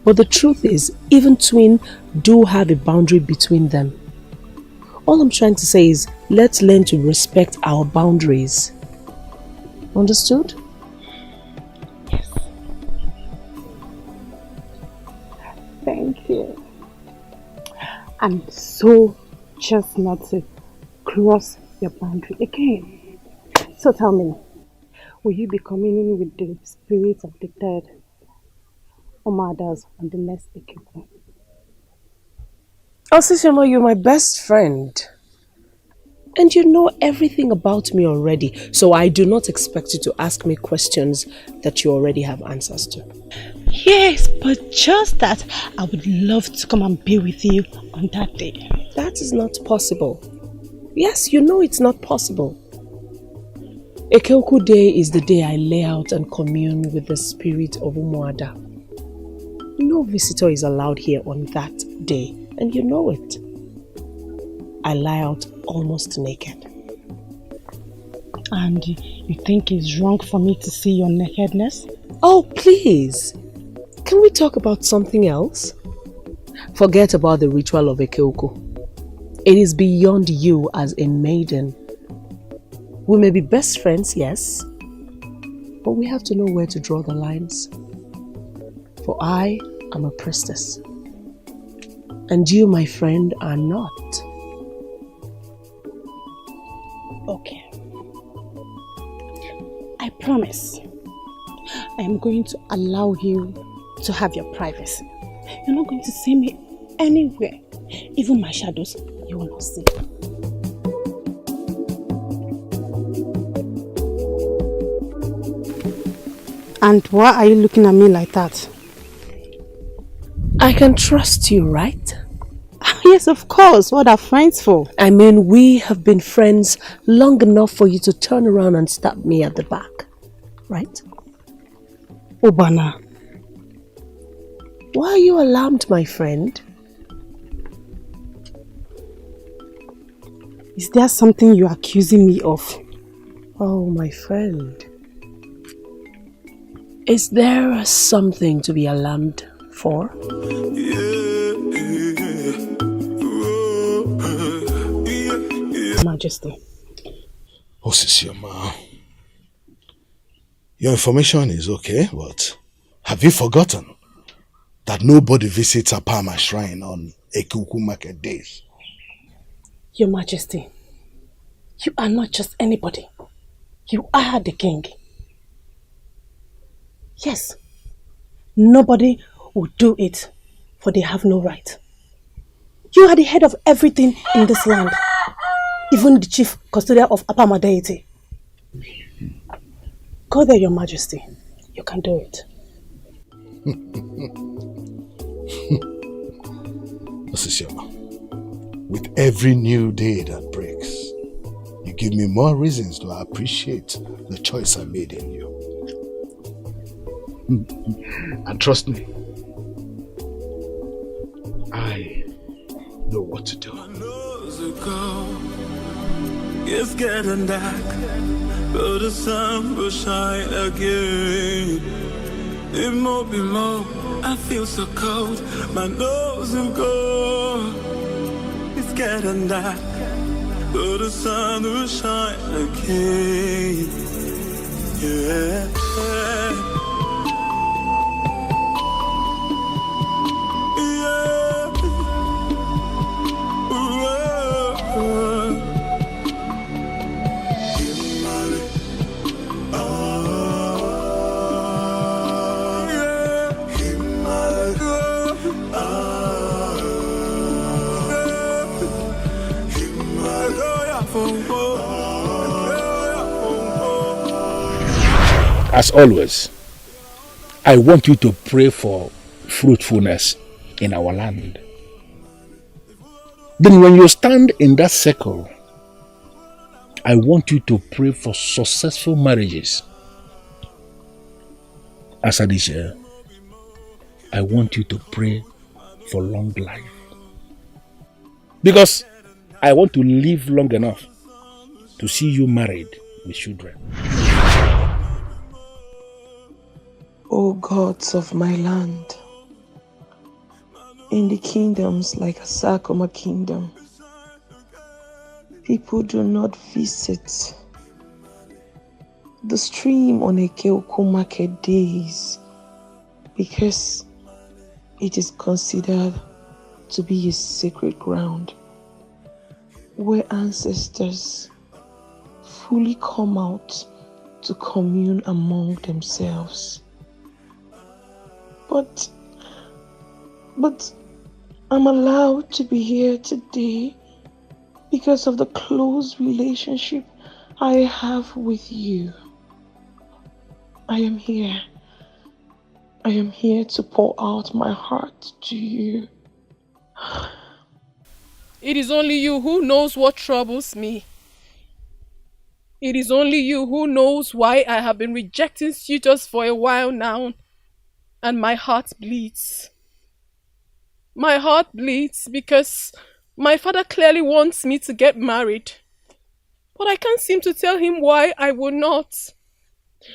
[SPEAKER 8] but the truth is, even twins do have a boundary between them. All I'm trying to say is, let's learn to respect our boundaries. Understood?
[SPEAKER 21] Yes. Thank you. I'm so just not to cross your boundary again. So tell me, will you be communing with the spirits of the dead, Omadas, on the next Etiko?
[SPEAKER 8] Osisioma, you're my best friend. And you know everything about me already, so I do not expect you to ask me questions that you already have answers to.
[SPEAKER 21] Yes, but just that I would love to come and be with you on that day.
[SPEAKER 8] That is not possible. Yes, you know it's not possible. Ekeoku Day is the day I lay out and commune with the spirit of Umuada. No visitor is allowed here on that day, and you know it. I lie out almost naked.
[SPEAKER 21] And you think it's wrong for me to see your nakedness?
[SPEAKER 8] Oh, please. Can we talk about something else? Forget about the ritual of Ekeoku. It is beyond you as a maiden. We may be best friends, yes, but we have to know where to draw the lines. For I am a priestess, and you, my friend, are not.
[SPEAKER 21] Okay. I promise I am going to allow you to have your privacy. You're not going to see me anywhere. Even my shadows, you will not see. And why are you looking at me like that?
[SPEAKER 8] I can trust you, right?
[SPEAKER 21] Yes, of course. What are friends for?
[SPEAKER 8] I mean, we have been friends long enough for you to turn around and stab me at the back, right?
[SPEAKER 21] Obana.
[SPEAKER 8] Why are you alarmed, my friend?
[SPEAKER 21] Is there something you're accusing me of?
[SPEAKER 8] Oh, my friend. Is there something to be alarmed for?
[SPEAKER 22] Majesty.
[SPEAKER 1] Osisioma, your information is okay, but have you forgotten that nobody visits Apama shrine on Ekuku market days?
[SPEAKER 22] Your Majesty, you are not just anybody. You are the king. Yes, nobody will do it, for they have no right. You are the head of everything in this land, even the chief custodian of Apama deity. Go there, Your Majesty. You can do it.
[SPEAKER 1] Osisioma, with every new day that breaks, you give me more reasons to appreciate the choice I made in you. And trust me, I know what to do.
[SPEAKER 17] It's getting dark, but the sun will shine again. It won't be more, I feel so cold, my nose will go. It's getting dark, but the sun will shine again. Yeah.
[SPEAKER 10] As always, I want you to pray for fruitfulness in our land. Then when you stand in that circle, I want you to pray for successful marriages. As Adisha, I want you to pray for long life. Because I want to live long enough to see you married with children.
[SPEAKER 4] O gods of my land, in the kingdoms like Asakoma kingdom, people do not visit the stream on Ekeoku market days because it is considered to be a sacred ground where ancestors fully come out to commune among themselves. But I'm allowed to be here today because of the close relationship I have with you. I am here. I am here to pour out my heart to you.
[SPEAKER 7] It is only you who knows what troubles me. It is only you who knows why I have been rejecting suitors for a while now. And my heart bleeds. My heart bleeds because my father clearly wants me to get married. But I can't seem to tell him why I will not.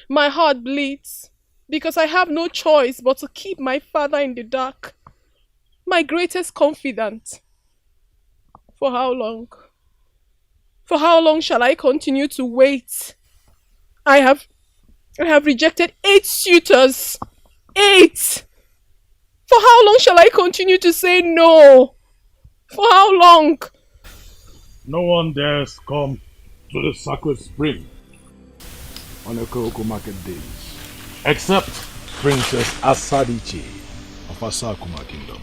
[SPEAKER 7] My heart bleeds because I have no choice but to keep my father in the dark. My greatest confidant. For how long? For how long shall I continue to wait? I have rejected 8 suitors. 8! For how long shall I continue to say no? For how long?
[SPEAKER 11] No one dares come to the sacred spring on the Kuroko market days, except Princess Asadichi of Asakuma Kingdom.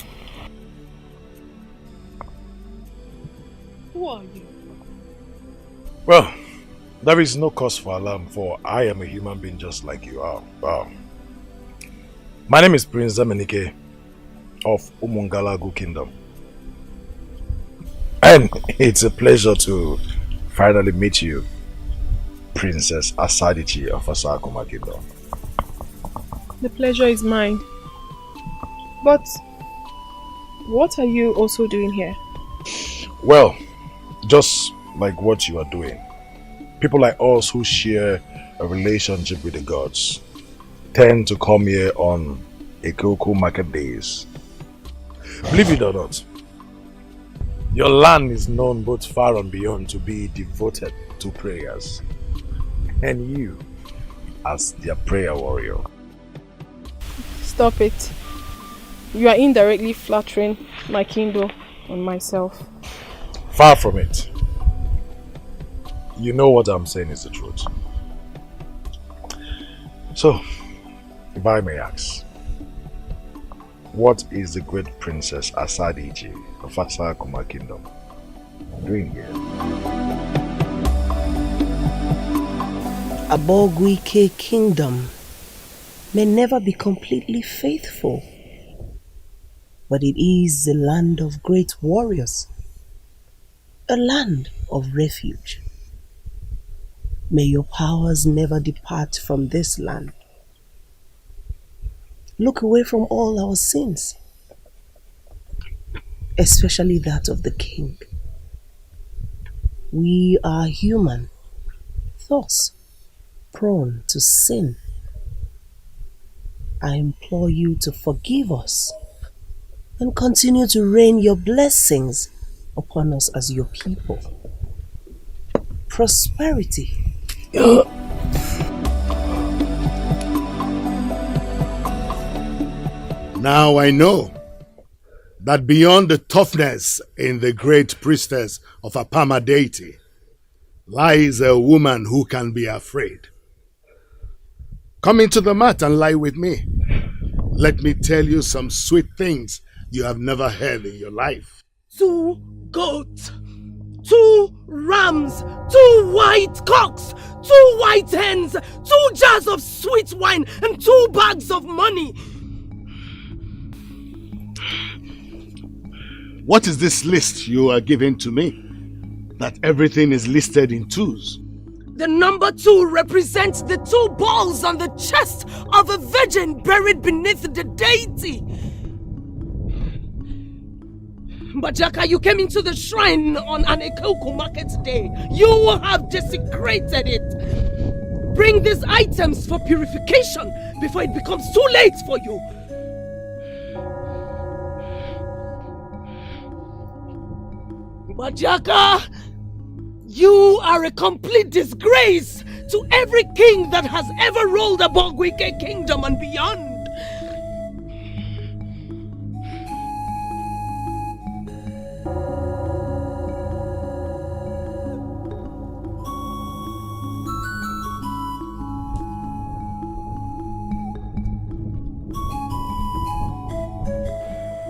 [SPEAKER 22] Who are you?
[SPEAKER 20] Well, there is no cause for alarm, for I am a human being just like you are. Wow. My name is Prince Zamanike of Umungalagu Kingdom. And it's a pleasure to finally meet you, Princess Asadichi of Asakuma Kingdom.
[SPEAKER 7] The pleasure is mine. But what are you also doing here?
[SPEAKER 20] Well, just like what you are doing. People like us who share a relationship with the gods.
[SPEAKER 2] tend to come here on Etiko market days. Believe it or not, your land is known both far and beyond to be devoted to prayers. And you, as their prayer warrior.
[SPEAKER 7] Stop it. You are indirectly flattering my kingdom and myself.
[SPEAKER 2] Far from it. You know what I'm saying is the truth. So, if I may ask, what is the great princess Asadiji of Asakuma kingdom doing here?
[SPEAKER 5] Abogwike kingdom may never be completely faithful, but it is the land of great warriors, a land of refuge. May your powers never depart from this land. Look away from all our sins, especially that of the king. We are human, thus prone to sin. I implore you to forgive us and continue to rain your blessings upon us as your people. Prosperity.
[SPEAKER 1] Now I know that beyond the toughness in the great priestess of Apama deity lies a woman who can be afraid. Come into the mat and lie with me. Let me tell you some sweet things you have never heard in your life.
[SPEAKER 8] 2 goats, 2 rams, 2 white cocks, 2 white hens, 2 jars of sweet wine, and 2 bags of money.
[SPEAKER 1] What is this list you are giving to me? That everything is listed in 2s.
[SPEAKER 8] The number 2 represents the 2 balls on the chest of a virgin buried beneath the deity. Bajaka, you came into the shrine on an Etiko market day. You have desecrated it. Bring these items for purification before it becomes too late for you. Bajaka, you are a complete disgrace to every king that has ever ruled the Bogwike kingdom and beyond.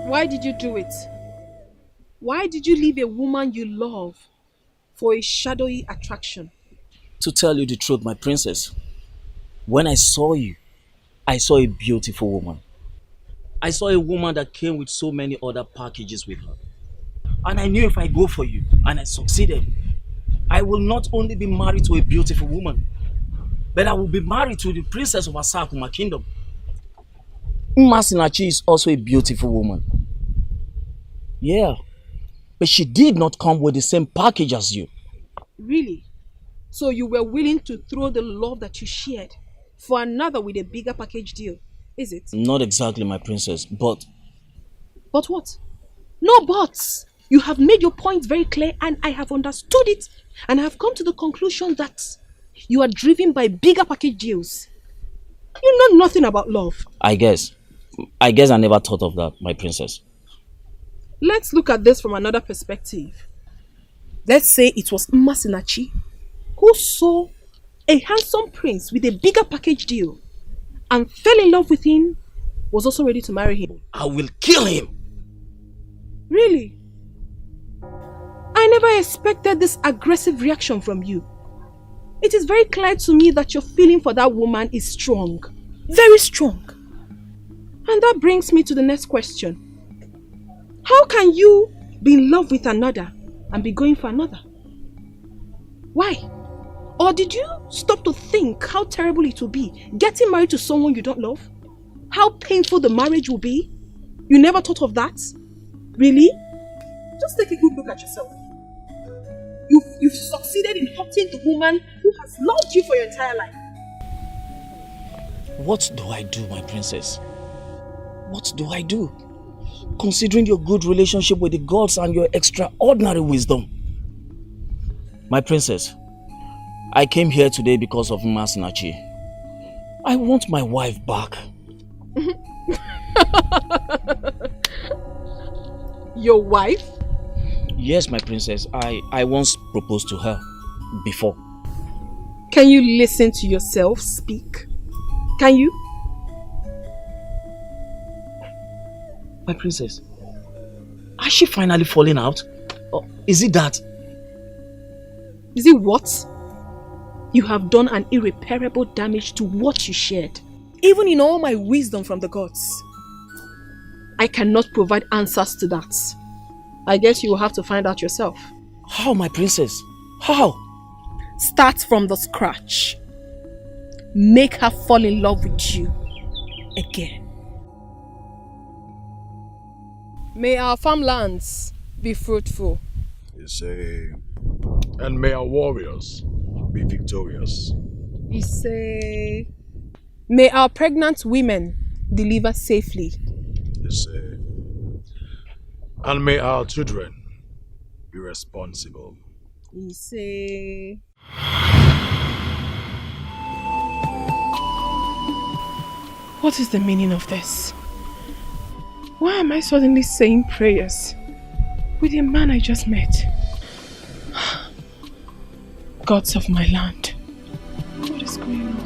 [SPEAKER 7] Why did you do it? Why did you leave a woman you love for a shadowy attraction?
[SPEAKER 18] To tell you the truth, my princess, when I saw you, I saw a beautiful woman. I saw a woman that came with so many other packages with her. And I knew if I go for you, and I succeeded, I will not only be married to a beautiful woman, but I will be married to the princess of Asakuma kingdom. Masinachi is also a beautiful woman. Yeah, but she did not come with the same package as you.
[SPEAKER 7] Really? So you were willing to throw the love that you shared for another with a bigger package deal, is it?
[SPEAKER 18] Not exactly, my princess, but...
[SPEAKER 7] But what? No buts! You have made your point very clear and I have understood it and I have come to the conclusion that you are driven by bigger package deals. You know nothing about love.
[SPEAKER 18] I guess I never thought of that, my princess.
[SPEAKER 7] Let's look at this from another perspective. Let's say it was Masinachi who saw a handsome prince with a bigger package deal and fell in love with him, was also ready to marry him.
[SPEAKER 18] I will kill him!
[SPEAKER 7] Really? I never expected this aggressive reaction from you. It is very clear to me that your feeling for that woman is strong. Very strong. And that brings me to the next question. How can you be in love with another and be going for another? Why? Or did you stop to think how terrible it will be getting married to someone you don't love? How painful the marriage will be? You never thought of that? Really? Just take a good look at yourself. You've succeeded in hurting the woman who has loved you for your entire life.
[SPEAKER 18] What do I do, my princess? What do I do? Considering your good relationship with the gods and your extraordinary wisdom. My princess, I came here today because of Masinachi. I want my wife back.
[SPEAKER 7] Your wife?
[SPEAKER 18] Yes, my princess. I once proposed to her before.
[SPEAKER 7] Can you listen to yourself speak? Can you?
[SPEAKER 18] My princess, has she finally fallen out? Or is it that?
[SPEAKER 7] Is it what? You have done an irreparable damage to what you shared. Even in all my wisdom from the gods, I cannot provide answers to that. I guess you will have to find out yourself.
[SPEAKER 18] How, my princess? How?
[SPEAKER 7] Start from the scratch. Make her fall in love with you again. May our farmlands be fruitful.
[SPEAKER 1] You say, and may our warriors be victorious.
[SPEAKER 7] You say, may our pregnant women deliver safely.
[SPEAKER 1] You say, and may our children be responsible.
[SPEAKER 7] You say, what is the meaning of this? Why am I suddenly saying prayers with a man I just met? Gods of my land, what is going on?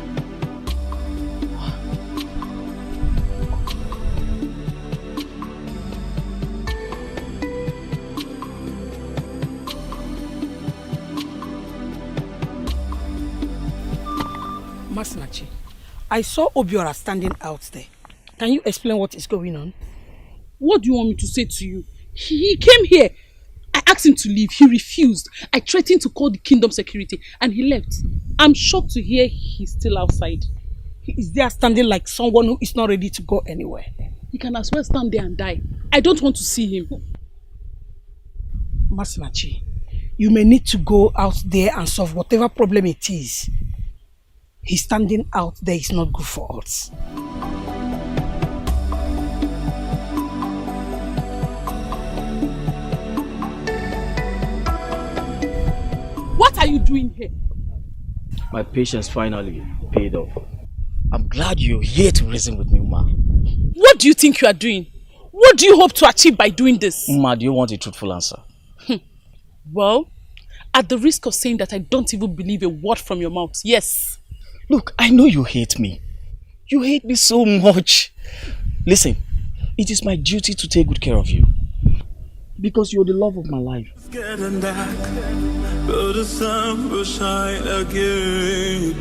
[SPEAKER 6] Masinachi, I saw Obiora standing out there. Can you explain what is going on?
[SPEAKER 19] What do you want me to say to you? He came here. I asked him to leave. He refused. I threatened to call the kingdom security and he left. I'm shocked to hear he's still outside.
[SPEAKER 6] He is there standing like someone who is not ready to go anywhere.
[SPEAKER 19] He can as well stand there and die. I don't want to see him.
[SPEAKER 6] Masinachi, you may need to go out there and solve whatever problem it is. His standing out there is not good for us.
[SPEAKER 19] What are you doing here?
[SPEAKER 18] My patience finally paid off. I'm glad you're here to reason with me, Uma.
[SPEAKER 19] What do you think you are doing? What do you hope to achieve by doing this?
[SPEAKER 18] Uma, do you want a truthful answer?
[SPEAKER 19] Well, at the risk of saying that I don't even believe a word from your mouth, yes.
[SPEAKER 18] Look, I know you hate me. You hate me so much. Listen, it is my duty to take good care of you. Because you're the love of my life.
[SPEAKER 17] It's getting dark, but the sun will shine again.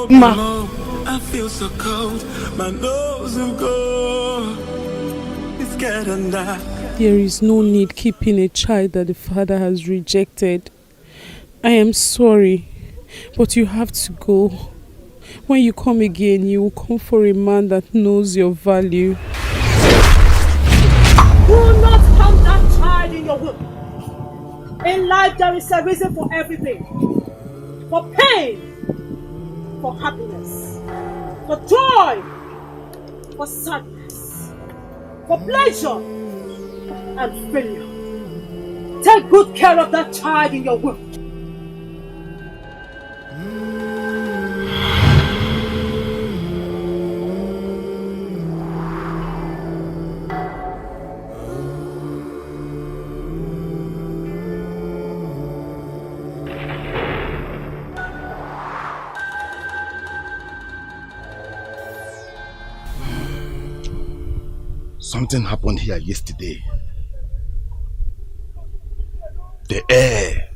[SPEAKER 19] Ma.
[SPEAKER 17] I feel so cold, my nose will go. It's getting dark.
[SPEAKER 19] There is no need keeping a child that the father has rejected. I am sorry, but you have to go. When you come again, you will come for a man that knows your value.
[SPEAKER 13] Do not count that child in your womb. In life, there is a reason for everything. For pain, for happiness, for joy, for sadness, for pleasure, and failure. Take good care of that child in your womb.
[SPEAKER 1] Something happened here yesterday. The air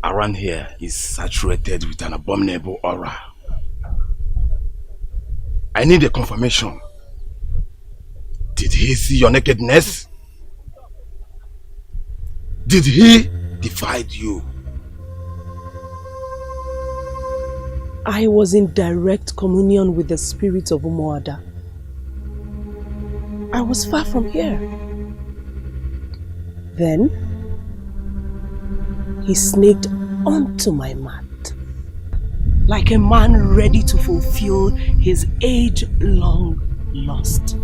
[SPEAKER 1] around here is saturated with an abominable aura. I need a confirmation. Did he see your nakedness? Did he defy you?
[SPEAKER 5] I was in direct communion with the spirit of Umuada. I was far from here. Then, he snaked onto my mat. like a man ready to fulfill his age-long lust.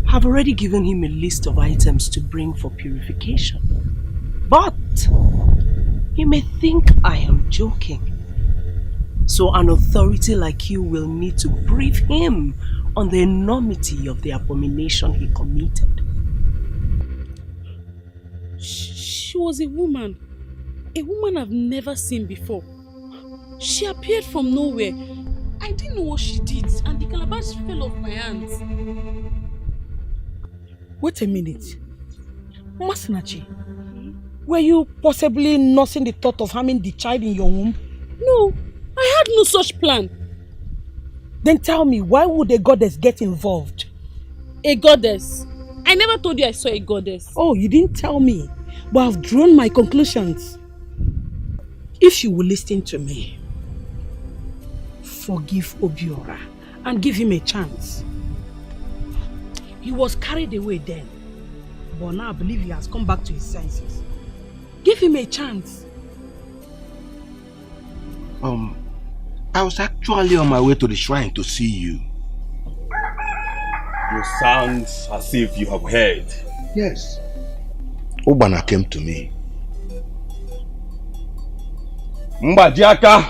[SPEAKER 5] I've already given him a list of items to bring for purification. But he may think I am joking. So an authority like you will need to brief him on the enormity of the abomination he committed.
[SPEAKER 19] She was a woman I've never seen before. She appeared from nowhere. I didn't know what she did, and the calabash fell off my hands.
[SPEAKER 6] Wait a minute. Masinachi, were you possibly nursing the thought of harming the child in your womb?
[SPEAKER 19] No, I had no such plan.
[SPEAKER 6] Then tell me, why would a goddess get involved?
[SPEAKER 19] A goddess? I never told you I saw a goddess.
[SPEAKER 6] Oh, you didn't tell me, but I've drawn my conclusions. If you will listen to me, forgive Obiora and give him a chance. He was carried away then, but now I believe he has come back to his senses. Give him a chance.
[SPEAKER 3] I was actually on my way to the shrine to see you.
[SPEAKER 12] You sound as if you have heard.
[SPEAKER 3] Yes. Ubana came to me.
[SPEAKER 10] Mbadiaka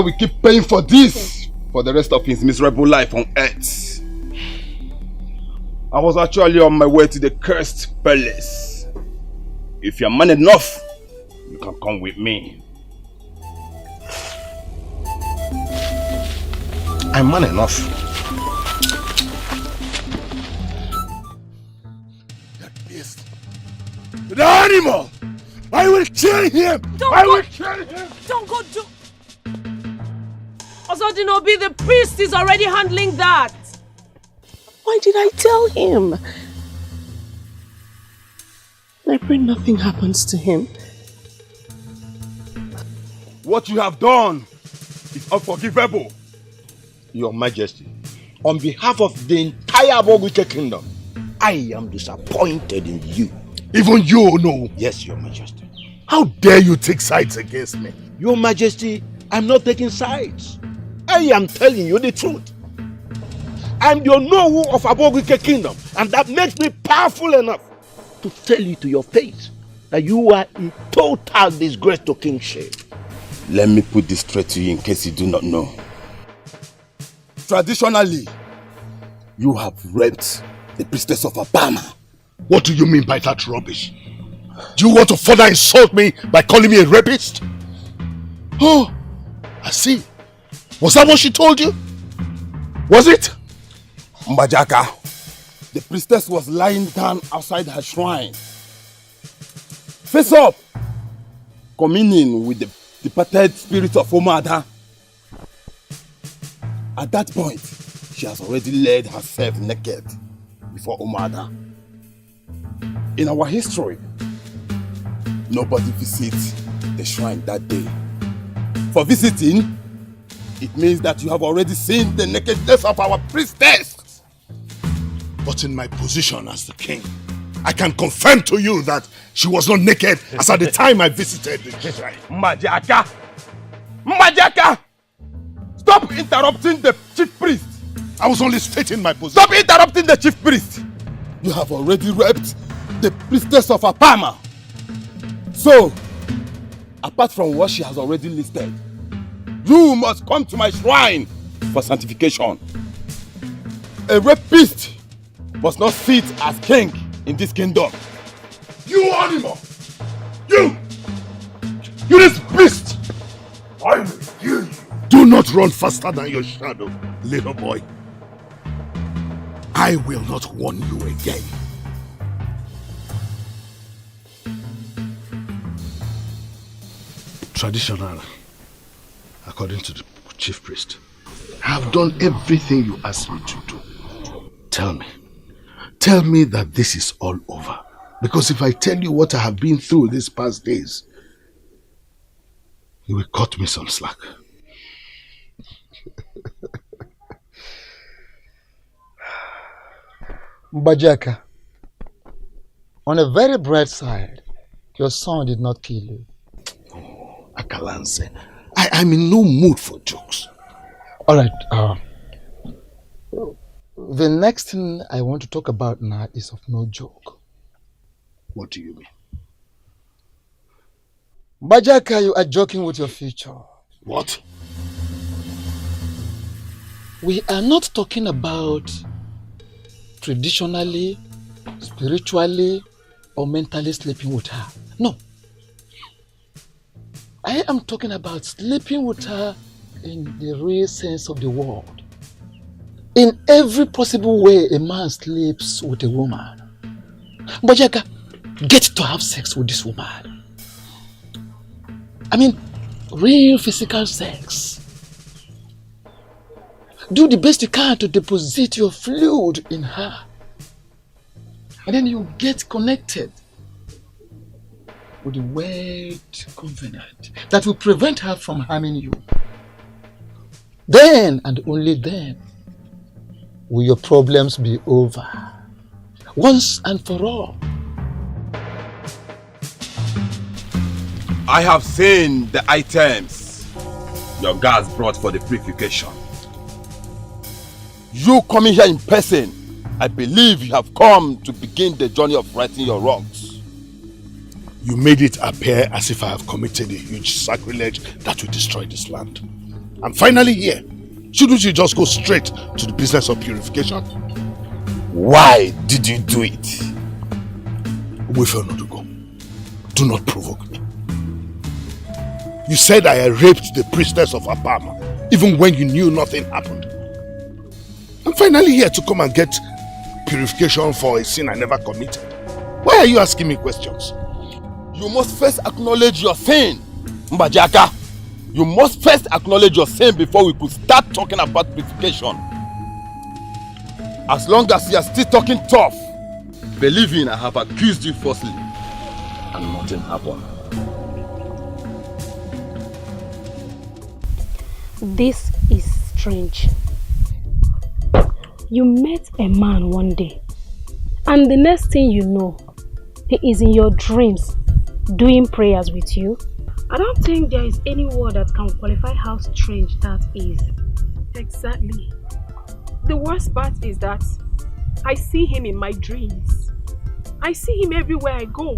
[SPEAKER 10] will keep paying for this for the rest of his miserable life on earth. I was actually on my way to the cursed palace. If you're man enough, you can come with me.
[SPEAKER 3] I'm man enough.
[SPEAKER 1] That beast. The animal! I will kill him! Will kill him!
[SPEAKER 8] Don't go do... Osodinobi, the priest is already handling that.
[SPEAKER 5] Why did I tell him? I pray nothing happens to him.
[SPEAKER 10] What you have done is unforgivable.
[SPEAKER 3] Your Majesty, on behalf of the entire Abogwike kingdom, I am disappointed in you.
[SPEAKER 1] Even you know?
[SPEAKER 3] Yes, Your Majesty.
[SPEAKER 1] How dare you take sides against me?
[SPEAKER 3] Your Majesty, I'm not taking sides. I am telling you the truth. I'm the Onowu of Abogwike kingdom, and that makes me powerful enough to tell you to your face that you are a total disgrace to kingship.
[SPEAKER 10] Let me put this straight to you in case you do not know. Traditionally, you have raped the priestess of Apama.
[SPEAKER 1] What do you mean by that rubbish? Do you want to further insult me by calling me a rapist? Oh, I see. Was that what she told you? Was it?
[SPEAKER 10] Mbajaka, the priestess was lying down outside her shrine. Face up, communing with the departed spirit of Omada. At that point, she has already laid herself naked before Omada. In our history, nobody visits the shrine that day. For visiting, it means that you have already seen the nakedness of our priestess.
[SPEAKER 1] But in my position as the king, I can confirm to you that she was not naked as at the time I visited the shrine.
[SPEAKER 10] Mbajaka! Mbajaka! Stop interrupting the chief priest!
[SPEAKER 1] I was only stating my position.
[SPEAKER 10] Stop interrupting the chief priest! You have already raped the priestess of Apama. So, apart from what she has already listed, you must come to my shrine for sanctification. A rapist must not sit as king in this kingdom.
[SPEAKER 1] You animal! You this beast! I will kill you. Do not run faster than your shadow, little boy. I will not warn you again. Traditional, according to the chief priest, I have done everything you asked me to do. Tell me that this is all over. Because if I tell you what I have been through these past days, you will cut me some slack.
[SPEAKER 9] Mbajaka, on a very bright side, your son did not kill you.
[SPEAKER 1] Akalanse. I'm in no mood for jokes.
[SPEAKER 9] Alright, the next thing I want to talk about now is of no joke.
[SPEAKER 1] What do you mean?
[SPEAKER 9] Bajaka, you are joking with your future.
[SPEAKER 1] What?
[SPEAKER 9] We are not talking about traditionally, spiritually, or mentally sleeping with her. No. I am talking about sleeping with her in the real sense of the word. In every possible way a man sleeps with a woman. Bajaka, get to have sex with this woman. I mean, real physical sex. Do the best you can to deposit your fluid in her. And then you get connected with the word covenant that will prevent her from harming you. Then and only then will your problems be over. Once and for all.
[SPEAKER 12] I have seen the items your guards brought for the purification. You coming here in person, I believe you have come to begin the journey of righting your wrongs.
[SPEAKER 1] You made it appear as if I have committed a huge sacrilege that will destroy this land. I'm finally here. Shouldn't you just go straight to the business of purification?
[SPEAKER 12] Why did you do it?
[SPEAKER 1] Wait for not to go. Do not provoke me. You said I raped the priestess of Apama, even when you knew nothing happened. I'm finally here to come and get purification for a sin I never committed. Why are you asking me questions?
[SPEAKER 12] You must first acknowledge your sin, Mbajaka. You must first acknowledge your sin before we could start talking about purification. As long as you are still talking tough, believing I have accused you falsely, and nothing happened.
[SPEAKER 15] This is strange. You met a man one day, and the next thing you know, he is in your dreams doing prayers with you. I don't think there is any word that can qualify how strange that is.
[SPEAKER 7] Exactly. The worst part is that I see him in my dreams. I see him everywhere I go.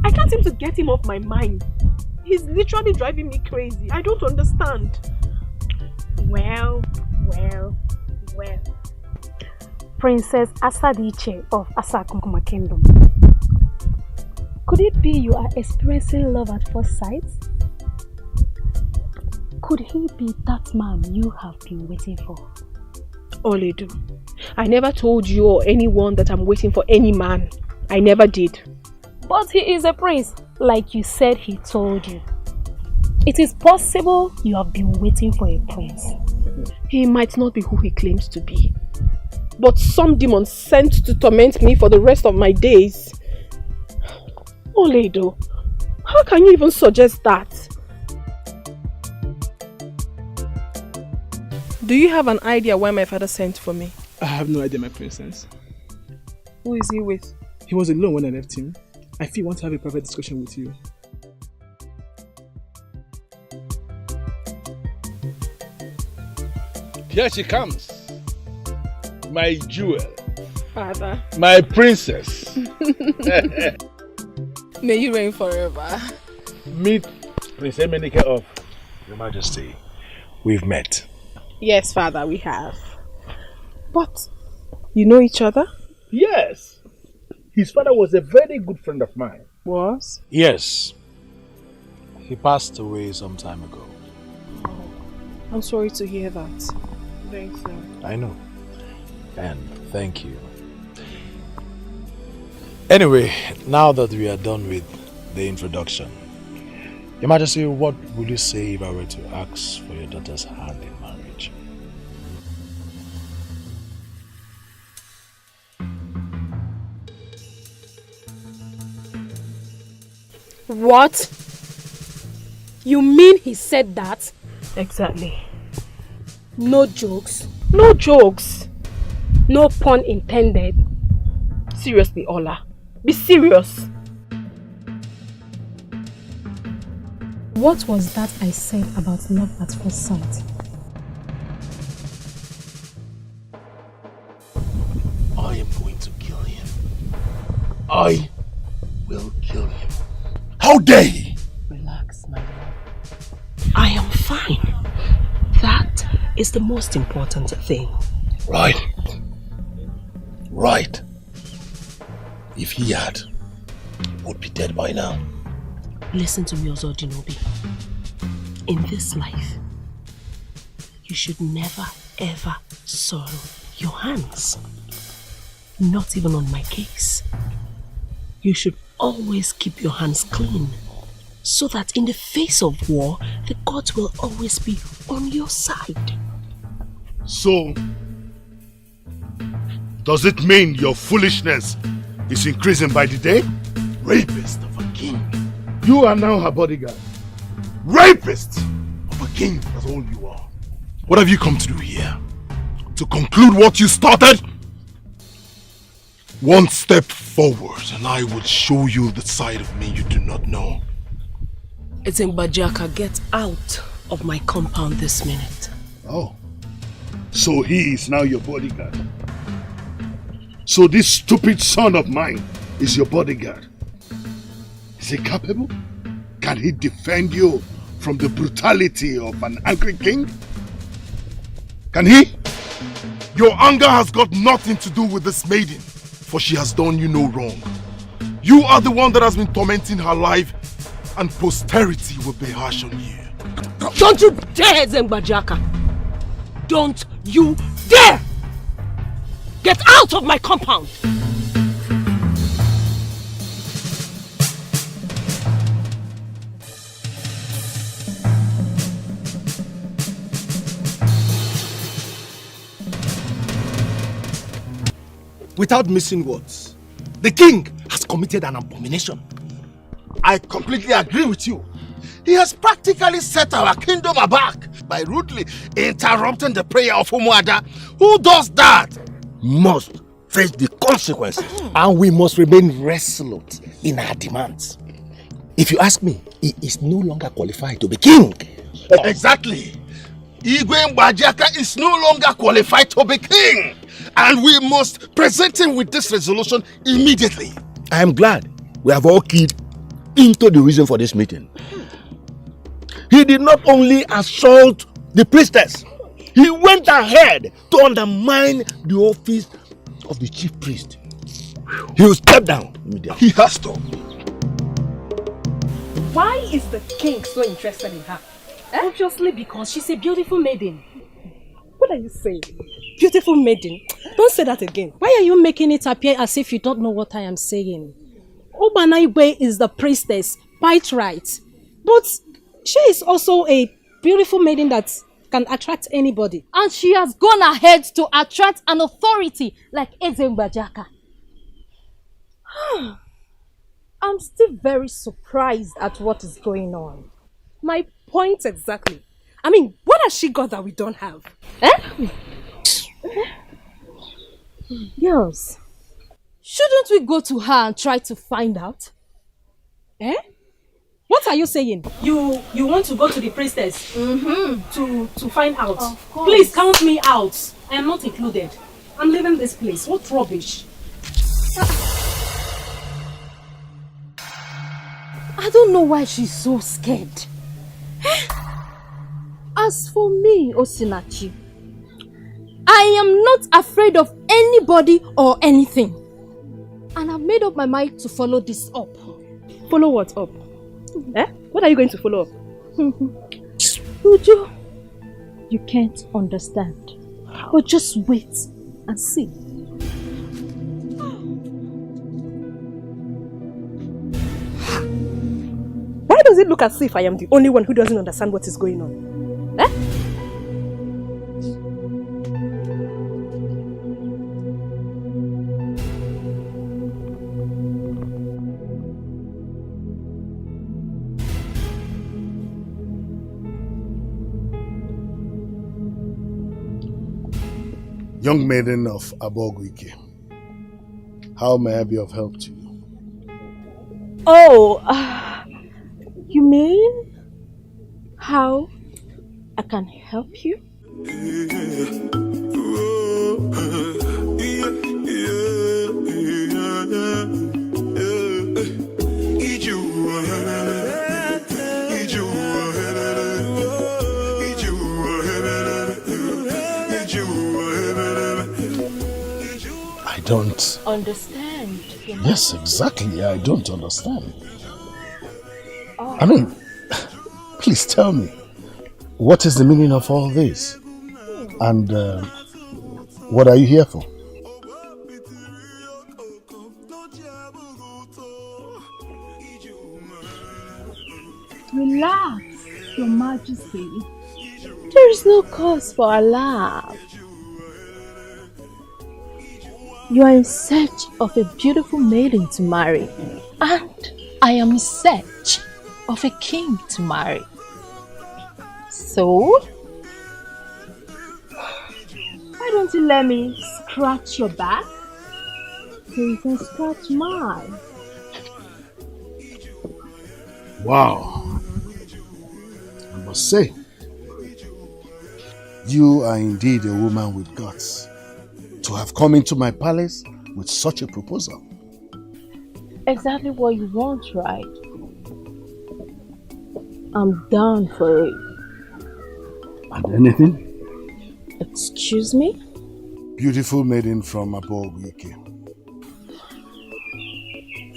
[SPEAKER 7] I can't seem to get him off my mind. He's literally driving me crazy. I don't understand.
[SPEAKER 15] Well. Princess Asadiche of Asakuma Kingdom. Could it be you are experiencing love at first sight? Could he be that man you have been waiting for?
[SPEAKER 7] Oledu, I never told you or anyone that I'm waiting for any man. I never did.
[SPEAKER 15] But he is a prince, like you said he told you. It is possible you have been waiting for a prince.
[SPEAKER 7] He might not be who he claims to be, but some demon sent to torment me for the rest of my days. Oledo, how can you even suggest that? Do you have an idea why my father sent for me?
[SPEAKER 14] I have no idea, my princess.
[SPEAKER 7] Who is he with?
[SPEAKER 14] He was alone when I left him. I feel he wants to have a private discussion with you.
[SPEAKER 11] Here she comes. My jewel.
[SPEAKER 7] Father.
[SPEAKER 11] My princess.
[SPEAKER 7] May you reign forever.
[SPEAKER 11] Meet Prince Emenike of
[SPEAKER 2] Your Majesty. We've met.
[SPEAKER 7] Yes, Father, we have. But you know each other?
[SPEAKER 11] Yes. His father was a very good friend of mine.
[SPEAKER 7] Was?
[SPEAKER 2] Yes. He passed away some time ago.
[SPEAKER 7] I'm sorry to hear that. Very sorry.
[SPEAKER 2] I know. And thank you. Anyway, now that we are done with the introduction, Your Majesty, what would you say if I were to ask for your daughter's hand in marriage?
[SPEAKER 7] What? You mean he said that? Exactly.
[SPEAKER 15] No jokes.
[SPEAKER 7] No jokes.
[SPEAKER 15] No pun intended.
[SPEAKER 7] Seriously, Ola. Be serious.
[SPEAKER 15] What was that I said about love at first sight?
[SPEAKER 3] I am going to kill him. I will kill him. How dare he?
[SPEAKER 5] Relax, my love. I am fine. That is the most important thing.
[SPEAKER 3] Right. Right. If he had, would be dead by now.
[SPEAKER 5] Listen to me, Ozodinobi. In this life, you should never ever soil your hands. Not even on my case. You should always keep your hands clean, so that in the face of war, the gods will always be on your side.
[SPEAKER 1] So, does it mean your foolishness is increasing by the day? Rapist of a king. You are now her bodyguard. Rapist of a king, that's all you are. What have you come to do here? To conclude what you started? One step forward and I will show you the side of me you do not know.
[SPEAKER 5] Ezengbajaka, get out of my compound this minute.
[SPEAKER 1] Oh, so he is now your bodyguard. So this stupid son of mine is your bodyguard. Is he capable? Can he defend you from the brutality of an angry king? Can he? Your anger has got nothing to do with this maiden, for she has done you no wrong. You are the one that has been tormenting her life, and posterity will be harsh on you.
[SPEAKER 5] Don't you dare, Ezengbajaka! Don't you dare! Get out of my compound!
[SPEAKER 3] Without missing words, the king has committed an abomination. I completely agree with you. He has practically set our kingdom aback by rudely interrupting the prayer of Umuada. Who does that must face the consequences. And we must remain resolute in our demands. If you ask me, he is no longer qualified to be king. Exactly. Igwe Mbajaka is no longer qualified to be king. And we must present him with this resolution immediately. I am glad we have all keyed into the reason for this meeting. He did not only assault the priestess, he went ahead to undermine the office of the chief priest. He will step down immediately. He has to.
[SPEAKER 7] Why is the king so interested in her?
[SPEAKER 15] Obviously because she's a beautiful maiden.
[SPEAKER 7] What are you saying? Beautiful maiden? Don't say that again.
[SPEAKER 15] Why are you making it appear as if you don't know what I am saying? Ubanaigwe is the priestess, quite right. But she is also a beautiful maiden that can attract anybody.
[SPEAKER 16] And she has gone ahead to attract an authority like Ezengbajaka.
[SPEAKER 7] I'm still very surprised at what is going on. My point exactly. I mean, what has she got that we don't have?
[SPEAKER 16] Girls, shouldn't we go to her and try to find out?
[SPEAKER 15] What are you saying? You want to go to the priestess?
[SPEAKER 16] To
[SPEAKER 15] find out?
[SPEAKER 16] Of course.
[SPEAKER 15] Please count me out. I am not included. I'm leaving this place. What rubbish.
[SPEAKER 16] I don't know why she's so scared. As for me, Osinachi, I am not afraid of anybody or anything. And I've made up my mind to follow this up.
[SPEAKER 7] Follow what up? What are you going to follow up?
[SPEAKER 16] Uju, you can't understand. But just wait and see.
[SPEAKER 7] Why does it look as if I am the only one who doesn't understand what is going on?
[SPEAKER 1] Young maiden of Abogwike, how may I be of help to you?
[SPEAKER 16] Oh, you mean how I can help you?
[SPEAKER 1] I don't
[SPEAKER 16] Understand?
[SPEAKER 1] Yes, exactly. I don't understand. I mean, please tell me, what is the meaning of all this? And what are you here for?
[SPEAKER 19] Relax, Your Majesty.
[SPEAKER 16] There is no cause for alarm. You are in search of a beautiful maiden to marry, and I am in search of a king to marry. So, why don't you let me scratch your back so you can scratch mine?
[SPEAKER 1] Wow. I must say, you are indeed a woman with guts. To have come into my palace with such a proposal.
[SPEAKER 16] Exactly what you want, right? I'm down for it.
[SPEAKER 1] And anything?
[SPEAKER 16] Excuse me?
[SPEAKER 1] Beautiful maiden from Abogwike.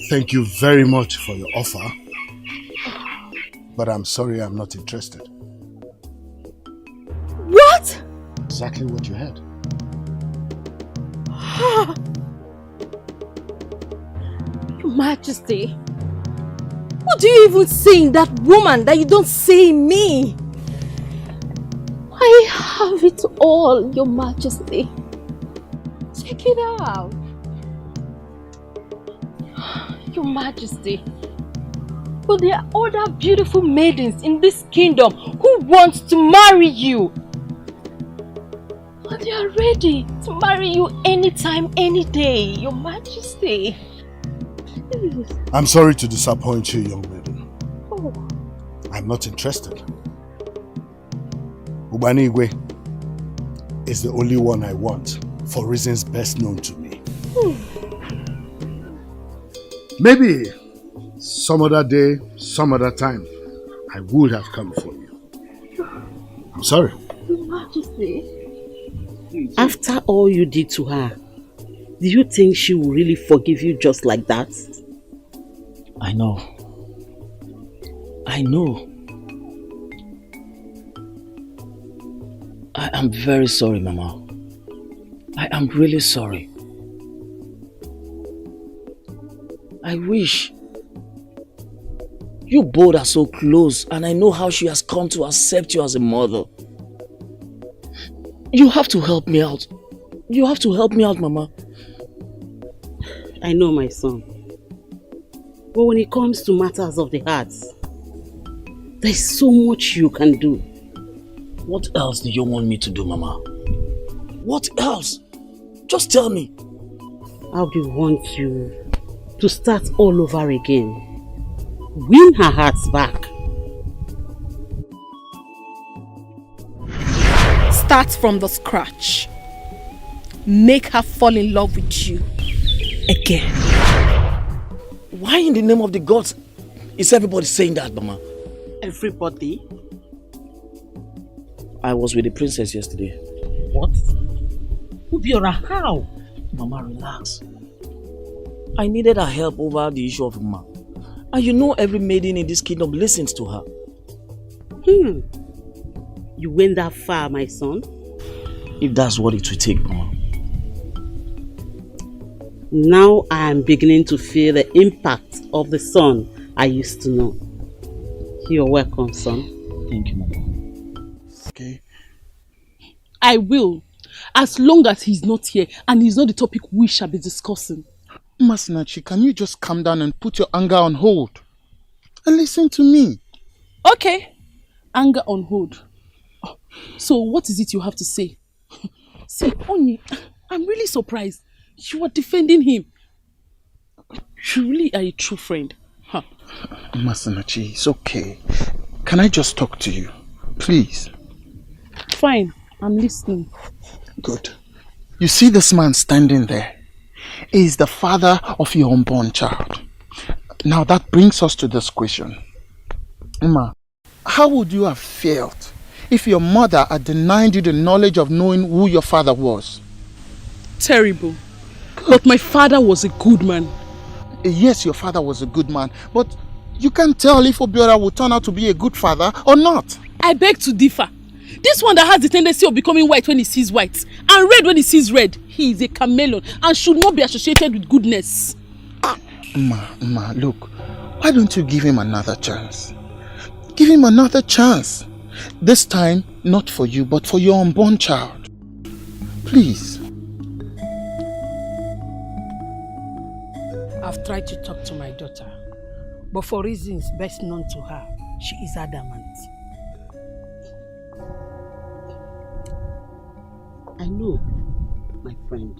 [SPEAKER 1] Thank you very much for your offer. But I'm sorry I'm not interested.
[SPEAKER 16] What?
[SPEAKER 1] Exactly what you heard.
[SPEAKER 16] Your Majesty, what do you even see in that woman that you don't see in me? I have it all, Your Majesty. Check it out. Your Majesty, but there are other beautiful maidens in this kingdom who want to marry you. But they are ready to marry you anytime, any day, Your Majesty. Please.
[SPEAKER 1] I'm sorry to disappoint you, young maiden.
[SPEAKER 16] Oh.
[SPEAKER 1] I'm not interested. Ubanigwe is the only one I want, for reasons best known to me. Maybe some other day, some other time, I would have come for you. I'm sorry.
[SPEAKER 16] Your Majesty.
[SPEAKER 4] After all you did to her, do you think she will really forgive you just like that?
[SPEAKER 18] I know. I know. I am very sorry, Mama. I am really sorry. I wish. You both are so close, and I know how she has come to accept you as a mother. You have to help me out. You have to help me out, Mama.
[SPEAKER 4] I know, my son. But when it comes to matters of the heart, there's so much you can do.
[SPEAKER 18] What else do you want me to do, Mama? What else? Just tell me.
[SPEAKER 4] I would want you to start all over again. Win her heart back.
[SPEAKER 7] Start from the scratch. Make her fall in love with you again.
[SPEAKER 18] Why in the name of the gods is everybody saying that, Mama?
[SPEAKER 4] Everybody?
[SPEAKER 18] I was with the princess yesterday.
[SPEAKER 4] What? Ubiora, how?
[SPEAKER 18] Mama, relax. I needed her help over the issue of Uma. And you know every maiden in this kingdom listens to her.
[SPEAKER 4] You went that far, my son?
[SPEAKER 18] If that's what it will take, Mama.
[SPEAKER 4] Now I am beginning to feel the impact of the son I used to know. You're welcome, son.
[SPEAKER 18] Thank you, Mama.
[SPEAKER 19] Okay. I will, as long as he's not here and he's not the topic we shall be discussing.
[SPEAKER 21] Masinachi, can you just calm down and put your anger on hold? And listen to me.
[SPEAKER 19] Okay. Anger on hold. So what is it you have to say? See, Onye, I'm really surprised. You are defending him. You really are a true friend. Huh.
[SPEAKER 21] Masinachi, it's okay. Can I just talk to you? Please.
[SPEAKER 19] Fine, I'm listening.
[SPEAKER 21] Good. You see this man standing there? He is the father of your unborn child. Now that brings us to this question. Emma, how would you have felt if your mother had denied you the knowledge of knowing who your father was?
[SPEAKER 19] Terrible. But my father was a good man.
[SPEAKER 21] Yes, your father was a good man, but you can't tell if Obiora will turn out to be a good father or not.
[SPEAKER 19] I beg to differ. This one that has the tendency of becoming white when he sees white and red when he sees red, he is a chameleon and should not be associated with goodness.
[SPEAKER 21] Ma, look, why don't you give him another chance? Give him another chance. This time, not for you, but for your unborn child. Please.
[SPEAKER 6] I've tried to talk to my daughter, but for reasons best known to her, she is adamant.
[SPEAKER 4] I know, my friend.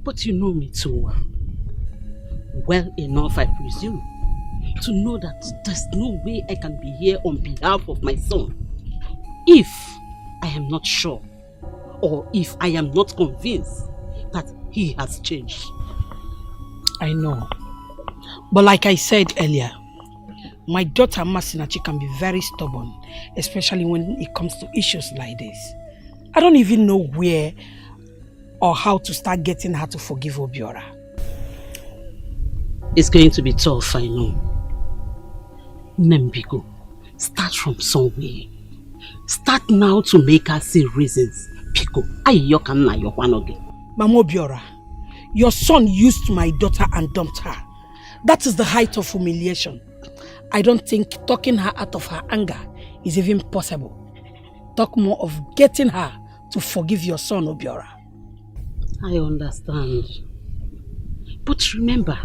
[SPEAKER 4] But you know me too well. Well enough, I presume, to know that there's no way I can be here on behalf of my son if I am not sure or if I am not convinced that he has changed.
[SPEAKER 6] I know. But like I said earlier, my daughter Masinachi can be very stubborn, especially when it comes to issues like this. I don't even know where or how to start getting her to forgive Obiora.
[SPEAKER 4] It's going to be tough, I know. Nembigo, start from somewhere. Start now to make her see reasons. Pico,
[SPEAKER 6] Mama Obiora, your son used my daughter and dumped her. That is the height of humiliation. I don't think talking her out of her anger is even possible. Talk more of getting her to forgive your son, Obiora.
[SPEAKER 4] I understand. But remember,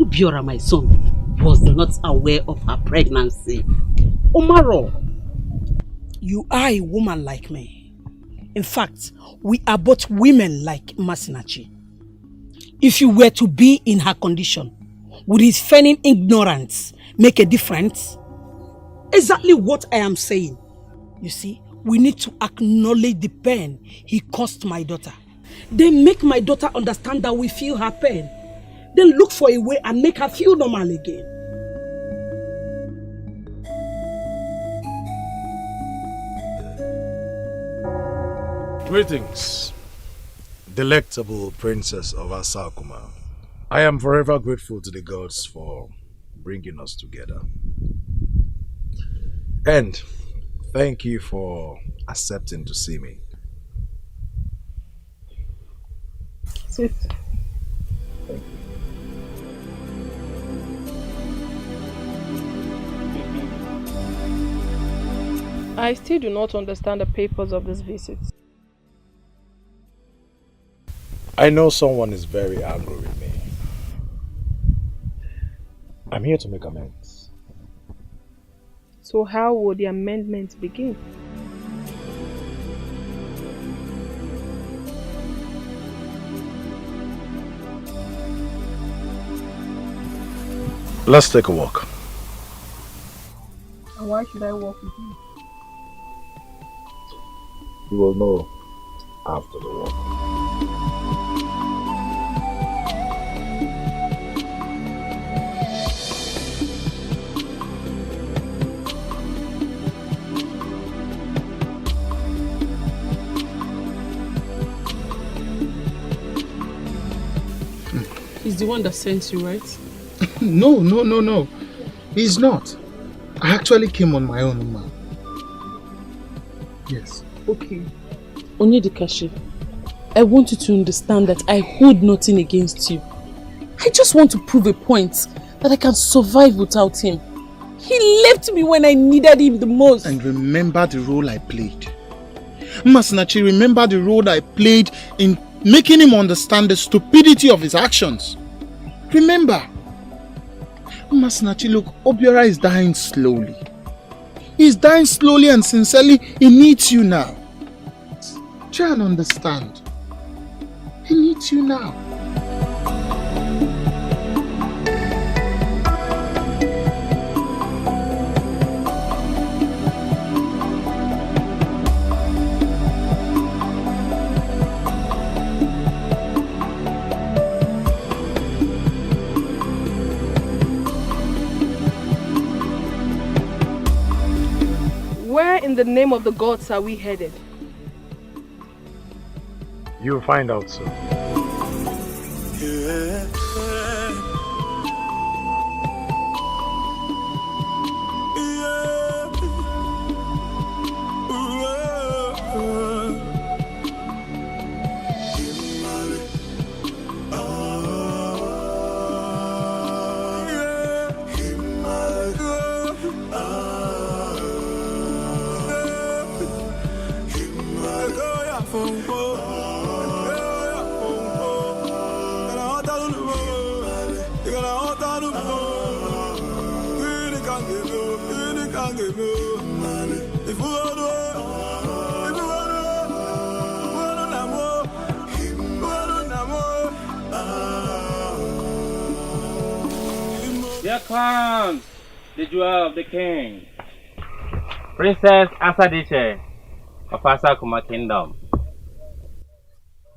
[SPEAKER 4] Obiora, my son, was not aware of her pregnancy. Omaro.
[SPEAKER 6] You are a woman like me. In fact, we are both women like Masinachi. If you were to be in her condition, would his feigning ignorance make a difference? Exactly what I am saying. You see, we need to acknowledge the pain he caused my daughter. Then make my daughter understand that we feel her pain. Then look for a way and make her feel normal again.
[SPEAKER 2] Greetings, delectable princess of Asakuma. I am forever grateful to the gods for bringing us together. And thank you for accepting to see me.
[SPEAKER 19] Sit.
[SPEAKER 2] Thank you.
[SPEAKER 7] I still do not understand the purpose of this visit.
[SPEAKER 2] I know someone is very angry with me. I'm here to make amends.
[SPEAKER 7] So how would the amendment begin?
[SPEAKER 2] Let's take a walk.
[SPEAKER 7] And why should I walk with you?
[SPEAKER 2] You will know after the walk.
[SPEAKER 19] He's the one that sent you, right?
[SPEAKER 21] No. He's not. I actually came on my own, Uma. Yes.
[SPEAKER 19] Okay. Onyedikashi, I want you to understand that I hold nothing against you. I just want to prove a point that I can survive without him. He left me when I needed him the most.
[SPEAKER 21] And remember the role I played. Masinachi, remember the role I played in making him understand the stupidity of his actions. Remember. Masinachi, look, Obiora is dying slowly. He's dying slowly and sincerely. He needs you now. Try and understand. He needs you now.
[SPEAKER 7] in the name of the gods are we headed?
[SPEAKER 2] You'll find out soon.
[SPEAKER 17] Yeah.
[SPEAKER 20] Here comes the jewel of the king, Princess Asadiche of Asakuma Kingdom.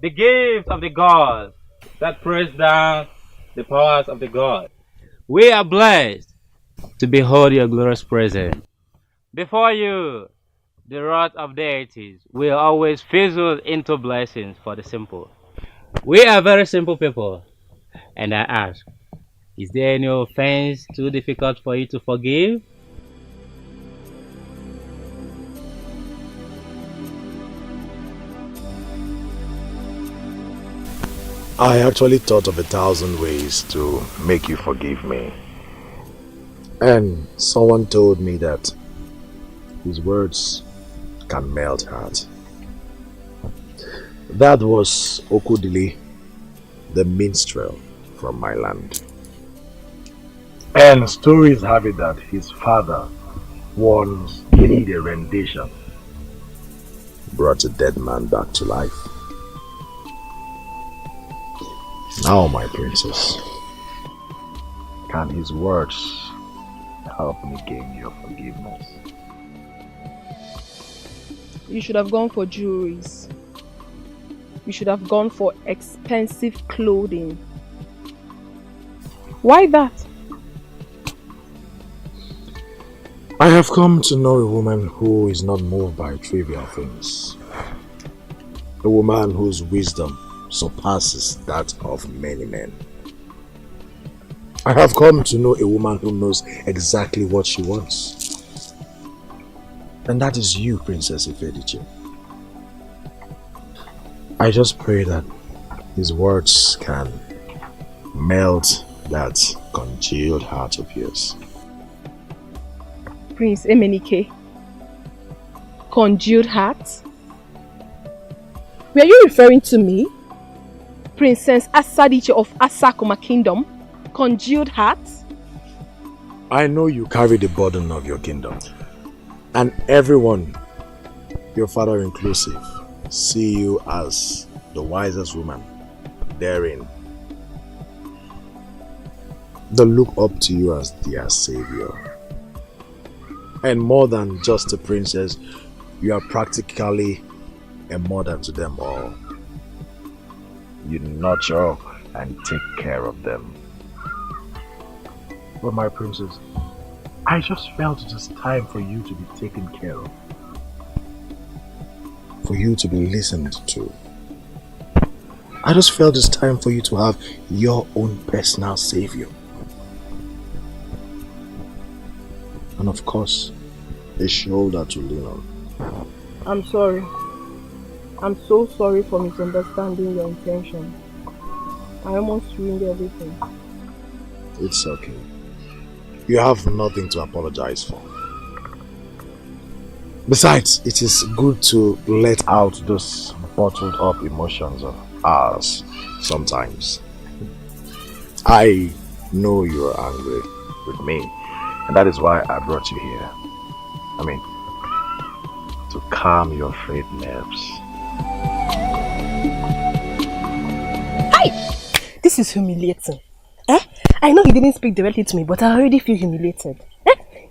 [SPEAKER 20] The gift of the gods that press down the powers of the gods. We are blessed to behold your glorious presence. Before you, the wrath of deities will always fizzle into blessings for the simple. We are very simple people, and I ask, is there any offense too difficult for you to forgive?
[SPEAKER 2] I actually thought of 1,000 ways to make you forgive me. And someone told me that his words can melt heart. That was Okudili, the minstrel from my land. And stories have it that his father once did a rendition, brought a dead man back to life. Now, my princess, can his words help me gain your forgiveness?
[SPEAKER 7] You should have gone for jewelries. You should have gone for expensive clothing. Why that?
[SPEAKER 2] I have come to know a woman who is not moved by trivial things. A woman whose wisdom surpasses that of many men. I have come to know a woman who knows exactly what she wants. And that is you, Princess Ifediche. I just pray that his words can melt that congealed heart of yours.
[SPEAKER 7] Prince Emenike, congealed heart? Were you referring to me? Princess Asadiche of Asakuma Kingdom, congealed heart?
[SPEAKER 2] I know you carry the burden of your kingdom, and everyone, your father inclusive, see you as the wisest woman, daring. They look up to you as their savior. And more than just a princess, you are practically a mother to them all. You nurture and take care of them. But my princess, I just felt it is time for you to be taken care of. For you to be listened to. I just felt it's time for you to have your own personal savior. And of course, a shoulder to lean on.
[SPEAKER 7] I'm sorry. I'm so sorry for misunderstanding your intention. I almost ruined everything.
[SPEAKER 2] It's okay. You have nothing to apologize for. Besides, it is good to let out those bottled up emotions of ours sometimes. I know you are angry with me, and that is why I brought you here. I mean, to calm your frayed nerves.
[SPEAKER 5] Hi! This is humiliating. I know he didn't speak directly to me, but I already feel humiliated.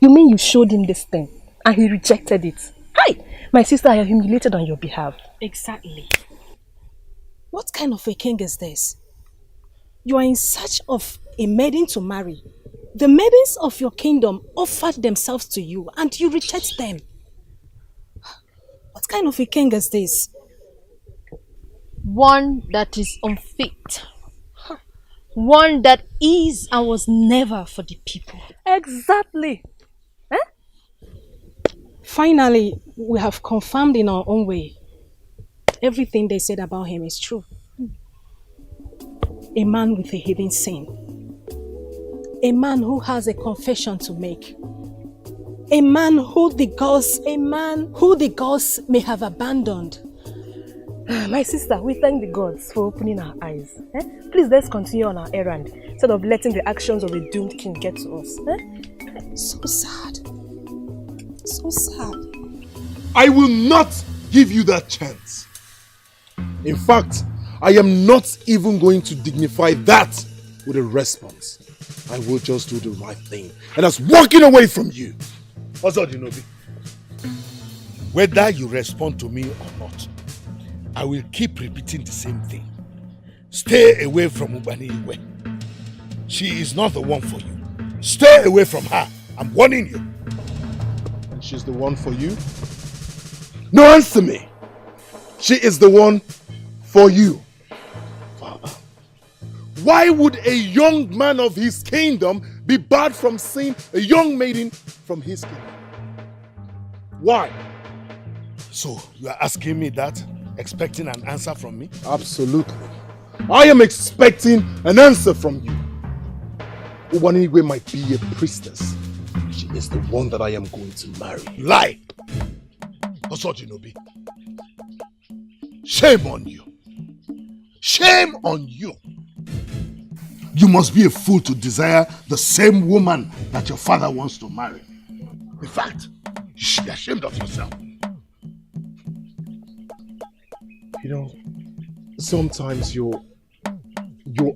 [SPEAKER 5] You mean you showed him this thing and he rejected it? Hi! My sister, I am humiliated on your behalf.
[SPEAKER 6] Exactly. What kind of a king is this? You are in search of a maiden to marry. The maidens of your kingdom offered themselves to you and you reject them. kind of a king is this?
[SPEAKER 16] One that is unfit. One that is and was never for the people.
[SPEAKER 6] Exactly. Finally, we have confirmed in our own way. Everything they said about him is true. A man with a hidden sin. A man who has a confession to make. A man who the gods may have abandoned.
[SPEAKER 13] My sister, we thank the gods for opening our eyes. Please, let's continue on our errand instead of letting the actions of a doomed king get to us.
[SPEAKER 6] So sad. So sad.
[SPEAKER 1] I will not give you that chance. In fact, I am not even going to dignify that with a response. I will just do the right thing. And that's walking away from you. Ozodinobi, whether you respond to me or not, I will keep repeating the same thing. Stay away from Ubani. She is not the one for you. Stay away from her. I'm warning you.
[SPEAKER 2] And she's the one for you?
[SPEAKER 1] No, answer me. She is the one for you. Father, why would a young man of his kingdom be barred from seeing a young maiden from his kingdom? Why? So, you are asking me that, expecting an answer from me?
[SPEAKER 2] Absolutely.
[SPEAKER 1] I am expecting an answer from you. Ubanigwe might be a priestess. She is the one that I am going to marry. Lie! Osojinobi. Shame on you. Shame on you. You must be a fool to desire the same woman that your father wants to marry. In fact, you should be ashamed of yourself.
[SPEAKER 2] You know, sometimes your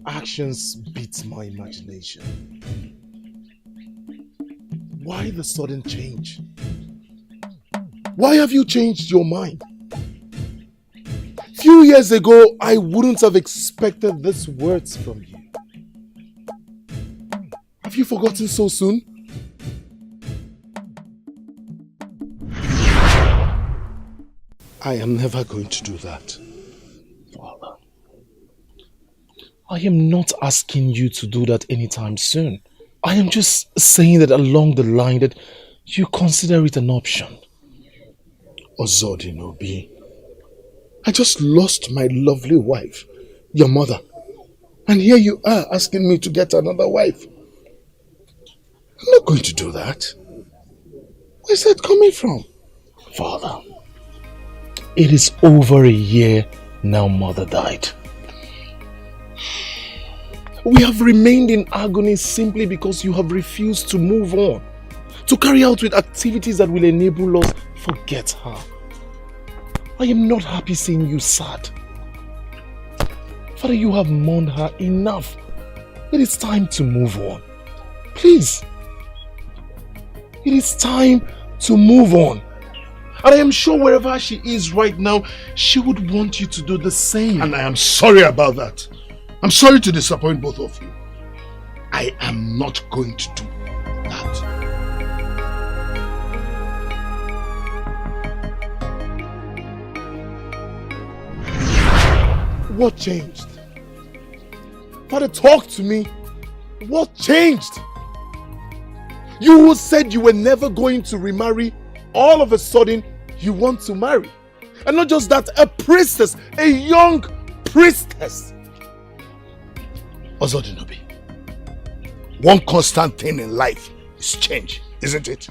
[SPEAKER 2] actions beat my imagination. Why the sudden change? Why have you changed your mind? Few years ago, I wouldn't have expected these words from you. Have you forgotten so soon? I am never going to do that, Father. I am not asking you to do that anytime soon. I am just saying that along the line that you consider it an option. Ozodinobi, I just lost my lovely wife, your mother. And here you are asking me to get another wife. I'm not going to do that. Where's that coming from? Father, it is over a year now mother died. We have remained in agony simply because you have refused to move on, to carry out with activities that will enable us forget her. I am not happy seeing you sad. Father, you have mourned her enough. It is time to move on. Please. It is time to move on. And I am sure wherever she is right now, she would want you to do the same.
[SPEAKER 1] And I am sorry about that. I'm sorry to disappoint both of you. I am not going to do that. What changed? Father, talk to me. What changed? You who said you were never going to remarry, all of a sudden you want to marry. And not just that, a priestess, a young priestess. Ozodinobi, one constant thing in life is change, isn't it?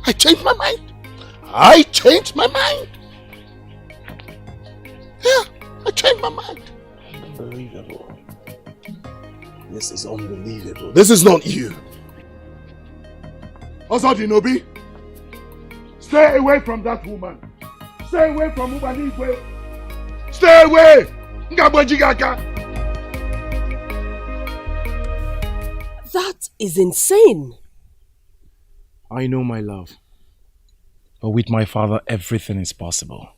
[SPEAKER 1] I changed my mind. I changed my mind. Yeah, I changed my mind.
[SPEAKER 2] Unbelievable. This is unbelievable.
[SPEAKER 1] This is not you. Ozodinobi, stay away from that woman. Stay away from Ubanigwe. Stay away. Ngabojigaka.
[SPEAKER 13] That is insane.
[SPEAKER 2] I know, my love. But with my father, everything is possible.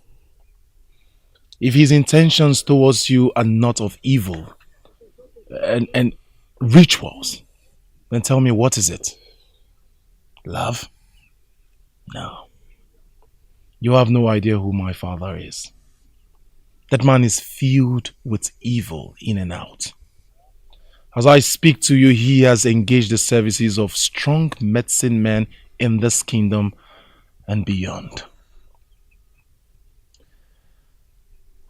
[SPEAKER 2] If his intentions towards you are not of evil and rituals, then tell me, what is it? Love? No. You have no idea who my father is. That man is filled with evil in and out. As I speak to you, he has engaged the services of strong medicine men in this kingdom and beyond.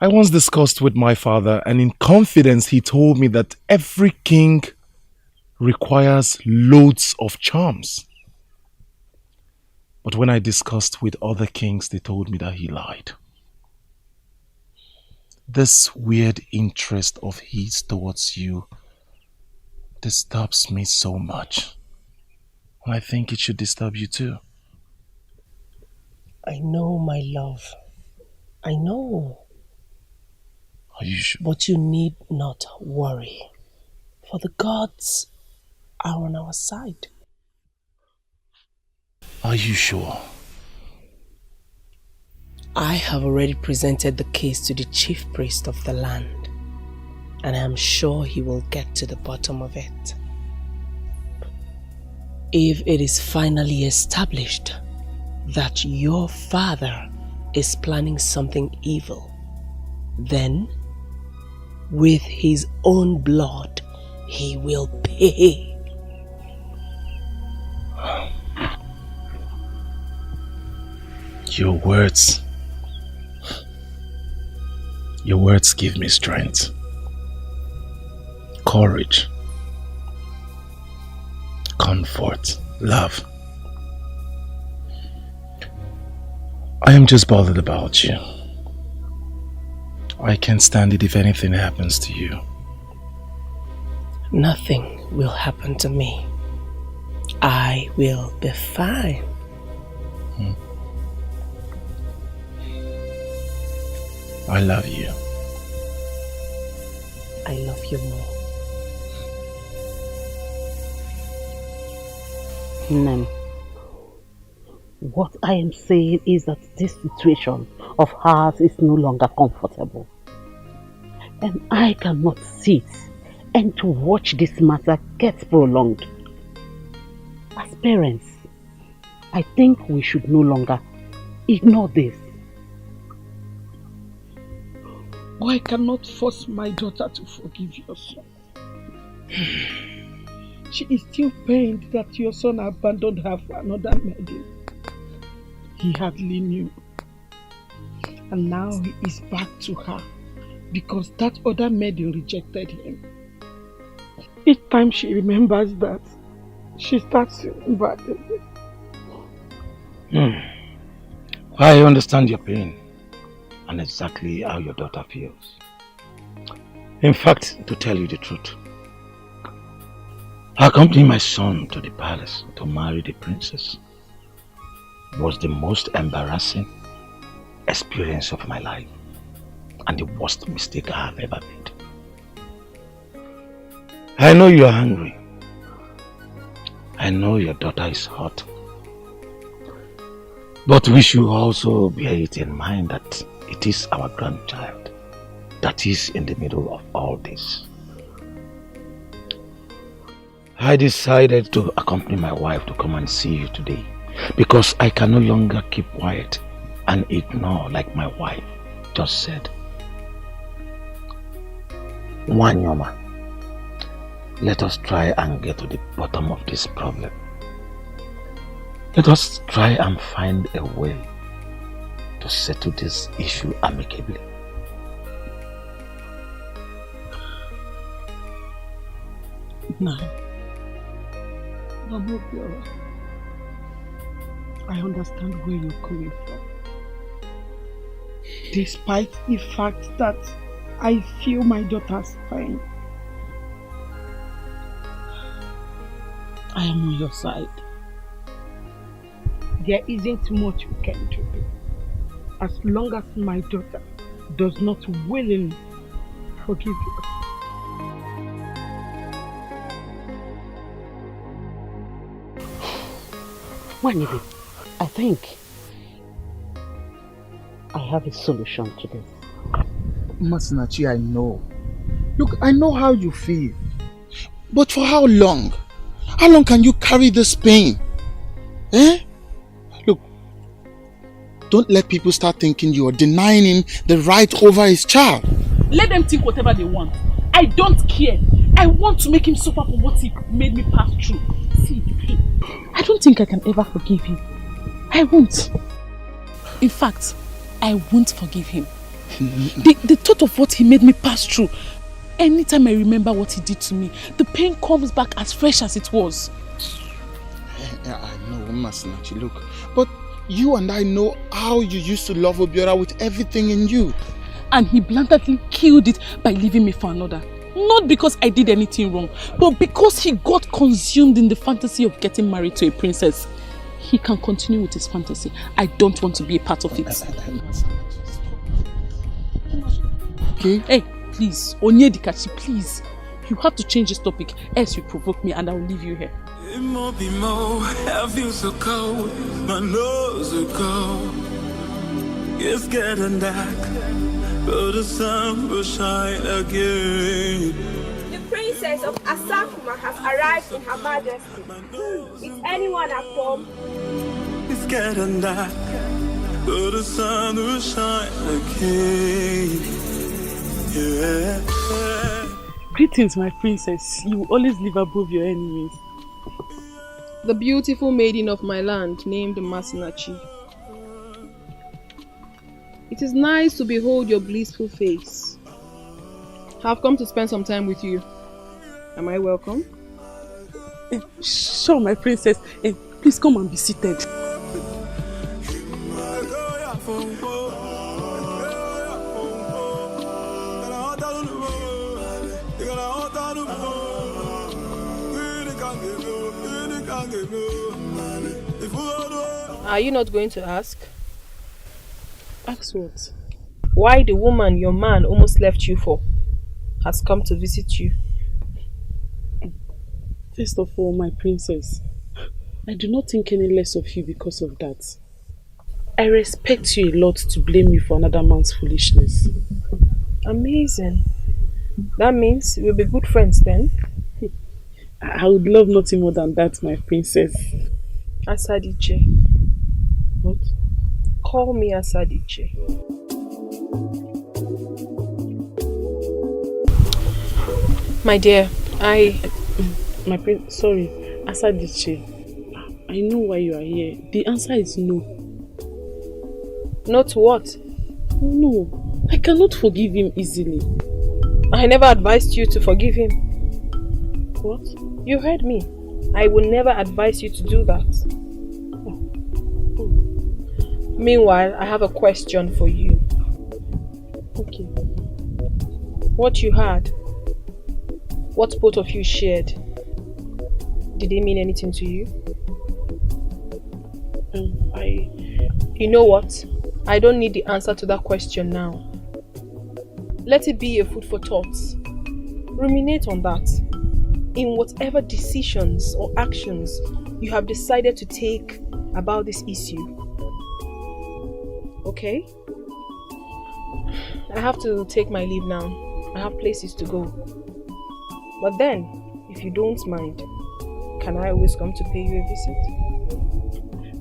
[SPEAKER 2] I once discussed with my father, and in confidence he told me that every king requires loads of charms. But when I discussed with other kings, they told me that he lied. This weird interest of his towards you disturbs me so much. And I think it should disturb you too.
[SPEAKER 5] I know, my love. I know.
[SPEAKER 2] Are you sure?
[SPEAKER 5] But you need not worry, for the gods are on our side.
[SPEAKER 2] Are you sure?
[SPEAKER 5] I have already presented the case to the chief priest of the land, and I am sure he will get to the bottom of it. If it is finally established that your father is planning something evil, then with his own blood he will pay.
[SPEAKER 2] Your words give me strength, courage, comfort, love. I am just bothered about you. I can't stand it if anything happens to you.
[SPEAKER 5] Nothing will happen to me. I will be fine.
[SPEAKER 2] I love you.
[SPEAKER 5] I love you more.
[SPEAKER 8] Name. What I am saying is that this situation of hers is no longer comfortable. And I cannot sit and to watch this matter get prolonged. As parents, I think we should no longer ignore this.
[SPEAKER 6] I cannot force my daughter to forgive your son. She is still pained that your son abandoned her for another maiden. He hardly knew. And now he is back to her because that other maiden rejected him. Each time she remembers that, she starts feeling bad.
[SPEAKER 10] I understand your pain and exactly how your daughter feels. In fact, to tell you the truth, accompanying my son to the palace to marry the princess was the most embarrassing experience of my life and the worst mistake I have ever made. I know you are hungry. I know your daughter is hurt. But we should also bear it in mind that it is our grandchild that is in the middle of all this. I decided to accompany my wife to come and see you today because I can no longer keep quiet and ignore like my wife just said. Wanyoma, let us try and get to the bottom of this problem. Let us try and find a way to settle this issue amicably.
[SPEAKER 6] No. Mama, I understand where you're coming from. Despite the fact that I feel my daughter's pain, I am on your side. There isn't much we can do. As long as my daughter does not willingly forgive you.
[SPEAKER 8] Wanyibi, I think I have a solution to this.
[SPEAKER 21] Masinachi, I know. Look, I know how you feel. But for how long? How long can you carry this pain? Eh? Look, don't let people start thinking you are denying him the right over his child.
[SPEAKER 19] Let them think whatever they want. I don't care. I want to make him suffer for what he made me pass through. See, I don't think I can ever forgive him. I won't. In fact, I won't forgive him. The thought of what he made me pass through, anytime I remember what he did to me, the pain comes back as fresh as it was.
[SPEAKER 21] I know, Masinachi, look. But you and I know how you used to love Obiora with everything in you.
[SPEAKER 19] And he blatantly killed it by leaving me for another. Not because I did anything wrong, but because he got consumed in the fantasy of getting married to a princess. He can continue with his fantasy. I don't want to be a part of it.
[SPEAKER 21] Okay.
[SPEAKER 19] Hey, please, Onyedikachi, please. You have to change this topic, else you provoke me and I will leave you here.
[SPEAKER 17] I feel so cold, my nose is cold. It's getting dark, but the sun will shine again.
[SPEAKER 9] The princess of Asakuma has arrived in Her Majesty. Is anyone at home?
[SPEAKER 17] It's getting dark, but the sun will shine again. Yeah.
[SPEAKER 19] Greetings, my princess. You will always live above your enemies.
[SPEAKER 7] The beautiful maiden of my land, named Masinachi. It is nice to behold your blissful face. I've come to spend some time with you. Am I welcome?
[SPEAKER 19] Sure, my princess. Please come and be seated.
[SPEAKER 7] Are you not going to ask?
[SPEAKER 19] Ask what?
[SPEAKER 7] Why the woman your man almost left you for has come to visit you?
[SPEAKER 19] First of all, my princess, I do not think any less of you because of that. I respect you a lot to blame me for another man's foolishness.
[SPEAKER 7] Amazing. That means we'll be good friends then?
[SPEAKER 19] I would love nothing more than that, my princess.
[SPEAKER 7] Asadiche.
[SPEAKER 19] What?
[SPEAKER 7] Call me Asadiche. My dear,
[SPEAKER 19] My prince, sorry, Asadiche. I know why you are here. The answer is no.
[SPEAKER 7] Not what?
[SPEAKER 19] No, I cannot forgive him easily.
[SPEAKER 7] I never advised you to forgive him.
[SPEAKER 19] What?
[SPEAKER 7] You heard me. I will never advise you to do that. Meanwhile, I have a question for you.
[SPEAKER 19] Okay.
[SPEAKER 7] What you had, what both of you shared, did it mean anything to you? You know what? I don't need the answer to that question now. Let it be a food for thought. Ruminate on that. In whatever decisions or actions you have decided to take about this issue. Okay? I have to take my leave now. I have places to go. But then, if you don't mind, can I always come to pay you a visit?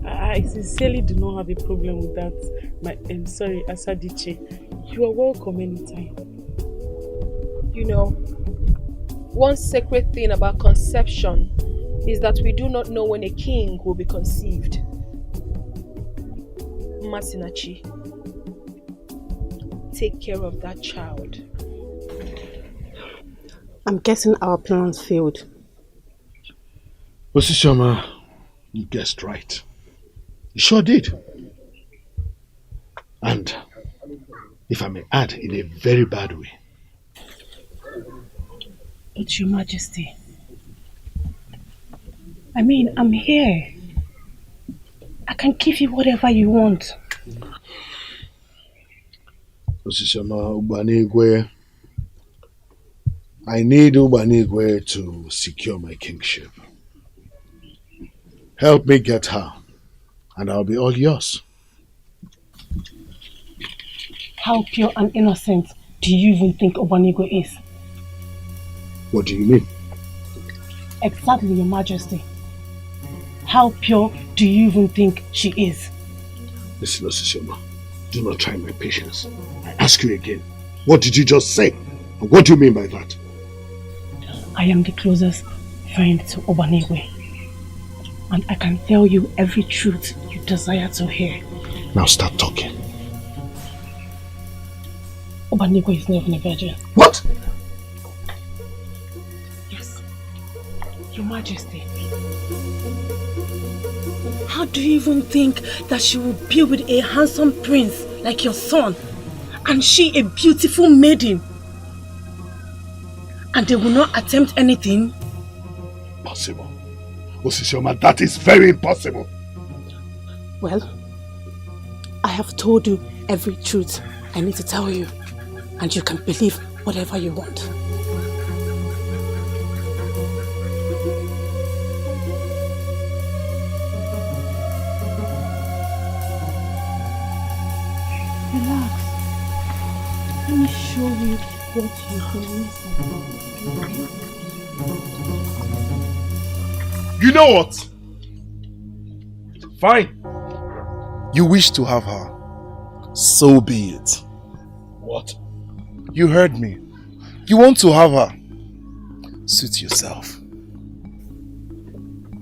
[SPEAKER 19] I sincerely do not have a problem with that. I'm sorry, Asadiche. You are welcome anytime.
[SPEAKER 7] You know, one sacred thing about conception is that we do not know when a king will be conceived. Masinachi, take care of that child.
[SPEAKER 8] I'm guessing our plans failed.
[SPEAKER 3] Osisioma, you guessed right. You sure did. And, if I may add, in a very bad way.
[SPEAKER 8] But Your Majesty, I mean, I'm here. I can give you whatever you want.
[SPEAKER 3] Osisioma Ubanigwe, I need Ubanigwe to secure my kingship. Help me get her, and I'll be all yours.
[SPEAKER 8] How pure and innocent do you even think Obanigwe is?
[SPEAKER 3] What do you mean?
[SPEAKER 8] Exactly, Your Majesty. How pure do you even think she is?
[SPEAKER 1] Listen, Osisioma, do not try my patience. I ask you again, what did you just say? And what do you mean by that?
[SPEAKER 13] I am the closest friend to Obanigwe. And I can tell you every truth you desire to hear.
[SPEAKER 1] Now start talking.
[SPEAKER 13] Obanigwe is not even a virgin.
[SPEAKER 1] What?
[SPEAKER 13] Yes. Your Majesty. How do you even think that she will be with a handsome prince like your son? And she a beautiful maiden? And they will not attempt anything?
[SPEAKER 1] Possible. Osisioma, that is very impossible.
[SPEAKER 13] Well, I have told you every truth I need to tell you. And you can believe whatever you want. Relax. Let me show you what you've been missing.
[SPEAKER 2] You know what? Fine. You wish to have her. So be it.
[SPEAKER 1] What?
[SPEAKER 2] You heard me. You want to have her. Suit yourself.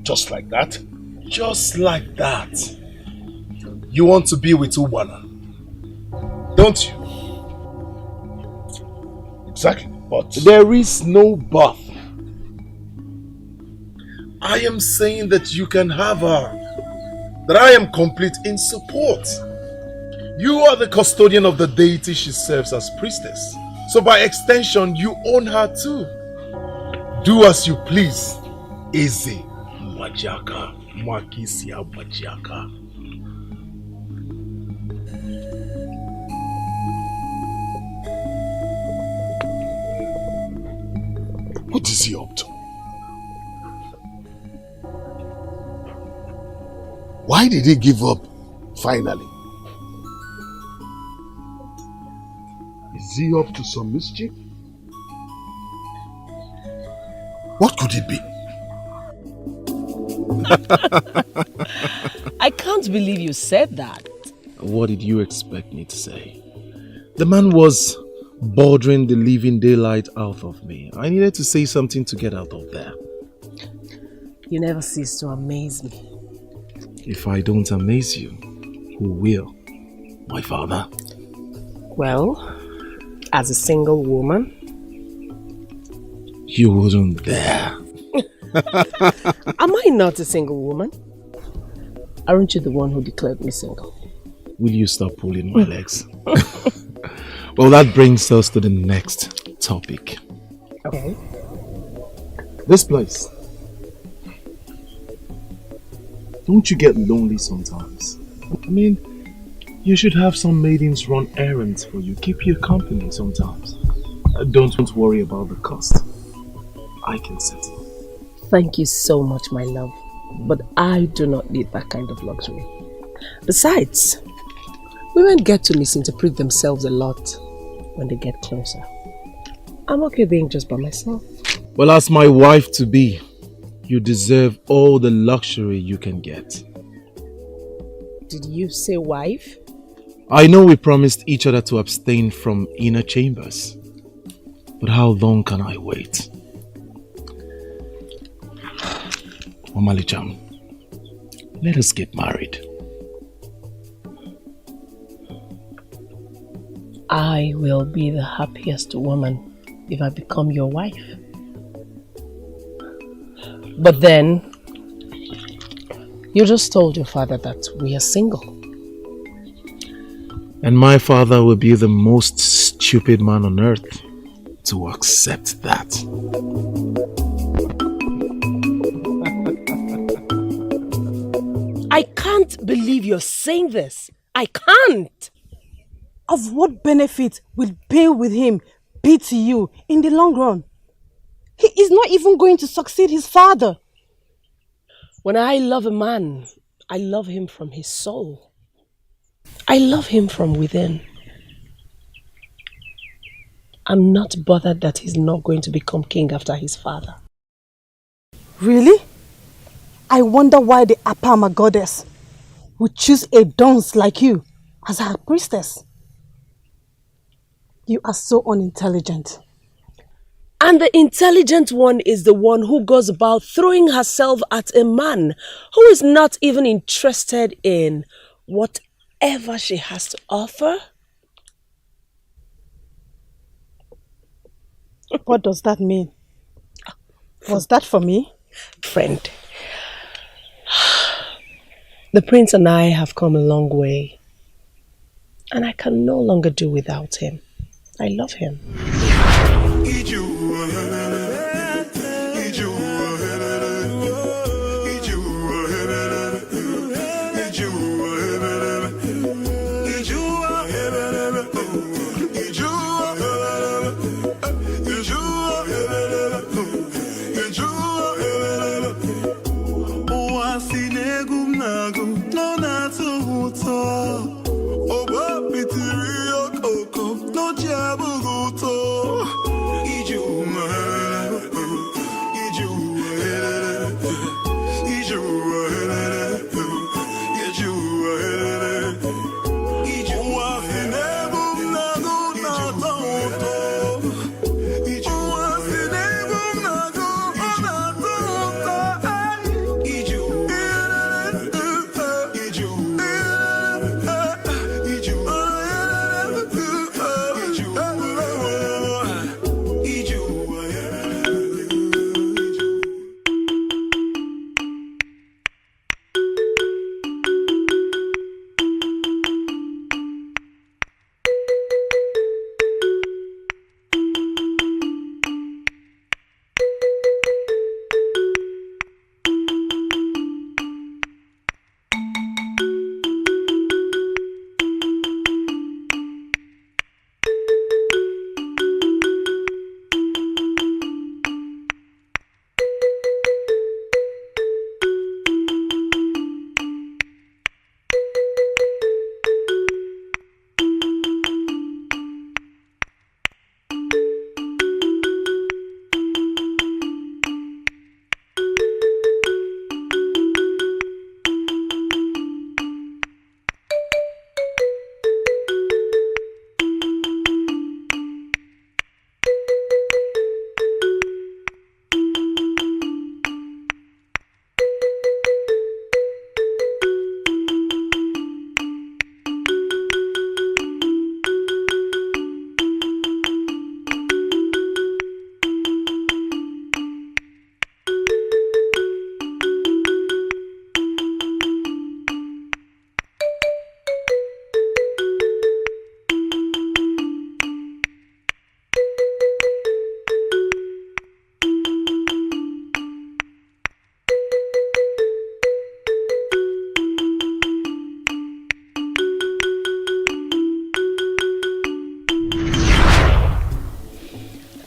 [SPEAKER 1] Just like that?
[SPEAKER 2] Just like that. You want to be with Ubana, don't you?
[SPEAKER 1] Exactly, but...
[SPEAKER 2] There is no but. I am saying that you can have her. That I am complete in support. You are the custodian of the deity she serves as priestess. So by extension, you own her too. Do as you please. Eze Mwajaka Mwakisia Mwajaka.
[SPEAKER 1] What is he up to? Why did he give up finally? Is he up to some mischief? What could it be?
[SPEAKER 5] I can't believe you said that.
[SPEAKER 2] What did you expect me to say? The man was bothering the living daylight out of me. I needed to say something to get out of there.
[SPEAKER 5] You never cease to amaze me.
[SPEAKER 2] If I don't amaze you, who will? My father?
[SPEAKER 5] Well, as a single woman,
[SPEAKER 2] you wouldn't dare.
[SPEAKER 5] Am I not a single woman? Aren't you the one who declared me single?
[SPEAKER 2] Will you stop pulling my legs? Well, that brings us to the next topic.
[SPEAKER 5] Okay.
[SPEAKER 2] This place. Don't you get lonely sometimes? I mean, you should have some maidens run errands for you. Keep you company sometimes. Don't worry about the cost. I can settle.
[SPEAKER 5] Thank you so much, my love. But I do not need that kind of luxury. Besides, women get to misinterpret themselves a lot when they get closer. I'm okay being just by myself.
[SPEAKER 2] Well, as my wife-to-be, you deserve all the luxury you can get.
[SPEAKER 5] Did you say wife?
[SPEAKER 2] I know we promised each other to abstain from inner chambers. But how long can I wait? Omalicham, let us get married.
[SPEAKER 5] I will be the happiest woman if I become your wife. But then, you just told your father that we are single.
[SPEAKER 2] And my father will be the most stupid man on earth to accept that.
[SPEAKER 5] I can't believe you're saying this. I can't.
[SPEAKER 6] Of what benefit will being with him be to you in the long run? He is not even going to succeed his father.
[SPEAKER 5] When I love a man, I love him from his soul. I love him from within. I'm not bothered that he's not going to become king after his father.
[SPEAKER 6] Really? I wonder why the Apama goddess would choose a dunce like you as her priestess? You are so unintelligent.
[SPEAKER 5] And the intelligent one is the one who goes about throwing herself at a man who is not even interested in whatever she has to offer.
[SPEAKER 6] What does that mean? Was that for me?
[SPEAKER 5] Friend, the prince and I have come a long way, and I can no longer do without him. I love him.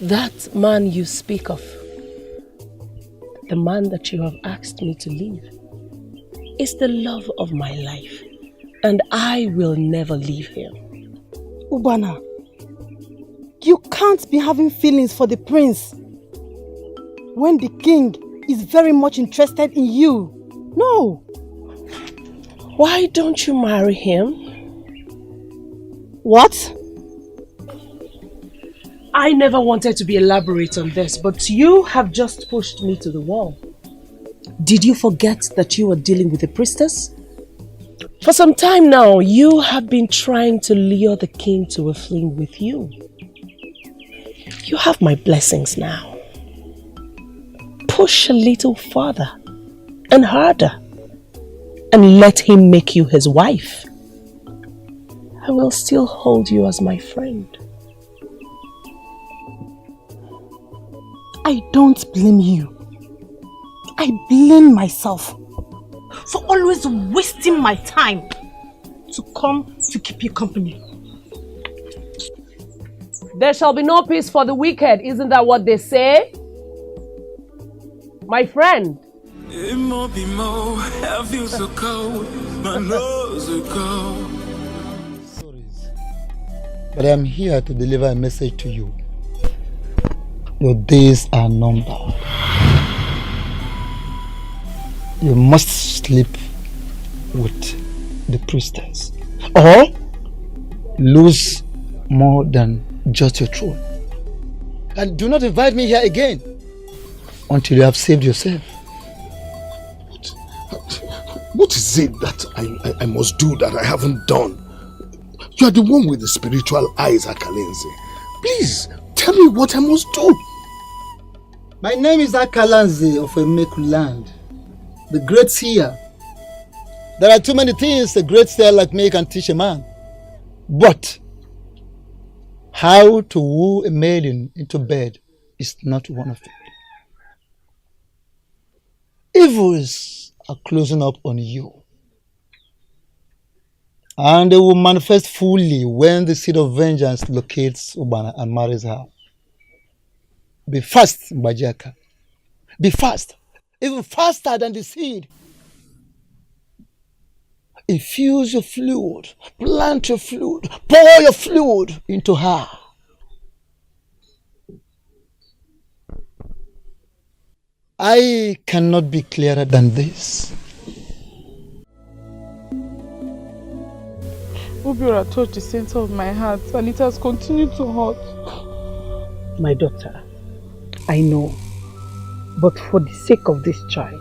[SPEAKER 5] That man you speak of, the man that you have asked me to leave, is the love of my life, and I will never leave him.
[SPEAKER 6] Ubana, you can't be having feelings for the prince when the king is very much interested in you. No.
[SPEAKER 5] Why don't you marry him?
[SPEAKER 6] What?
[SPEAKER 5] I never wanted to be elaborate on this, but you have just pushed me to the wall. Did you forget that you were dealing with a priestess? For some time now, you have been trying to lure the king to a fling with you. You have my blessings now. Push a little farther and harder and let him make you his wife. I will still hold you as my friend.
[SPEAKER 6] I don't blame you. I blame myself for always wasting my time to come to keep you company.
[SPEAKER 5] There shall be no peace for the wicked, isn't that what they say? My friend.
[SPEAKER 17] I feel so cold, my nose is cold.
[SPEAKER 12] But I am here to deliver a message to you. Your days are numbered. You must sleep with the priestess, or lose more than just your throne. And do not invite me here again until you have saved yourself.
[SPEAKER 1] What is it that I must do that I haven't done? You are the one with the spiritual eyes, Akalenze. Please, tell me what I must do.
[SPEAKER 12] My name is Akalanze of Emeku land, the great seer. There are too many things a great seer like me can teach a man. But how to woo a maiden into bed is not one of them. Evils are closing up on you, and they will manifest fully when the seed of vengeance locates Ubana and marries her. Be fast, Mbajaka. Be fast, even faster than the seed. Infuse your fluid, plant your fluid, pour your fluid into her. I cannot be clearer than this.
[SPEAKER 19] Obiora touched the center of my heart and it has continued to hurt.
[SPEAKER 8] My daughter, I know, but for the sake of this child,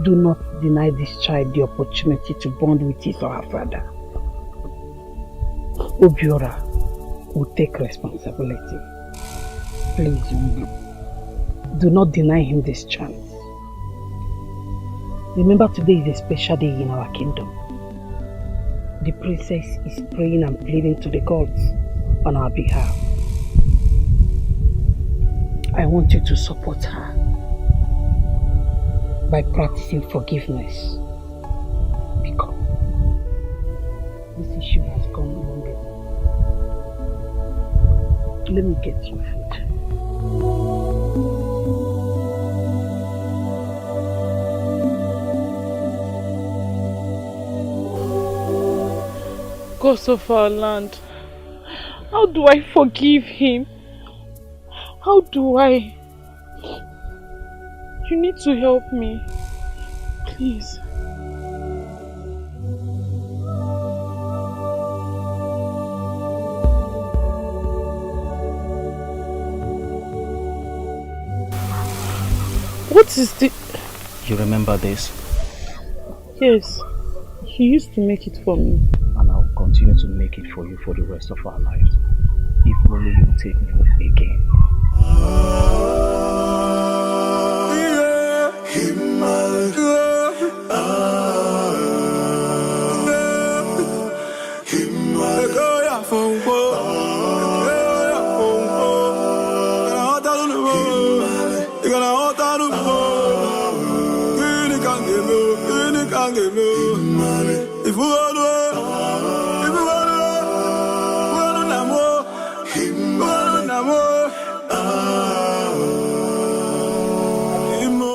[SPEAKER 8] do not deny this child the opportunity to bond with his or her father. Obiora will take responsibility. Please, do not deny him this chance. Remember, today is a special day in our kingdom. The princess is praying and pleading to the gods on our behalf. I want you to support her by practicing forgiveness, because this issue has gone long enough. Let me get you food.
[SPEAKER 19] Gods of our land, how do I forgive him? How do I? You need to help me, please. What is the...
[SPEAKER 18] You remember this?
[SPEAKER 19] Yes, he used to make it for me.
[SPEAKER 18] And I'll continue to make it for you for the rest of our lives. If only you take me again.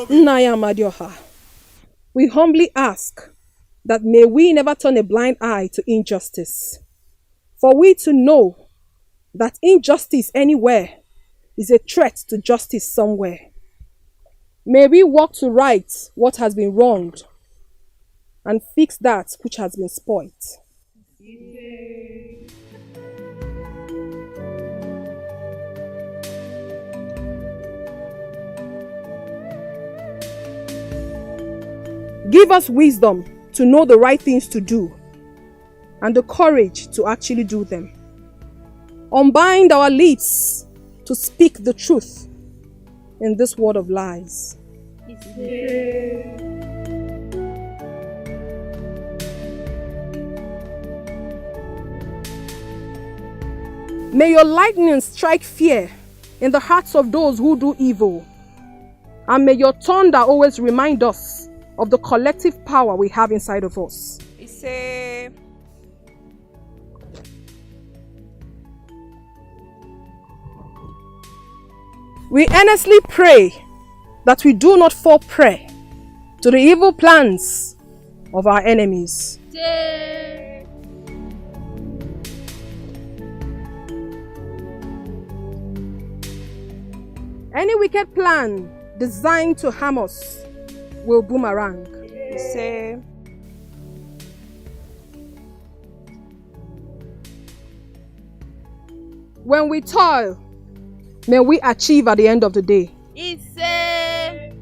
[SPEAKER 7] Naya Amadioha, we humbly ask that may we never turn a blind eye to injustice. For we to know that injustice anywhere is a threat to justice somewhere. May we work to right what has been wronged and fix that which has been spoilt. Give us wisdom to know the right things to do and the courage to actually do them. Unbind our lips to speak the truth in this world of lies. May your lightning strike fear in the hearts of those who do evil, and may your thunder always remind us of the collective power we have inside of us. We earnestly pray that we do not fall prey to the evil plans of our enemies. Any wicked plan designed to harm us will boomerang. When we toil, may we achieve at the end of the day.
[SPEAKER 9] Ise.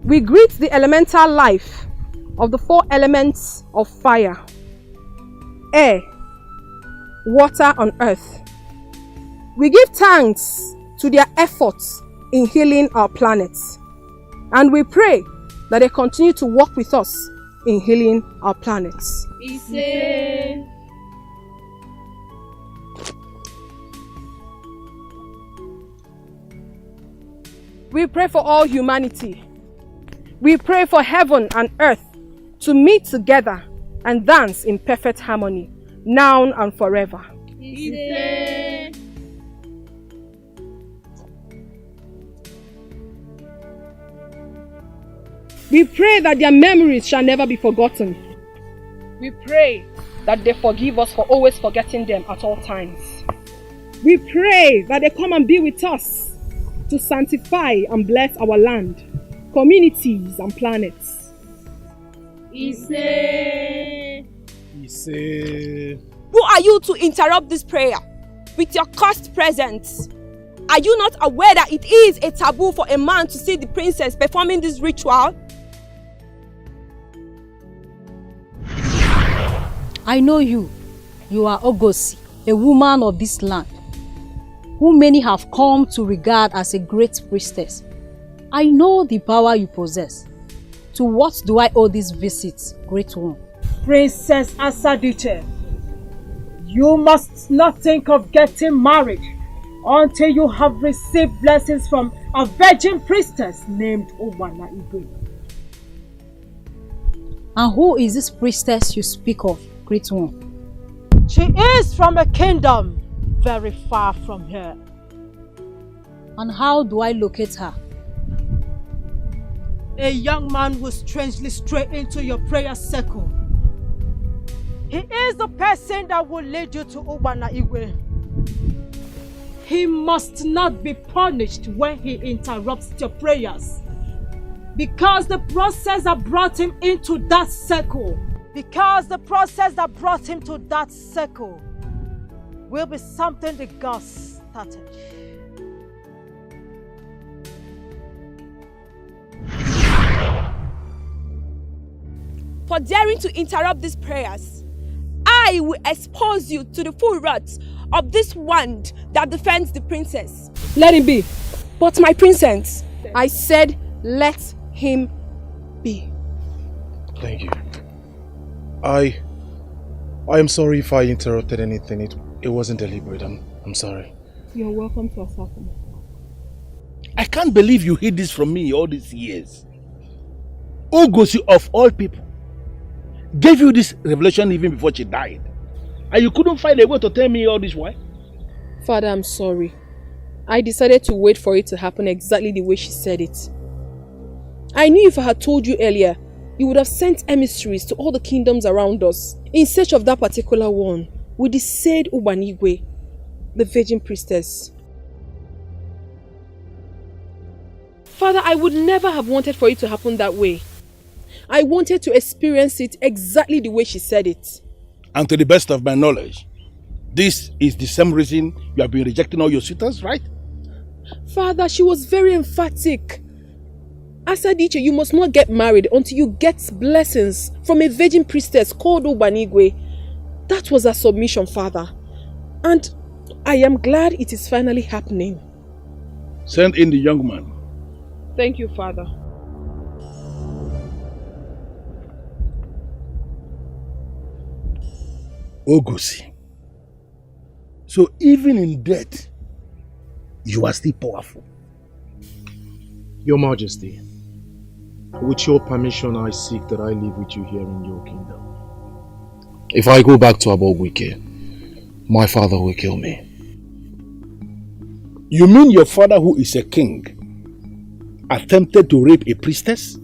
[SPEAKER 7] We greet the elemental life of the 4 elements of fire, air, water, and earth. We give thanks to their efforts in healing our planet, and we pray that they continue to work with us in healing our planet.
[SPEAKER 9] Ise.
[SPEAKER 7] We pray for all humanity. We pray for heaven and earth to meet together and dance in perfect harmony, now and forever.
[SPEAKER 9] Ise.
[SPEAKER 7] We pray that their memories shall never be forgotten. We pray that they forgive us for always forgetting them at all times. We pray that they come and be with us to sanctify and bless our land, communities, and planets.
[SPEAKER 9] Ise.
[SPEAKER 2] Ise.
[SPEAKER 9] Who are you to interrupt this prayer with your cursed presence? Are you not aware that it is a taboo for a man to see the princess performing this ritual?
[SPEAKER 14] I know you. You are Ugezu, a woman of this land, whom many have come to regard as a great priestess. I know the power you possess. To what do I owe this visit, great one?
[SPEAKER 6] Princess Asadiche, you must not think of getting married until you have received blessings from a virgin priestess named Ubana Igwe.
[SPEAKER 14] And who is this priestess you speak of, great one?
[SPEAKER 6] She is from a kingdom very far from here.
[SPEAKER 14] And how do I locate her?
[SPEAKER 6] A young man who strangely strayed into your prayer circle. He is the person that will lead you to Ubana Igwe. He must not be punished when he interrupts your prayers, because the process that brought him into that circle, will be something the gods started.
[SPEAKER 9] For daring to interrupt these prayers, I will expose you to the full wrath of this wand that defends the princess.
[SPEAKER 7] Let him be. But my princess, I said let him be.
[SPEAKER 2] Thank you. I am sorry if I interrupted anything. It wasn't deliberate. I'm sorry.
[SPEAKER 7] You're welcome to Asako.
[SPEAKER 3] I can't believe you hid this from me all these years. Ugezu of all people gave you this revelation even before she died. And you couldn't find a way to tell me all this why?
[SPEAKER 7] Father, I'm sorry. I decided to wait for it to happen exactly the way she said it. I knew if I had told you earlier, you would have sent emissaries to all the kingdoms around us in search of that particular one with the said Ubanigwe, the virgin priestess. Father, I would never have wanted for it to happen that way. I wanted to experience it exactly the way she said it.
[SPEAKER 3] And to the best of my knowledge, this is the same reason you have been rejecting all your suitors, right?
[SPEAKER 7] Father, she was very emphatic. Asadiche, you must not get married until you get blessings from a virgin priestess called Ubanigwe. That was her submission, Father. And I am glad it is finally happening.
[SPEAKER 3] Send in the young man.
[SPEAKER 7] Thank you, Father.
[SPEAKER 3] Ugezu. So even in death, you are still powerful.
[SPEAKER 2] Your Majesty, with your permission, I seek that I live with you here in your kingdom. If I go back to Abogwike, my father will kill me.
[SPEAKER 3] You mean your father, who is a king, attempted to rape a priestess?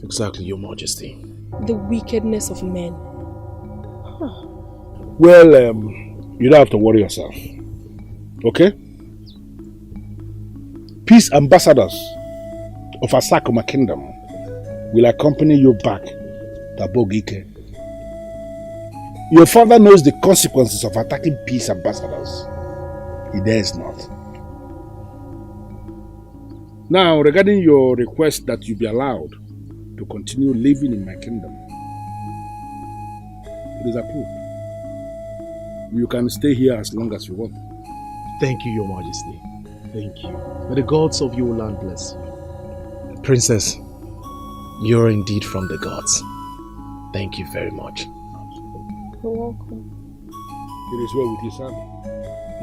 [SPEAKER 2] Exactly, Your Majesty.
[SPEAKER 7] The wickedness of men.
[SPEAKER 3] Well, you don't have to worry yourself. Okay? Peace ambassadors of Asakuma Kingdom will accompany you back to Abogike. Your father knows the consequences of attacking peace ambassadors. He dares not. Now, regarding your request that you be allowed to continue living in my kingdom, it is approved. You can stay here as long as you want.
[SPEAKER 2] Thank you, Your Majesty. Thank you. May the gods of your land bless you. Princess, you're indeed from the gods. Thank you very much.
[SPEAKER 15] You're welcome.
[SPEAKER 3] It is well with you, son.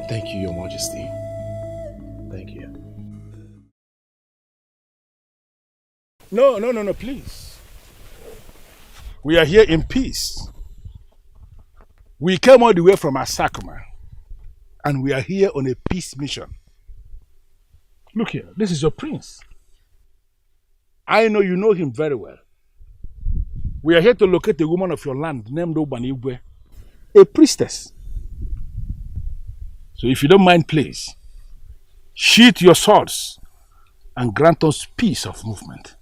[SPEAKER 2] Thank you, Your Majesty. Thank you.
[SPEAKER 3] No, please. We are here in peace. We came all the way from Asakuma, and we are here on a peace mission. Look here, this is your prince. I know you know him very well. We are here to locate a woman of your land named Obanigwe, a priestess. So if you don't mind, please, sheath your swords and grant us peace of movement.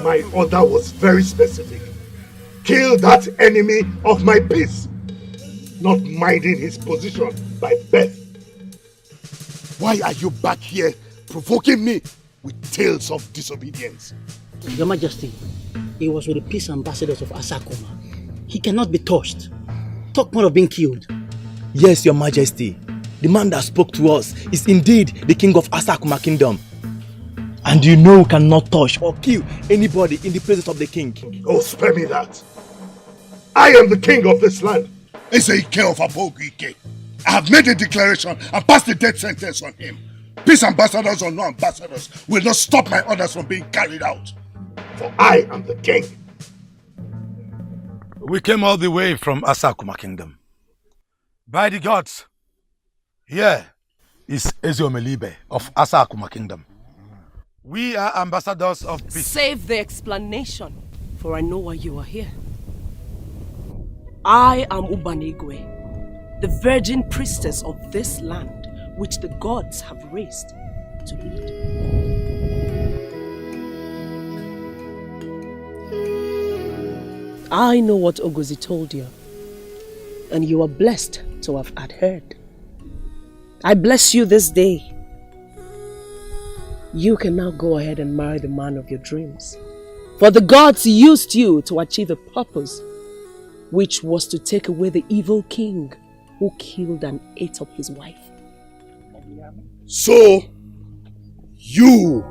[SPEAKER 1] My order was very specific. Kill that enemy of my peace, not minding his position by birth. Why are you back here provoking me with tales of disobedience?
[SPEAKER 11] Your Majesty, he was with the peace ambassadors of Asakuma. He cannot be touched. Talk more of being killed.
[SPEAKER 18] Yes, Your Majesty. The man that spoke to us is indeed the king of Asakuma Kingdom. And you know we cannot touch or kill anybody in the presence of the king.
[SPEAKER 1] Oh, spare me that. I am the king of this land. Etiko of Abogike. I have made a declaration and passed the death sentence on him. Peace ambassadors or no ambassadors will not stop my orders from being carried out. For I am the king.
[SPEAKER 10] We came all the way from Asakuma Kingdom. By the gods, here is Eziomelibe of Asakuma Kingdom. We are ambassadors of peace.
[SPEAKER 22] Save the explanation, for I know why you are here. I am Ubanigwe, the virgin priestess of this land, which the gods have raised to lead. I know what Ugezu told you, and you are blessed to have adhered. I bless you this day. You can now go ahead and marry the man of your dreams. For the gods used you to achieve a purpose, which was to take away the evil king who killed and ate up his wife.
[SPEAKER 1] So, you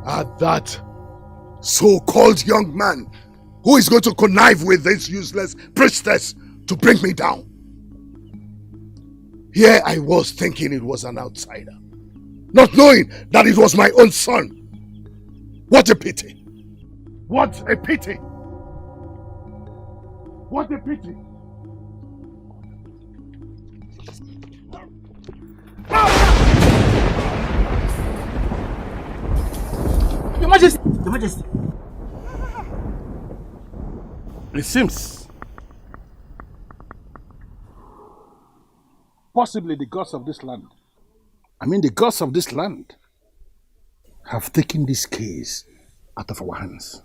[SPEAKER 1] are that so-called young man who is going to connive with this useless priestess to bring me down. Here I was thinking it was an outsider, not knowing that it was my own son. What a pity. What a pity. What a pity.
[SPEAKER 11] Your Majesty! Your Majesty!
[SPEAKER 3] It seems possibly the gods of this land, the gods of this land have taken this case out of our hands.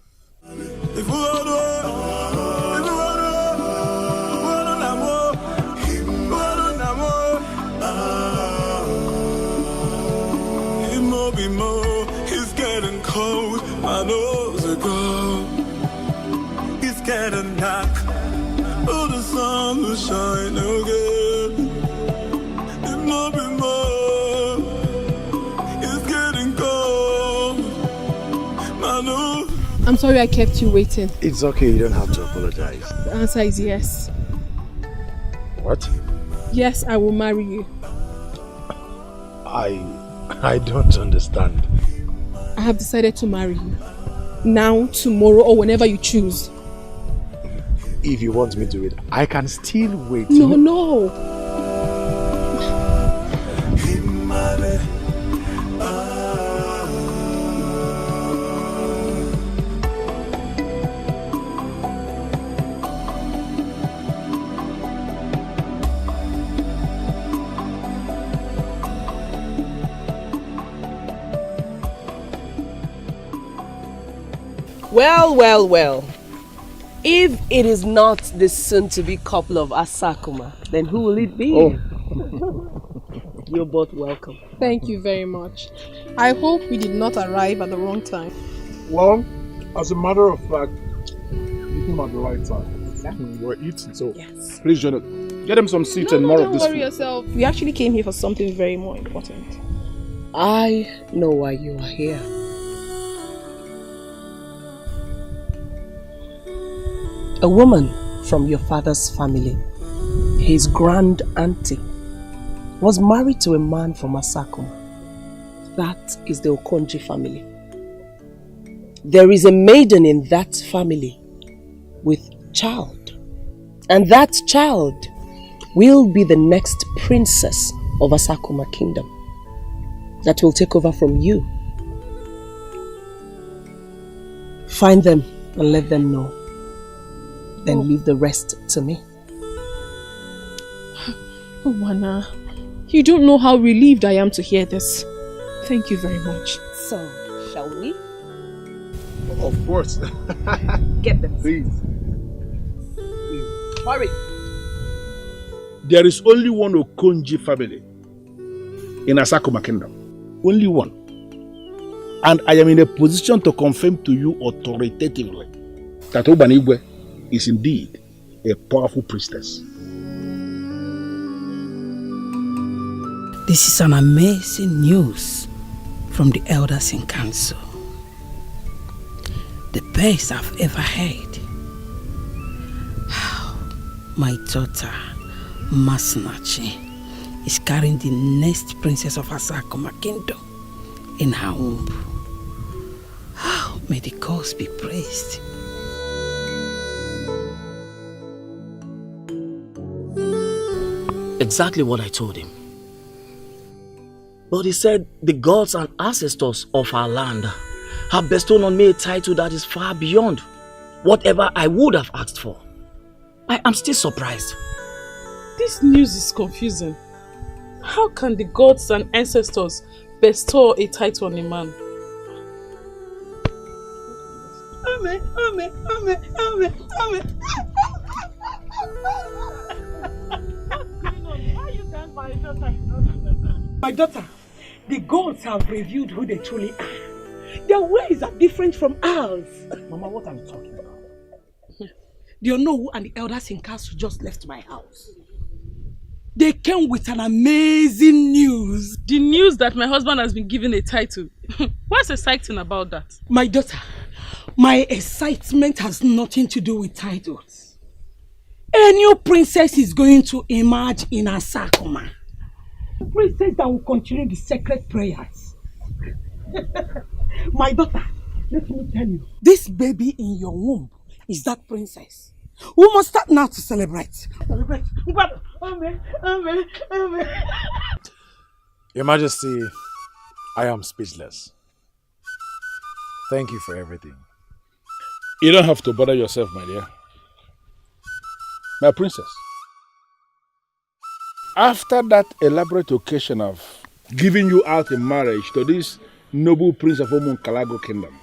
[SPEAKER 17] It's getting cold, my nose are cold. It's getting dark, oh the sun will shine again. It might be more, it's getting cold, my nose.
[SPEAKER 7] I'm sorry I kept you waiting.
[SPEAKER 2] It's okay, you don't have to apologize.
[SPEAKER 7] The answer is yes.
[SPEAKER 2] What?
[SPEAKER 7] Yes, I will marry you.
[SPEAKER 2] I don't understand.
[SPEAKER 7] I have decided to marry you. Now, tomorrow, or whenever you choose.
[SPEAKER 2] If you want me to wait, I can still wait.
[SPEAKER 7] No.
[SPEAKER 22] Well, well, well. If it is not the soon-to-be couple of Asakuma, then who will it be?
[SPEAKER 21] Oh.
[SPEAKER 22] You're both welcome.
[SPEAKER 7] Thank you very much. I hope we did not arrive at the wrong time.
[SPEAKER 2] Well, as a matter of fact, you came at the right time. We're eating, so please join us. Get them some seats and more of this
[SPEAKER 7] Don't worry
[SPEAKER 2] food.
[SPEAKER 7] yourself. We actually came here for something very more important.
[SPEAKER 22] I know why you are here. A woman from your father's family, his grand auntie, was married to a man from Asakuma. That is the Okonji family. There is a maiden in that family with child, and that child will be the next princess of Asakuma Kingdom that will take over from you. Find them and let them know. Then leave the rest to me.
[SPEAKER 7] Oh, Wana, you don't know how relieved I am to hear this. Thank you very much.
[SPEAKER 22] So, shall we?
[SPEAKER 2] Of course.
[SPEAKER 22] Get them.
[SPEAKER 2] Please.
[SPEAKER 22] Hurry.
[SPEAKER 3] There is only one Okonji family in Asakuma Kingdom. Only one. And I am in a position to confirm to you authoritatively that Obanigwe is indeed a powerful priestess.
[SPEAKER 6] This is an amazing news from the elders in council. The best I've ever heard. My daughter, Masinachi, is carrying the next princess of Asakuma Kingdom in her womb. May the gods be praised.
[SPEAKER 18] Exactly what I told him. But he said the gods and ancestors of our land have bestowed on me a title that is far beyond whatever I would have asked for. I am still surprised.
[SPEAKER 19] This news is confusing. How can the gods and ancestors bestow a title on a man?
[SPEAKER 6] My daughter, the gods have revealed who they truly are. Their ways are different from ours.
[SPEAKER 11] Mama, what are you talking about?
[SPEAKER 6] The Onowu and the elders in council just left my house. They came with an amazing news.
[SPEAKER 19] The news that my husband has been given a title. What's exciting about that?
[SPEAKER 6] My daughter, my excitement has nothing to do with titles. A new princess is going to emerge in Asakuma. A princess that will continue the sacred prayers. My daughter, let me tell you, this baby in your womb is that princess. We must start now to celebrate. Celebrate.
[SPEAKER 2] Your Majesty, I am speechless. Thank you for everything.
[SPEAKER 3] You don't have to bother yourself, my dear. My princess, after that elaborate occasion of giving you out in marriage to this noble prince of Kalago Kingdom,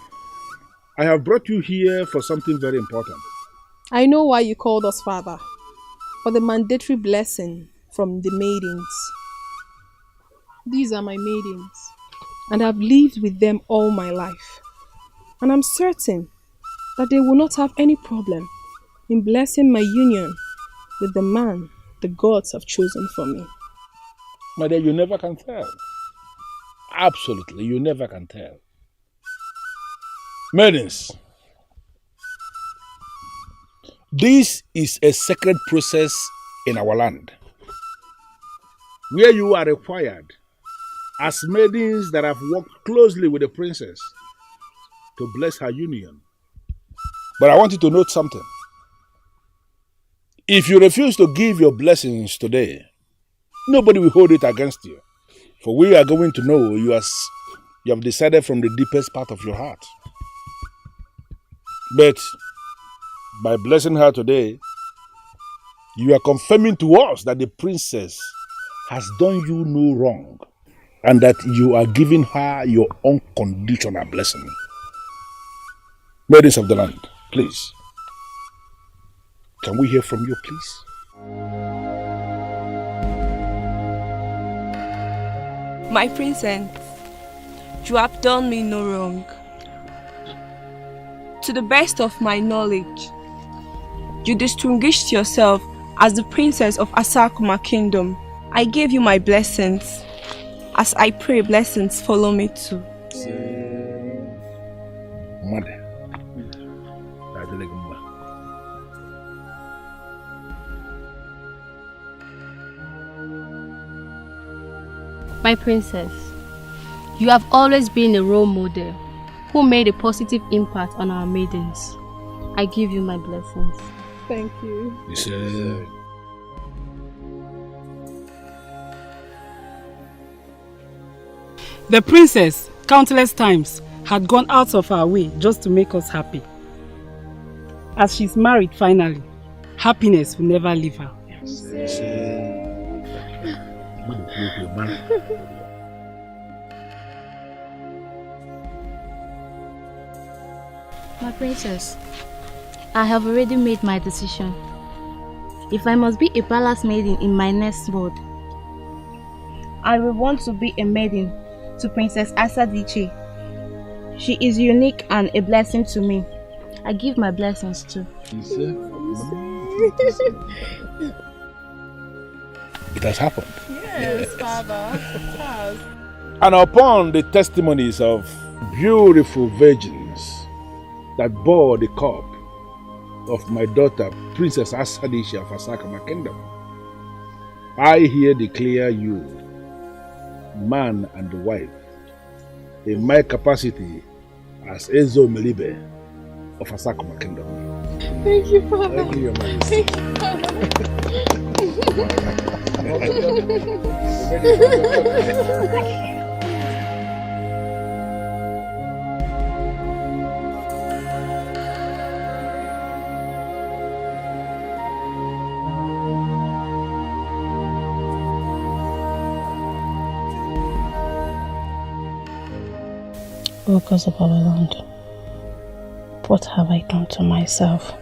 [SPEAKER 3] I have brought you here for something very important.
[SPEAKER 7] I know why you called us father. For the mandatory blessing from the maidens. These are my maidens, and I've lived with them all my life. And I'm certain that they will not have any problem in blessing my union with the man the gods have chosen for me.
[SPEAKER 3] My dear, you never can tell. Absolutely, you never can tell. Maidens, this is a sacred process in our land, where you are required, as maidens that have worked closely with the princess, to bless her union. But I want you to note something. If you refuse to give your blessings today, nobody will hold it against you. For we are going to know you have decided from the deepest part of your heart. But by blessing her today, you are confirming to us that the princess has done you no wrong and that you are giving her your unconditional blessing. Ladies of the land, please. Can we hear from you, please?
[SPEAKER 9] My princess, you have done me no wrong. To the best of my knowledge, you distinguished yourself as the princess of Asakuma Kingdom. I gave you my blessings. As I pray, blessings follow me too.
[SPEAKER 3] Mother.
[SPEAKER 15] My princess, you have always been a role model who made a positive impact on our maidens. I give you my blessings.
[SPEAKER 19] Thank you.
[SPEAKER 6] The princess, countless times, had gone out of her way just to make us happy. As she's married finally, happiness will never leave her.
[SPEAKER 15] My princess, I have already made my decision. If I must be a palace maiden in my next world, I will want to be a maiden to Princess Asadiche. She is unique and a blessing to me. I give my blessings too.
[SPEAKER 3] It has happened.
[SPEAKER 19] Yes, Father. It has.
[SPEAKER 3] And upon the testimonies of beautiful virgins that bore the cup of my daughter, Princess Asadisha of Asakama Kingdom, I here declare you man and wife in my capacity as Ezo Melibe of Asakama Kingdom.
[SPEAKER 19] Thank you, Father.
[SPEAKER 3] Thank you, Your Majesty.
[SPEAKER 19] Thank you,
[SPEAKER 5] O gods of our land, what have I done to myself?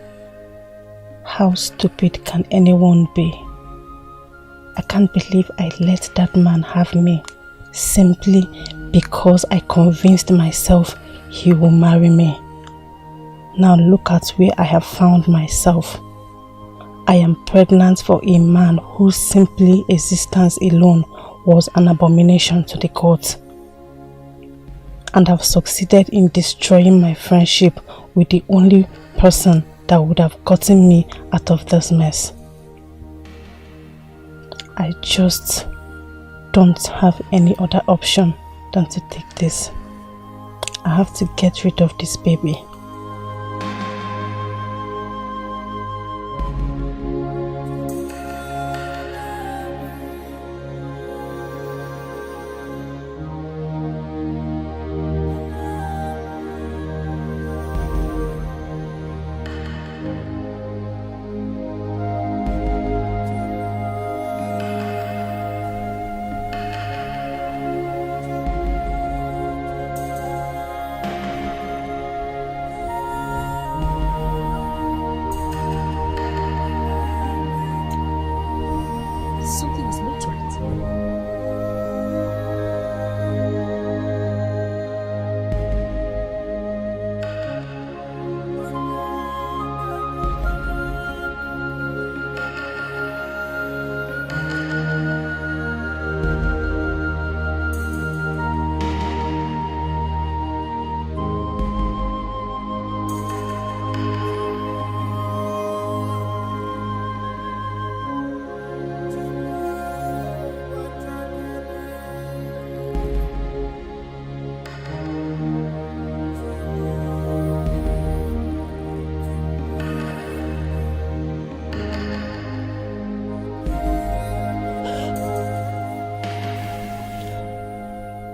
[SPEAKER 5] How stupid can anyone be? I can't believe I let that man have me simply because I convinced myself he will marry me. Now look at where I have found myself. I am pregnant for a man whose simply existence alone was an abomination to the gods. And have succeeded in destroying my friendship with the only person that would have gotten me out of this mess. I just don't have any other option than to take this. I have to get rid of this baby.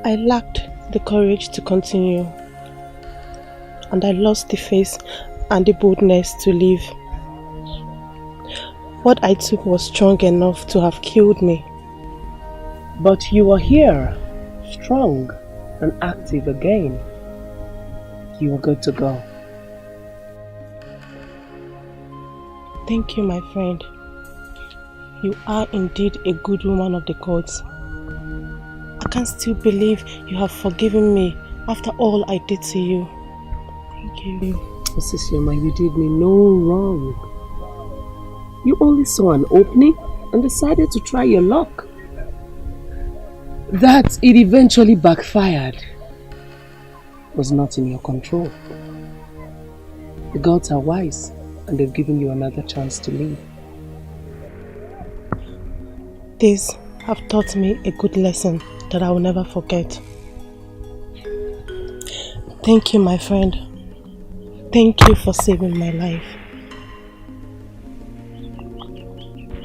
[SPEAKER 5] I lacked the courage to continue, and I lost the face and the boldness to live. What I took was strong enough to have killed me.
[SPEAKER 22] But you are here, strong and active again. You are good to go.
[SPEAKER 13] Thank you, my friend. You are indeed a good woman of the gods. I can't still believe you have forgiven me after all I did to you. Thank you.
[SPEAKER 22] Osisioma, you did me no wrong. You only saw an opening and decided to try your luck. That it eventually backfired was not in your control. The gods are wise and they've given you another chance to live.
[SPEAKER 13] These have taught me a good lesson that I will never forget. Thank you, my friend. Thank you for saving my life.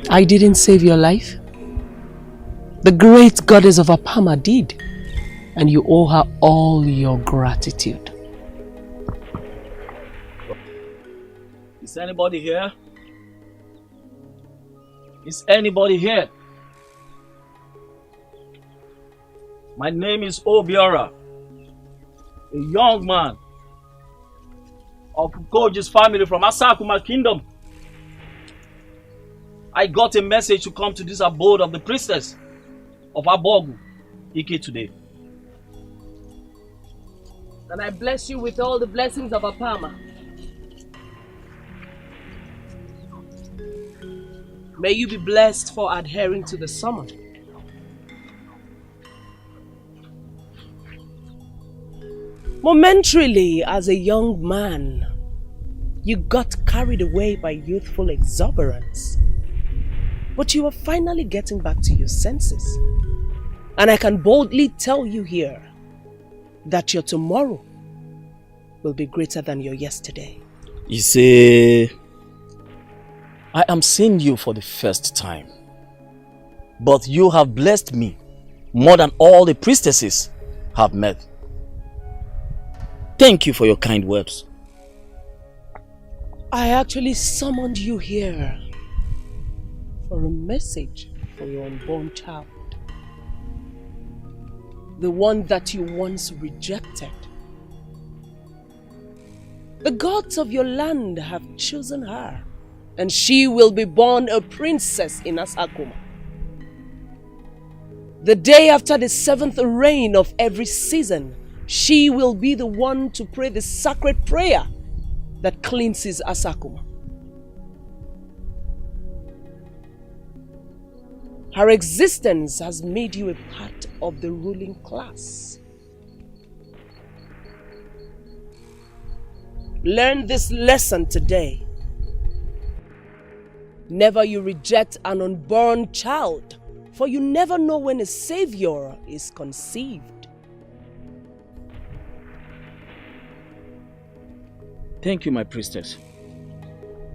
[SPEAKER 22] I didn't save your life. The great goddess of Apama did, and you owe her all your gratitude.
[SPEAKER 18] Is anybody here? Is anybody here? My name is Obiora, a young man of Ugezu's family from Asakuma Kingdom. I got a message to come to this abode of the priestess of Abogu, Ike today.
[SPEAKER 22] And I bless you with all the blessings of Apama. May you be blessed for adhering to the summon. Momentarily, as a young man, you got carried away by youthful exuberance. But you are finally getting back to your senses. And I can boldly tell you here that your tomorrow will be greater than your yesterday.
[SPEAKER 18] You say, I am seeing you for the first time, but you have blessed me more than all the priestesses have met. Thank you for your kind words.
[SPEAKER 22] I actually summoned you here for a message for your unborn child. The one that you once rejected. The gods of your land have chosen her, and she will be born a princess in Asakuma. The day after the 7th rain of every season, she will be the one to pray the sacred prayer that cleanses Asakuma. Her existence has made you a part of the ruling class. Learn this lesson today. Never you reject an unborn child, for you never know when a savior is conceived.
[SPEAKER 18] Thank you, my priestess.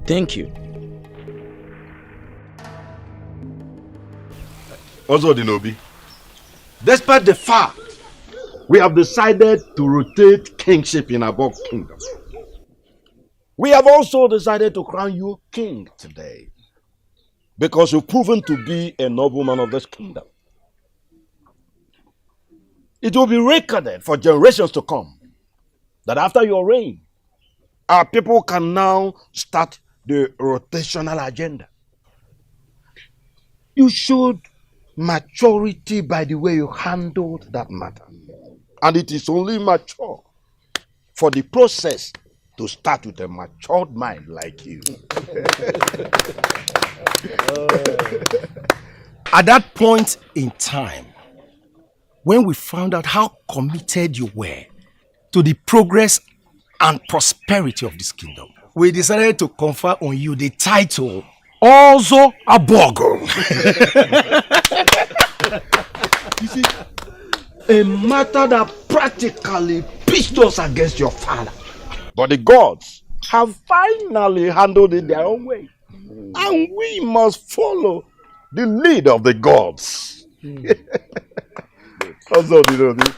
[SPEAKER 18] Thank you.
[SPEAKER 3] Also, Dinobi, despite the fact we have decided to rotate kingship in our kingdom, we have also decided to crown you king today because you've proven to be a nobleman of this kingdom. It will be recorded for generations to come that after your reign, our people can now start the rotational agenda. You showed maturity by the way you handled that matter. And it is only mature for the process to start with a matured mind like you.
[SPEAKER 4] At that point in time, when we found out how committed you were to the progress and prosperity of this kingdom, we decided to confer on you the title also Abogo.
[SPEAKER 3] You see, a matter that practically pitched us against your father. But the gods have finally handled it their own way. And we must follow the lead of the gods. Also, you know this.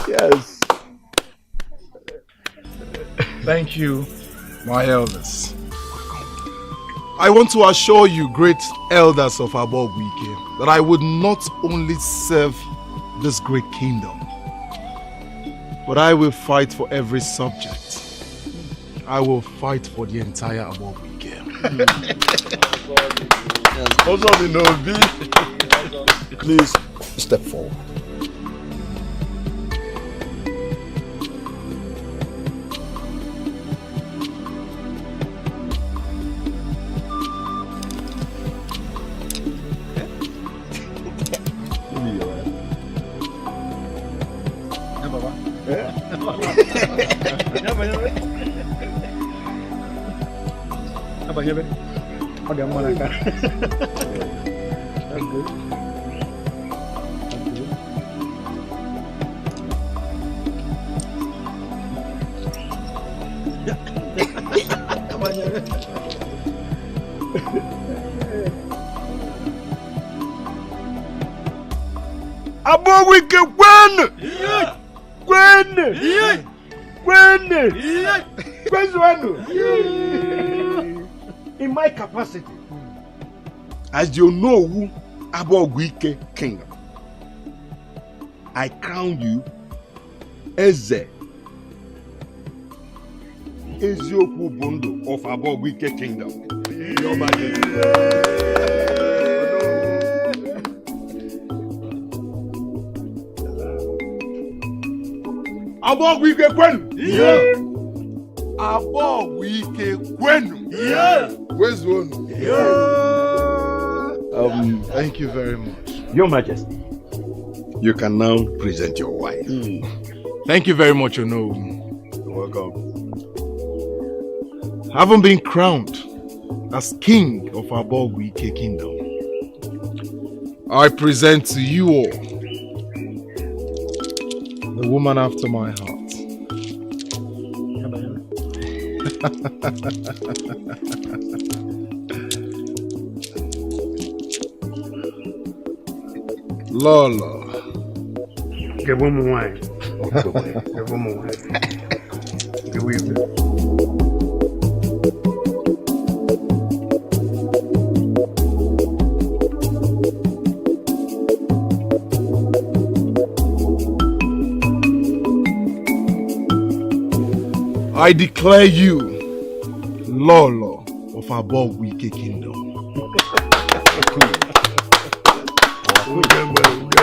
[SPEAKER 3] Yes.
[SPEAKER 2] Thank you, my elders. I want to assure you, great elders of Abogwike, that I would not only serve this great kingdom, but I will fight for every subject. I will fight for the entire Abogwike.
[SPEAKER 1] Please step forward.
[SPEAKER 3] In my capacity as the Onowu Abogwike Kingdom, I crown you Eze Ezioku Bondo of Abogwike Kingdom. Your Majesty. Abogwike Kwenu. Yeah. Abogwike Kwenu. Yeah. Where's one?
[SPEAKER 2] Thank you very much.
[SPEAKER 3] Your Majesty, you can now present your wife.
[SPEAKER 2] Thank you very much, Ono.
[SPEAKER 3] You're welcome.
[SPEAKER 2] Having been crowned as king of Abogwike Kingdom, I present to you all the woman after my heart. Lola.
[SPEAKER 3] Give one more wine. Give one more wine. Give me.
[SPEAKER 2] I declare you Lolo of Abogwike Kingdom.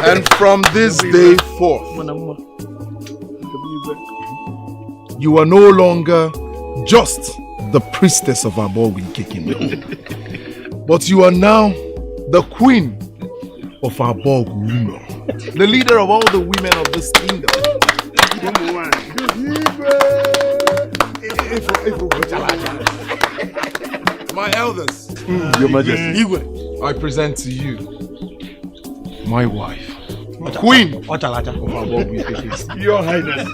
[SPEAKER 2] And from this day forth, you are no longer just the priestess of Abogwike Kingdom, but you are now the queen of Abogwike, the leader of all the women of this kingdom. My elders,
[SPEAKER 3] Your Majesty,
[SPEAKER 2] I present to you my wife, the queen of Abogwike.
[SPEAKER 3] Your Highness.